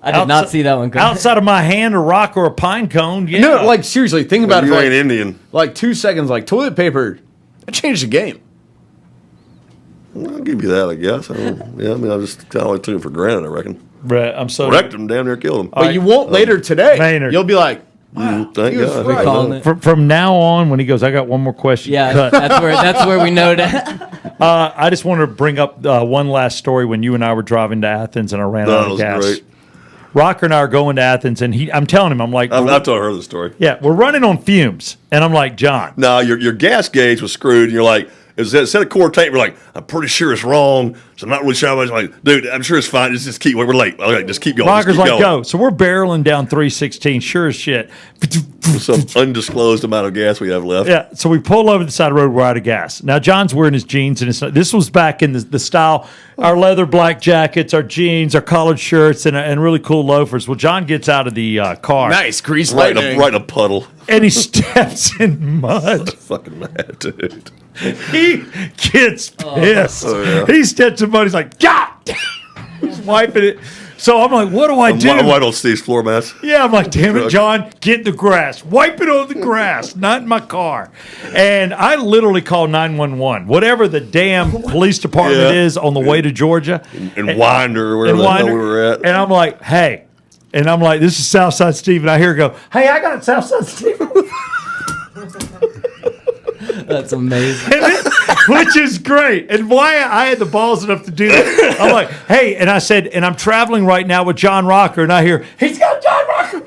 I did not see that one coming. Outside of my hand, a rock, or a pine cone, yeah. No, like seriously, think about it. You For ain't Indian. like 2 seconds. Like toilet paper, that changed the game. I'll give you that, I guess. I just kind of took it for granted, I reckon. Brett, I'm so Wrecked him, damn near killed him. But you won't later today. Maynard. You'll be like, Thank he was God. right. Calling it. From now on, when he goes, I got one more question. Yeah, Cut. that's where we know that. I just want to bring up one last story when you and I were driving to Athens and I ran out That of was gas. great. Rocker and I are going to Athens, and I'm telling him, I'm like, I've told her the story. yeah, we're running on fumes, and I'm like, John, No, your gas gauge was screwed, and you're like, instead of quarter tank, we're like, I'm pretty sure it's wrong, so I'm not really sure. I was like, dude, I'm sure it's fine. Just keep. We're late. Okay, just keep going. Rocker's just keep like, going. go. So we're barreling down 316, sure as shit. Some undisclosed amount of gas we have left. Yeah, so we pull over the side of the road, we're out of gas. Now, John's wearing his jeans, and this was back in the style, our leather black jackets, our jeans, our collared shirts, and really cool loafers. Well, John gets out of the car. nice grease Right lightning. in a puddle. And he steps in mud. Fucking mad, dude. He gets pissed. Oh, yeah. He steps in mud. He's like, God! He's wiping it. So I'm like, what do I do? I'm white on Steve's floor mats. Yeah, I'm like, damn it, John, get in the grass. Wipe it on the grass, not in my car. And I literally call 911, whatever the damn police department Yeah. is on the way to Georgia. And Winder, or wherever the hell we were at. And I'm like, hey. And I'm like, this is Southside Steve. And I hear her go, hey, I got Southside Steve. That's amazing. Which is great. And why I had the balls enough to do that. I'm like, hey, and I said, and I'm traveling right now with John Rocker, and I hear, he's got John Rocker.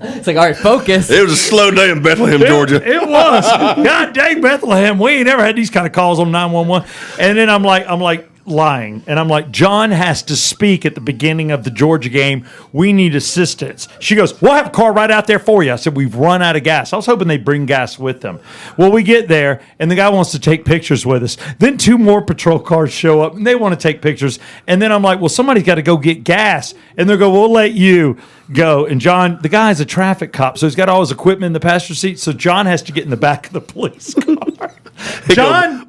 It's like, all right, focus. It was a slow day in Bethlehem, Georgia. It was. God dang Bethlehem. We ain't ever had these kind of calls on 911. And then I'm like lying. And I'm like, John has to speak at the beginning of the Georgia game. We need assistance. She goes, we'll have a car right out there for you. I said, we've run out of gas. I was hoping they'd bring gas with them. Well, we get there, and the guy wants to take pictures with us. Then 2 more patrol cars show up, and they want to take pictures. And then I'm like, well, somebody's got to go get gas. And they go, we'll let you go. And John, the guy's a traffic cop, so he's got all his equipment in the passenger seat. So John has to get in the back of the police car. John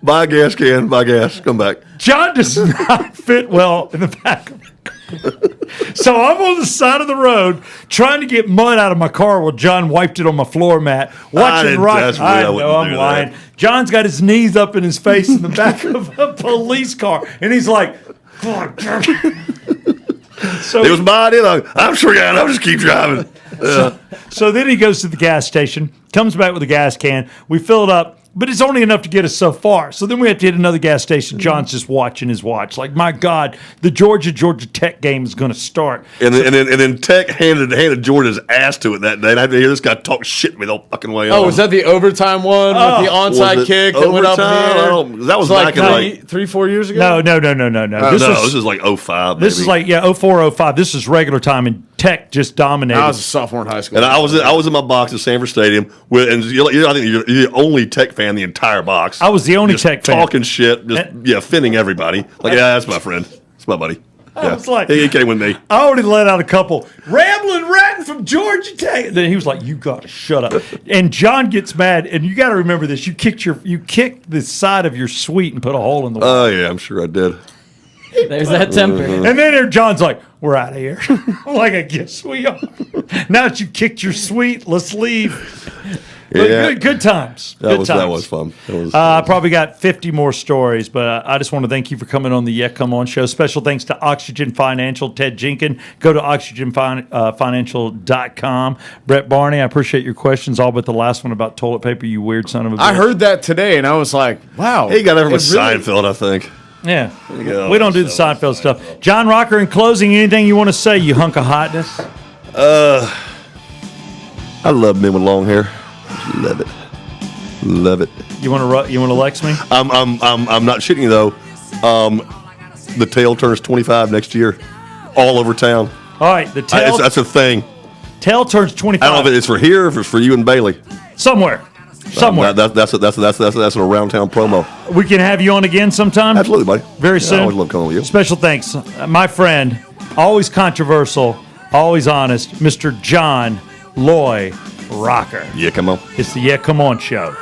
buy a gas can, buy gas, come back. John does not fit well in the back of the car. So I'm on the side of the road trying to get mud out of my car while John wiped it on my floor mat. Watching rock. I know I'm lying. John's got his knees up in his face in the back of a police car, and he's like, "Oh, so it was my idea. I'm sure, God, I'll just keep driving." So then he goes to the gas station, comes back with a gas can. We fill it up, but it's only enough to get us so far. So then we have to hit another gas station. John's just watching his watch. Like, my God, the Georgia Tech game is going to start. And then Tech handed Georgia's ass to it that day. And I had to hear this guy talk shit to me the whole fucking way. Oh, was that the overtime one with the onside kick that went up in the air? That was back in like 3-4 years ago? No, No. this is like 05. This is like 04, 05. This is regular time, and Tech just dominated. I was a sophomore in high school. And I was in my box at Sanford Stadium and I think you're the only Tech fan in the entire box. I was the only just Tech fan. Talking shit, offending everybody. Like, yeah, that's my friend. That's my buddy. I was like, he came with me. I already let out a couple rambling ratting from Georgia Tech. And then he was like, "You got to shut up." And John gets mad, and you got to remember this: you kicked the side of your suite and put a hole in the wall. Oh yeah, I'm sure I did. There's that temper. And then John's like, "We're out of here." I'm like, "I guess we are." Now that you kicked your suite, let's leave. But Yeah. good times. That was fun. I probably got 50 more stories, but I just want to thank you for coming on the Yeah Come On show. Special thanks to Oxygen Financial, Ted Jenkins. Go to oxygenfinancial.com. Brett Barney, I appreciate your questions, all but the last one about toilet paper, you weird son of a bitch. I heard that today, and I was like, wow. He got everyone Seinfeld, I think. Yeah. We don't do the Seinfeld stuff. John Rocker, in closing, anything you want to say, you hunk of hotness? I love men with long hair. Love it. You want to Lex me? I'm not shitting you though. The tail turns 25 next year, all over town. All right, the tail. That's a thing. Tail turns 25. I don't know if it's for here or if it's for you and Bailey. Somewhere. That's an around town promo. We can have you on again sometime. Absolutely, buddy. Very soon. I always love coming with you. Special thanks, my friend, always controversial, always honest, Mr. John Loy Rocker. Yeah, come on. It's the Yeah Come On show.